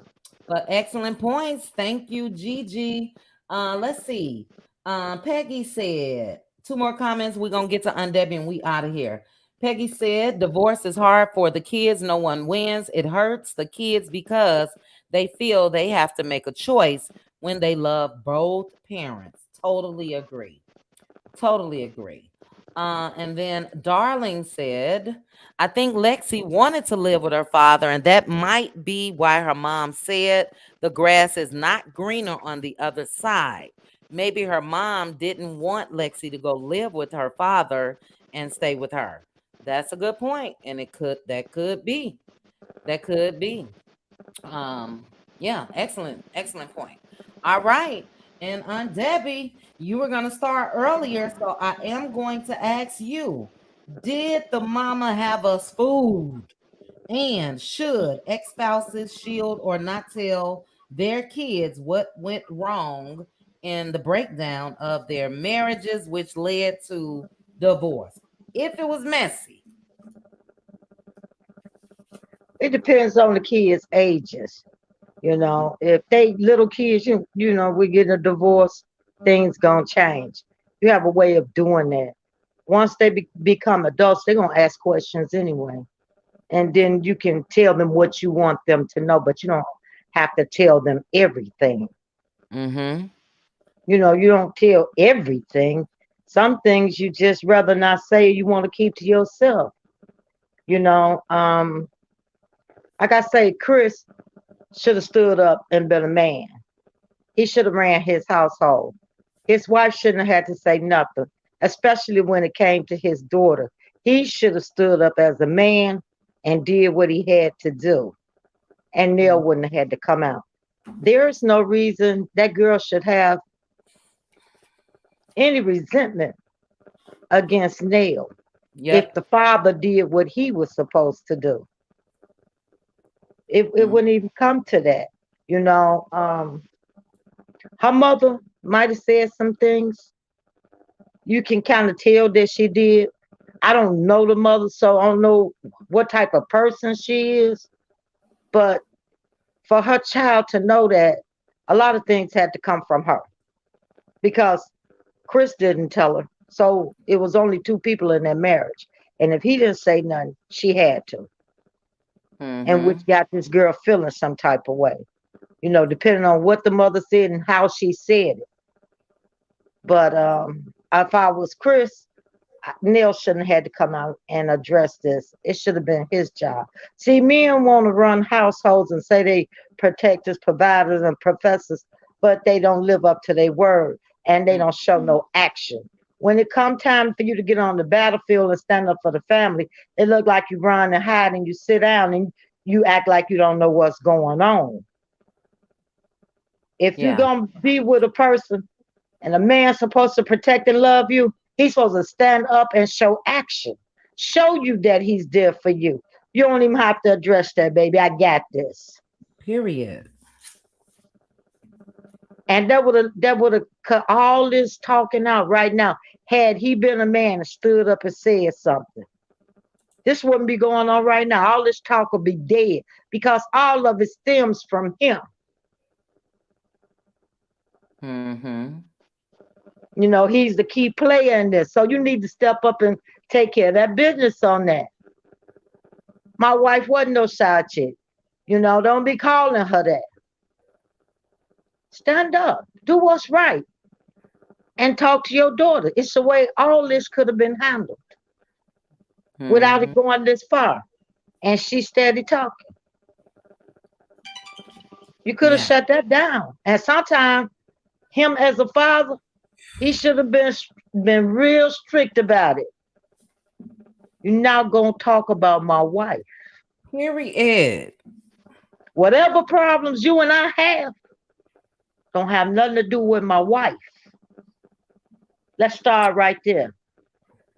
but excellent points. Thank you, Gigi. Let's see. Peggy said, two more comments. We're gonna get to Undebbie and we out of here. Peggy said, divorce is hard for the kids. No one wins. It hurts the kids because they feel they have to make a choice when they love both parents. Totally agree. Totally agree. And then Darling said, I think Lexi wanted to live with her father, and that might be why her mom said the grass is not greener on the other side. Maybe her mom didn't want Lexi to go live with her father and stay with her. That's a good point, and that could be. That could be. Um, yeah, excellent point. All right. And Aunt Debbie, you were gonna start earlier, so I am going to ask you. Did the mama have us food? And should ex-spouses shield or not tell their kids what went wrong in the breakdown of their marriages, which led to divorce? If it was messy. It depends on the kids' ages. If they little kids, we get a divorce, things gonna change. You have a way of doing that. Once they become adults, they're gonna ask questions anyway, and then you can tell them what you want them to know, but you don't have to tell them everything. Mm-hmm. You don't tell everything. Some things you just rather not say. You want to keep to yourself. You know, um, like I say, Chris should have stood up and been a man. He should have ran his household. His wife shouldn't have had to say nothing, especially when it came to his daughter. He should have stood up as a man and did what he had to do, and Nell wouldn't have had to come out. There is no reason that girl should have any resentment against Nell if Yep. the father did what he was supposed to do. It Mm. wouldn't even come to that. You know, her mother might have said some things. You can kind of tell that she did. I don't know the mother, so I don't know what type of person she is. But for her child to know that a lot of things had to come from her because Chris didn't tell her. So it was only two people in their marriage. And if he didn't say nothing, she had to. And Mm-hmm. which got this girl feeling some type of way, depending on what the mother said and how she said it. But if I was Chris, Neil shouldn't have had to come out and address this. It should have been his job. See, men want to run households and say they protectors, providers, and professors, but they don't live up to their word and they don't show no action. When it come time for you to get on the battlefield and stand up for the family, it look like you run and hide and you sit down and you act like you don't know what's going on. If you're Yeah. gonna be with a person and a man's supposed to protect and love you, he's supposed to stand up and show action. Show you that he's there for you. You don't even have to address that, baby. I got this. Period. And that would have cut all this talking out right now. Had he been a man and stood up and said something, this wouldn't be going on right now. All this talk would be dead because all of it stems from him. Mm-hmm. He's the key player in this. So you need to step up and take care of that business on that. My wife wasn't no side chick. Don't be calling her that. Stand up, do what's right, and talk to your daughter. It's the way all this could have been handled without Mm-hmm. it going this far. And she steady talking. You could have Yeah. shut that down. And sometimes him as a father, he should have been real strict about it. You're not gonna talk about my wife. Period. Whatever problems you and I have don't have nothing to do with my wife. Let's start right there.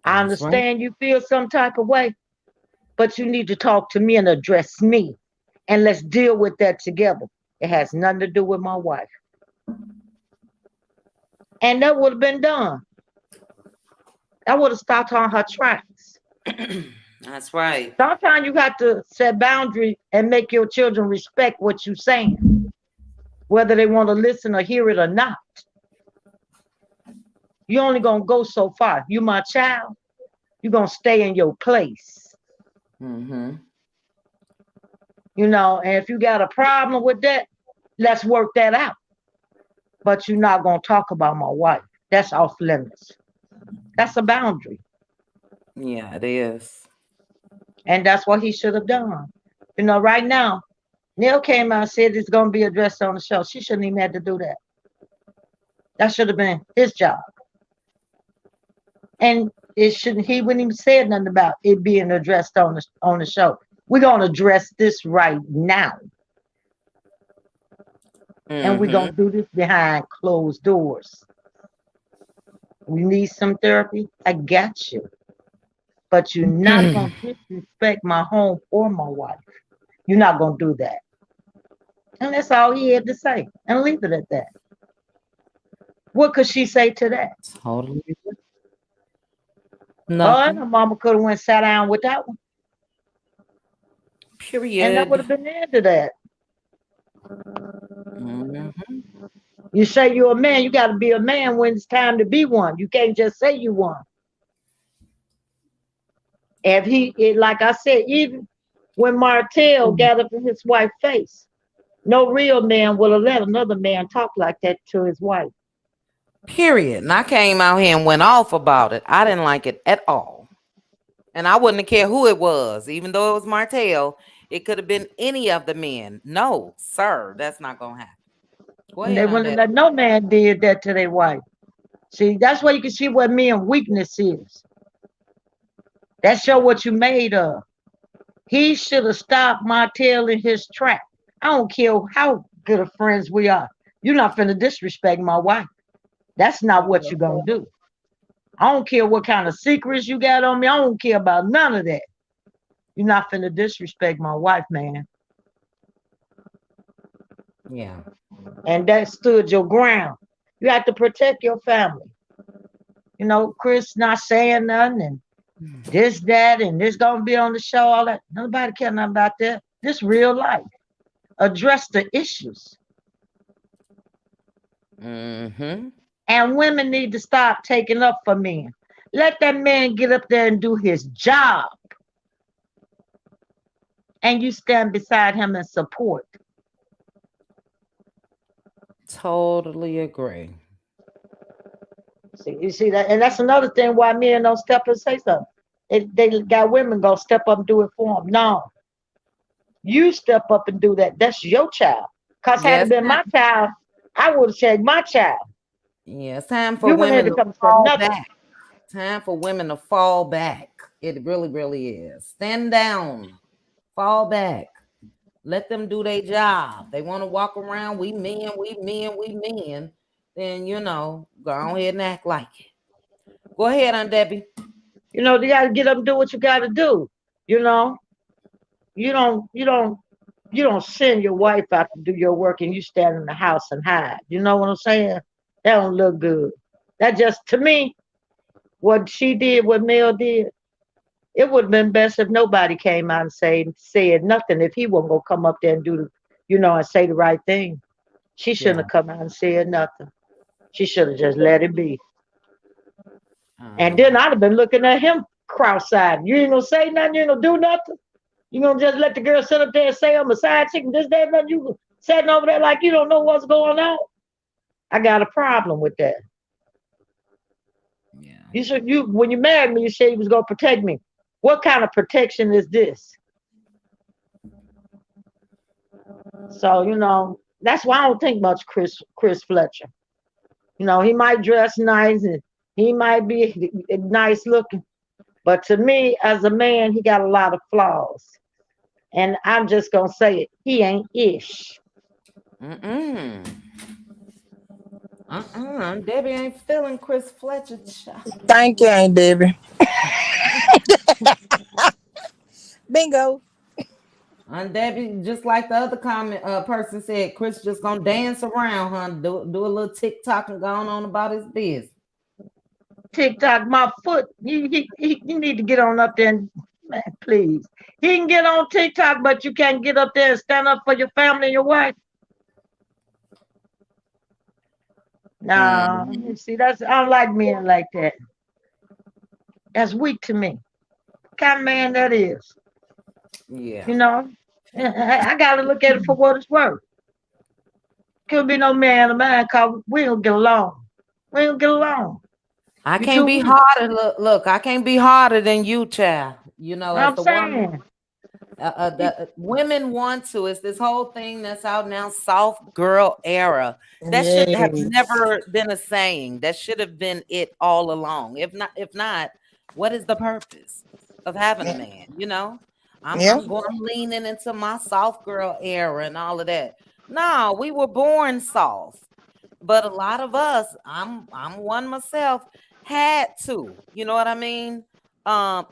I That's right. understand you feel some type of way, but you need to talk to me and address me. And let's deal with that together. It has nothing to do with my wife. And that would have been done. That would have stopped her on her tracks. That's right. Sometimes you have to set boundaries and make your children respect what you're saying, whether they want to listen or hear it or not. You're only going to go so far. You my child. You're going to stay in your place. Mm-hmm. And if you got a problem with that, let's work that out. But you're not going to talk about my wife. That's off limits. That's a boundary. Yeah, it is. And that's what he should have done. Right now, Neil came out and said it's going to be addressed on the show. She shouldn't even have to do that. That should have been his job. And he wouldn't even say nothing about it being addressed on the show. We're going to address this right now. And we're Mm-hmm. going to do this behind closed doors. You need some therapy? I got you. but you're not going to disrespect my home or my wife. You're not going to do that. And that's all he had to say. And leave it at that. What could she say to that? Totally Oh, and nothing. her mama could have went sat down with that one. And that would Period. have been the end of that. Mhm. You say you're a man, you got to be a man when it's time to be one. You can't just say you one. If like I said, even when Martell got up in his wife's face, no real man would have let another man talk like that to his wife. Period. And I came out here and went off about it. I didn't like it at all. And I wouldn't have cared who it was, even though it was Martell. It could have been any of the men. No, sir, that's not gonna happen. Go And they ahead on wouldn't that. let no man did that to their wife. See, that's where you can see what men weakness is. That show what you made of. He should have stopped Martell in his track. I don't care how good of friends we are. You're not finna disrespect my wife. That's not what you're gonna do. I don't care what kind of secrets you got on me. I don't care about none of that. You're not finna disrespect my wife, man. Yeah. And that stood your ground. You have to protect your family. You know, Chris not saying nothing and this, that, and this gonna be on the show, all that. Nobody care nothing about that. This real life. Address the issues. Mm-hmm. And women need to stop taking up for men. Let that man get up there and do his job. And you stand beside him and support. Totally agree. See, you see that, and that's another thing why men don't step up and say something. They got women gonna step up and do it for them. No, you step up and do that. That's your child. Cause had it Yes. been my child, I would have said my child. Yeah, it's time for You wouldn't have women to to come and say fall nothing. back. Time for women to fall back. It really, really is. Stand down. Fall back. Let them do their job. They want to walk around, we men, we men, we men. Then, go ahead and act like it. Go ahead, Aunt Debbie. You know, you gotta get up and do what you gotta do. You know, you don't send your wife out to do your work and you stand in the house and hide. You know what I'm saying? That don't look good. That just to me, what she did, what Mel did, it would have been best if nobody came out and said nothing if he wasn't gonna come up there and do and say the right thing. She shouldn't Yeah. have come out and said nothing. She should have just let it be. And then Uh, I'd have been looking at him cross-eyed. You ain't gonna say nothing, you ain't gonna do nothing. You gonna just let the girl sit up there and say I'm a side chick and this, that, and that. You sitting over there like you don't know what's going on. I got a problem with that. yeah. You when you married me, you said you was gonna protect me. What kind of protection is this? So, that's why I don't think much Chris Fletcher. He might dress nice and he might be nice looking, but to me, as a man, he got a lot of flaws. And I'm just gonna say it. He ain't ish. Mm-mm. Debbie ain't feeling Chris Fletcher. Thank you, Aunt Debbie. Bingo. Aunt Debbie, just like the other comment person said, Chris just gonna dance around, huh? Do a little TikTok and going on about his business. TikTok, my foot. You need to get on up there and man, please. He can get on TikTok, but you can't get up there and stand up for your family and your wife. No, Mm, you see, I don't like men like that. That's weak to me. What kind of man that is, yeah. you know. I gotta look at it for what it's worth. Could be no man of mine cause we don't get along. We don't get along. I You can't too be weak. harder. Look, I can't be harder than you, child. As I'm the woman, saying. women want to. It's this whole thing that's out now, soft girl era. That should have Yes. never been a saying. That should have been it all along. If not, what is the purpose of having a man? I'm Yeah. I'm going I'm leaning into my soft girl era and all of that. No, we were born soft. But a lot of us, I'm one myself, had to. You know what I mean?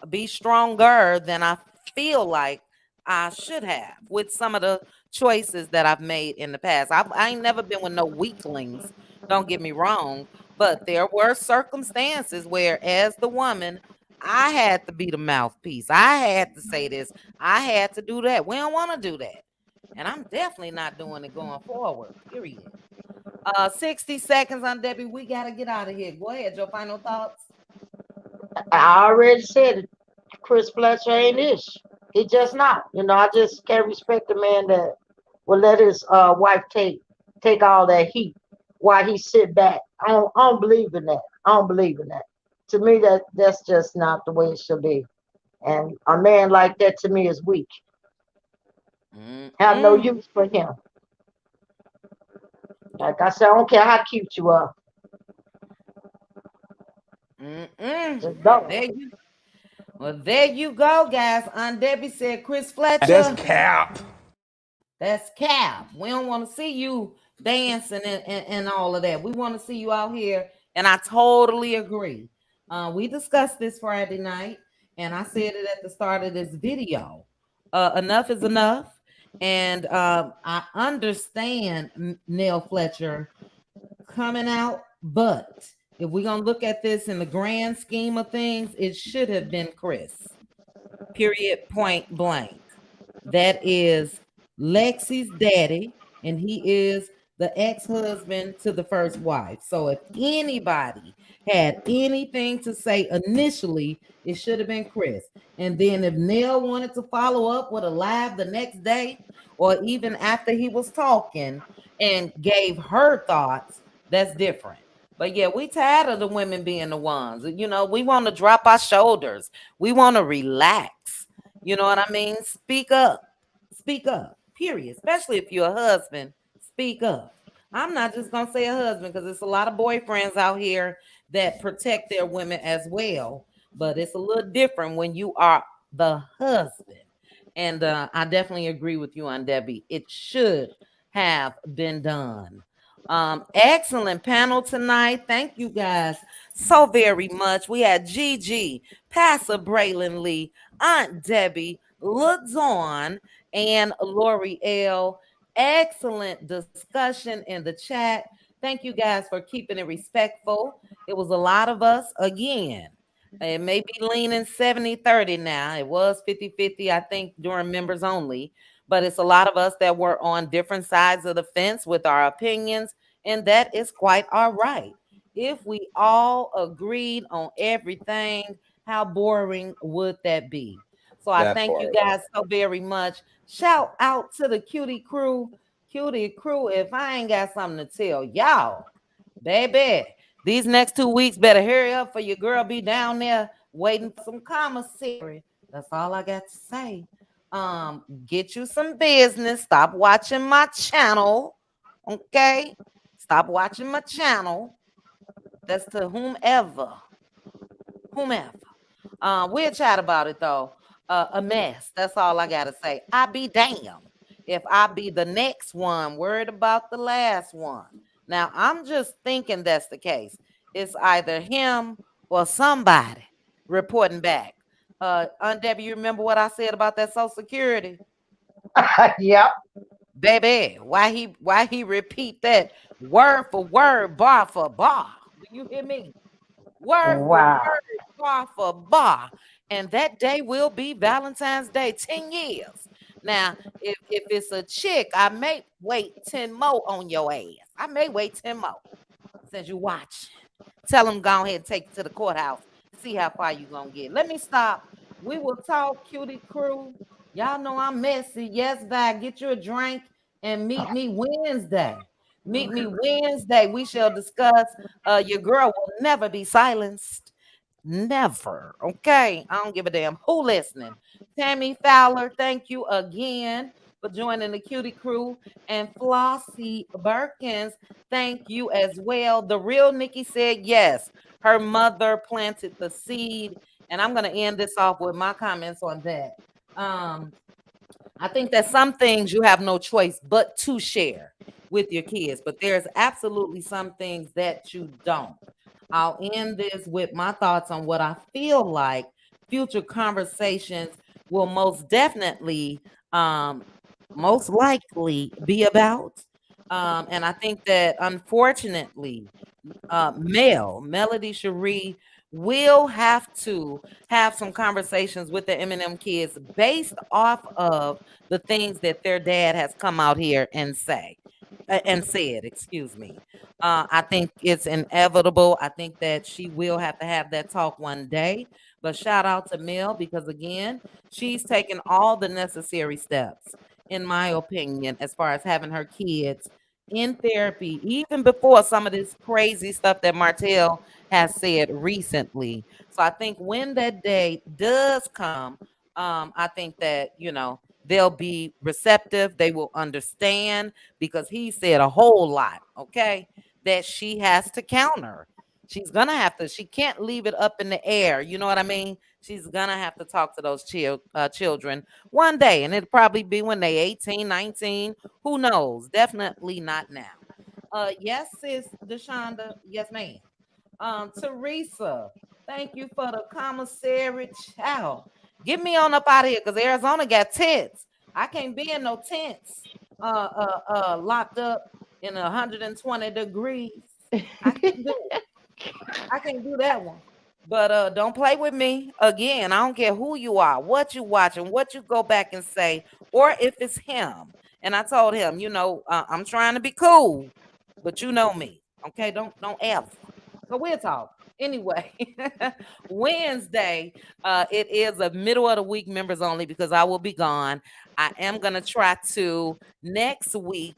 be stronger than I feel like I should have with some of the choices that I've made in the past. I ain't never been with no weaklings, don't get me wrong, but there were circumstances where, as the woman, I had to be the mouthpiece. I had to say this. I had to do that. We don't want to do that. And I'm definitely not doing it going forward, period. 60 seconds on Debbie. We got to get out of here. Go ahead. Your final thoughts? I already said it. Chris Fletcher ain't ish. He just not. I just can't respect a man that will let his wife take all that heat while he sit back. I don't believe in that. I don't believe in that. To me, that's just not the way it should be. And a man like that to me is weak. Have no Mm-mm. use for him. Like I said, I don't care how cute you are. Mm-mm. Just Well, don't. there you go, guys. Aunt Debbie said, Chris That's Fletcher, cap. that's cap. We don't want to see you dancing and all of that. We want to see you out here. And I totally agree. We discussed this Friday night, and I said it at the start of this video. Enough is enough. And I understand Nell Fletcher coming out, but if we're going to look at this in the grand scheme of things, it should have been Chris. Period, point blank. That is Lexi's daddy, and he is the ex-husband to the first wife. So if anybody had anything to say initially, it should have been Chris. And then if Nell wanted to follow up with a live the next day, or even after he was talking and gave her thoughts, that's different. But yeah, we tired of the women being the ones. We want to drop our shoulders. We want to relax. You know what I mean? Speak up. Speak up. Period. Especially if you're a husband, speak up. I'm not just gonna say a husband because there's a lot of boyfriends out here that protect their women as well. But it's a little different when you are the husband. And I definitely agree with you on Debbie. It should have been done. Excellent panel tonight. Thank you guys so very much. We had Gigi, Pastor Braylon Lee, Aunt Debbie, Looks On, and L'Oreal. Excellent discussion in the chat. Thank you guys for keeping it respectful. It was a lot of us again. It may be leaning 70-30 now. It was 50-50, I think, during members only. But it's a lot of us that were on different sides of the fence with our opinions, and that is quite all right. If we all agreed on everything, how boring would that be? So I That thank you part. guys so very much. Shout out to the cutie crew. Cutie crew, if I ain't got something to tell y'all, baby, these next 2 weeks better hurry up for your girl be down there waiting for some commissary. That's all I got to say. Get you some business. Stop watching my channel. Okay? Stop watching my channel. That's to whomever. Whomever. We'll chat about it though. A mess. That's all I gotta say. I be damned if I be the next one worried about the last one. Now I'm just thinking that's the case. It's either him or somebody reporting back. Aunt Debbie, you remember what I said about that Social Security? Yep. Baby, why he repeat that word for word, bar for bar? Do you hear me? Word for Wow. word, bar for bar. And that day will be Valentine's Day, 10 years. Now, if it's a chick, I may wait 10 more on your ass. I may wait 10 more since you watch. Tell them go ahead and take it to the courthouse. See how far you gonna get. Let me stop. We will talk, cutie crew. Y'all know I'm messy. Yes, bye. Get you a drink and meet me Wednesday. Meet me Wednesday. We shall discuss. Your girl will never be silenced. Never. Okay. I don't give a damn who listening. Tammy Fowler, thank you again for joining the cutie crew. And Flossie Birkins, thank you as well. The real Nikki said yes. Her mother planted the seed. And I'm going to end this off with my comments on that. I think that some things you have no choice but to share with your kids, but there's absolutely some things that you don't. I'll end this with my thoughts on what I feel like future conversations will most definitely, most likely be about. And I think that unfortunately, Melody Cherie will have to have some conversations with the Eminem kids based off of the things that their dad has come out here and said, excuse me. I think it's inevitable. I think that she will have to have that talk one day. But shout out to Mel because again, she's taken all the necessary steps, in my opinion, as far as having her kids in therapy, even before some of this crazy stuff that Martell has said recently. So I think when that day does come, I think that, they'll be receptive, they will understand because he said a whole lot, okay, that she has to counter. She's gonna have to, she can't leave it up in the air. You know what I mean? She's gonna have to talk to those children one day, and it'll probably be when they 18, 19. Who knows? Definitely not now. Yes, sis Deshonda. Yes, ma'am. Teresa, thank you for the commissary chow. Get me on up out of here because Arizona got tents. I can't be in no tents locked up in 120 degrees. I can't do it. I can't do that one. But don't play with me again. I don't care who you are, what you watching, what you go back and say, or if it's him. And I told him, I'm trying to be cool, but you know me, okay? Don't ever. So we'll talk anyway. Wednesday, it is a middle of the week members only because I will be gone. I am gonna try to next week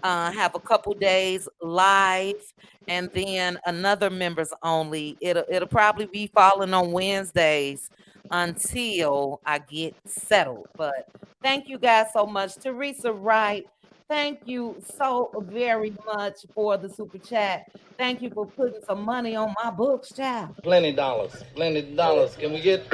have a couple days live and then another members only. It'll probably be falling on Wednesdays until I get settled. But thank you guys so much. Teresa Wright, thank you so very much for the super chat. Thank you for putting some money on my books, child. Plenty dollars. Plenty dollars. Can we get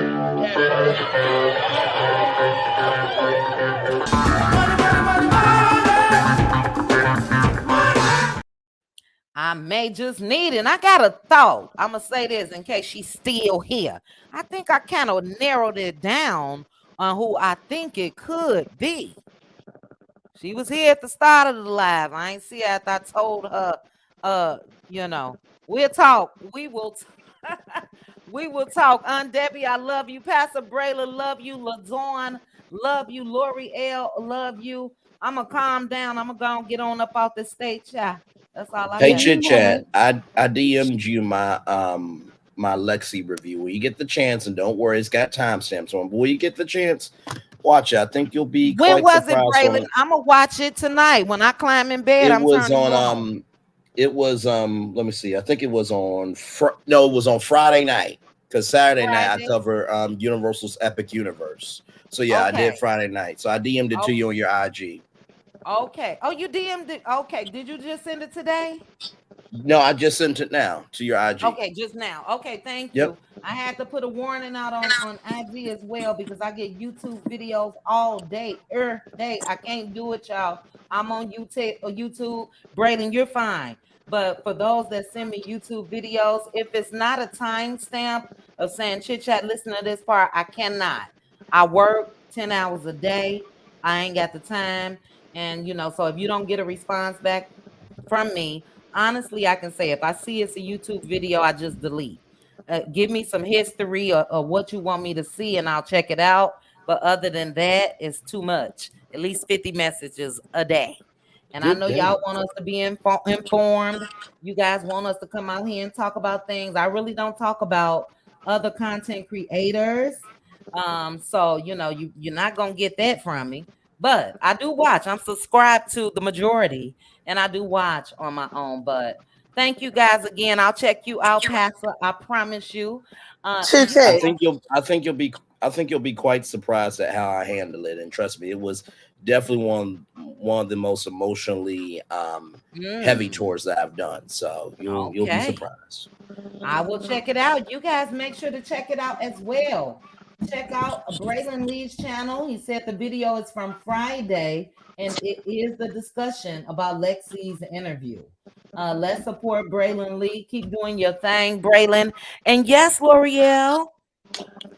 I may just need it. And I got a thought. I'm going to say this in case she's still here. I think I kind of narrowed it down on who I think it could be. She was here at the start of the live. I ain't see her after I told her, we'll talk. We will we will talk. Aunt Debbie, I love you. Pastor Brayla, love you. LaDawn, love you. Lori L, love you. I'm going to calm down. I'm going to go and get on up out the stage, child. That's all I Hey, got. Chit Chat, I DM'd you my my Lexi review. When you get the chance, and don't worry, it's got timestamps on. But when you get the chance, watch it. I think you'll be When quite was it, surprised. Braylon? I'm gonna watch it tonight. When I climb in bed, It I'm was turning on it was let me see. I think it was on no, it was on Friday night because Saturday night I Friday. cover Universal's Epic Universe. So yeah, I did Friday night. So I DM'd it to you on your IG. Okay. Oh, you DM'd it. Okay. Did you just send it today? No, I just sent it now to your IG. Okay, just now. Okay, thank you. I had to put a warning out on IG as well because I get YouTube videos all day, day. I can't do it, y'all. I'm on YouTube. Braylon, you're fine. But for those that send me YouTube videos, if it's not a timestamp of saying chit chat, listen to this part, I cannot. I work 10 hours a day. I ain't got the time. And so if you don't get a response back from me, honestly, I can say if I see it's a YouTube video, I just delete. Give me some history or what you want me to see, and I'll check it out. But other than that, it's too much. At least 50 messages a day. And I know y'all want us to be informed. You guys want us to come out here and talk about things. I really don't talk about other content creators. So you're not gonna get that from me. But I do watch. I'm subscribed to the majority, and I do watch on my own. But thank you guys again. I'll check you out, Pastor. I promise you. I think you'll be quite surprised at how I handle it. And trust me, it was definitely one of the most emotionally heavy tours that I've done. So you'll be surprised. I will check it out. You guys make sure to check it out as well. Check out Braylon Lee's channel. He said the video is from Friday, and it is the discussion about Lexi's interview. Let's support Braylon Lee. Keep doing your thing, Braylon. And yes, L'Oreal,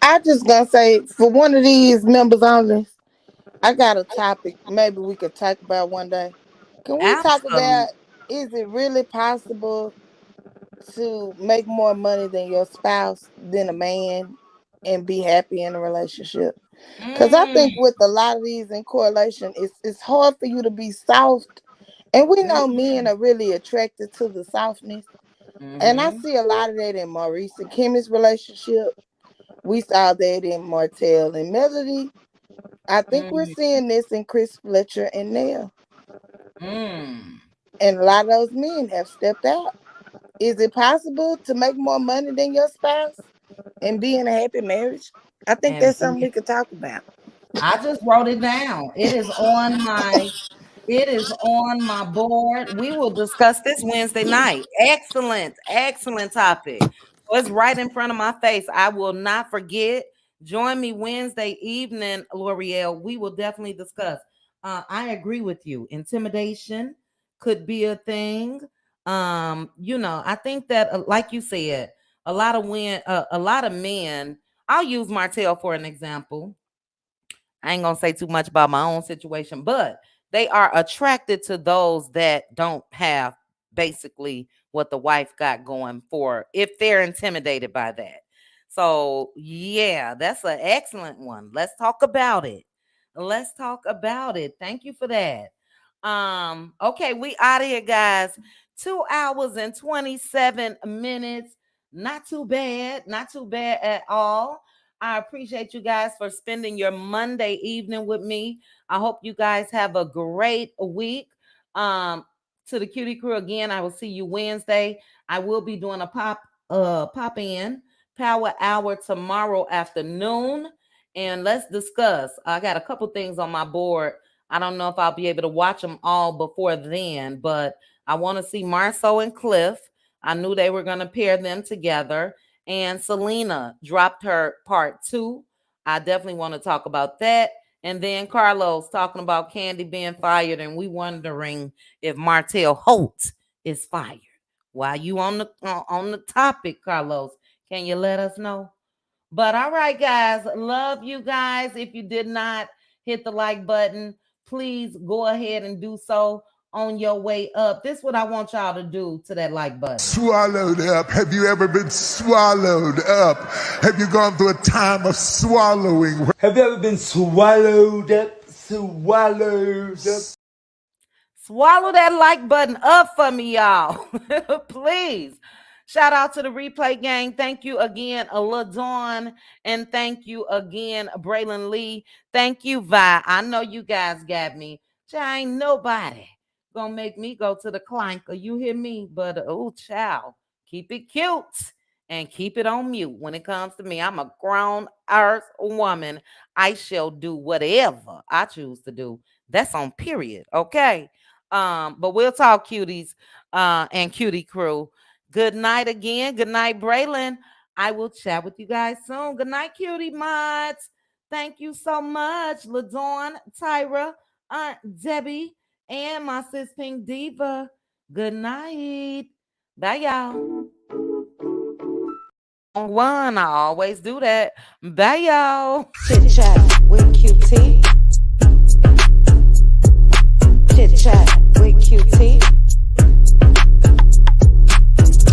I just gonna say for one of these members only, I got a topic. Maybe we could talk about one day. Can we talk Absolutely. about is it really possible to make more money than your spouse than a man and be happy in a relationship? Because I Mm, think with a lot of these in correlation, it's hard for you to be soft. And we know men are really attracted to the softness. And I mm-hmm. see a lot of that in Maurice and Kimmy's relationship. We saw that in Martell and Melody. I think we're Mm, seeing this in Chris Fletcher and Nell. mm. And a lot of those men have stepped out. Is it possible to make more money than your spouse and be in a happy marriage? I think And that's something we could talk about. I just wrote it down. It is on my board. We will discuss this Wednesday night. Excellent, excellent topic. So it's right in front of my face. I will not forget. Join me Wednesday evening, L'Oreal. We will definitely discuss. I agree with you. Intimidation could be a thing. I think that, like you said, a lot of men. I'll use Martell for an example. I ain't gonna say too much about my own situation, but they are attracted to those that don't have basically what the wife got going for if they're intimidated by that. So yeah, that's an excellent one. Let's talk about it. Let's talk about it. Thank you for that. Okay, we out of here, guys. 2 hours and 27 minutes. Not too bad. Not too bad at all. I appreciate you guys for spending your Monday evening with me. I hope you guys have a great week. To the Cutie Crew again, I will see you Wednesday. I will be doing a pop in power hour tomorrow afternoon, and let's discuss. I got a couple things on my board. I don't know if I'll be able to watch them all before then, but I want to see Marceau and Cliff. I knew they were going to pair them together. And Selena dropped her part 2. I definitely want to talk about that. And then Carlos talking about Candy being fired, and we wondering if Martell Holt is fired. While you on the topic, Carlos, can you let us know? But all right, guys, love you guys. If you did not hit the like button, please go ahead and do so on your way up. This is what I want y'all to do to that like button. Swallowed up. Have you ever been swallowed up? Have you gone through a time of swallowing? Have you ever been swallowed up? Swallowed up? Swallow that like button up for me, y'all. Please. Shout out to the replay gang. Thank you again, LaDawn. And thank you again, Braylon Lee. Thank you, Vi. I know you guys got me. Ain't nobody gonna make me go to the clanker. You hear me? But oh, child, keep it cute and keep it on mute. When it comes to me, I'm a grown earth woman. I shall do whatever I choose to do. That's on period. Okay. But we'll talk, cuties, and cutie crew. Good night again. Good night, Braylon. I will chat with you guys soon. Good night, cutie mods. Thank you so much, LaDawn, Tyra, Aunt Debbie, and my sis Pink Diva. Good night. Bye, y'all. One, I always do that. Bye, y'all. Chit chat with QT. Chit chat with QT.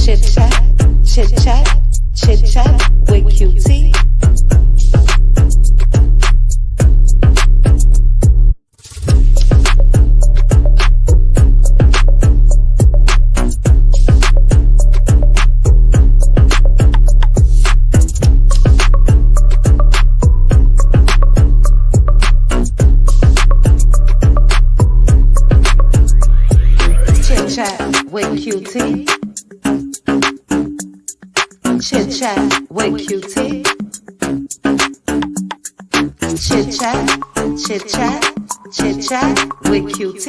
Chit chat, chit chat, chit chat with QT. Chit chat with QT. Chit chat with QT. Chit chat, chit chat, chit chat with QT.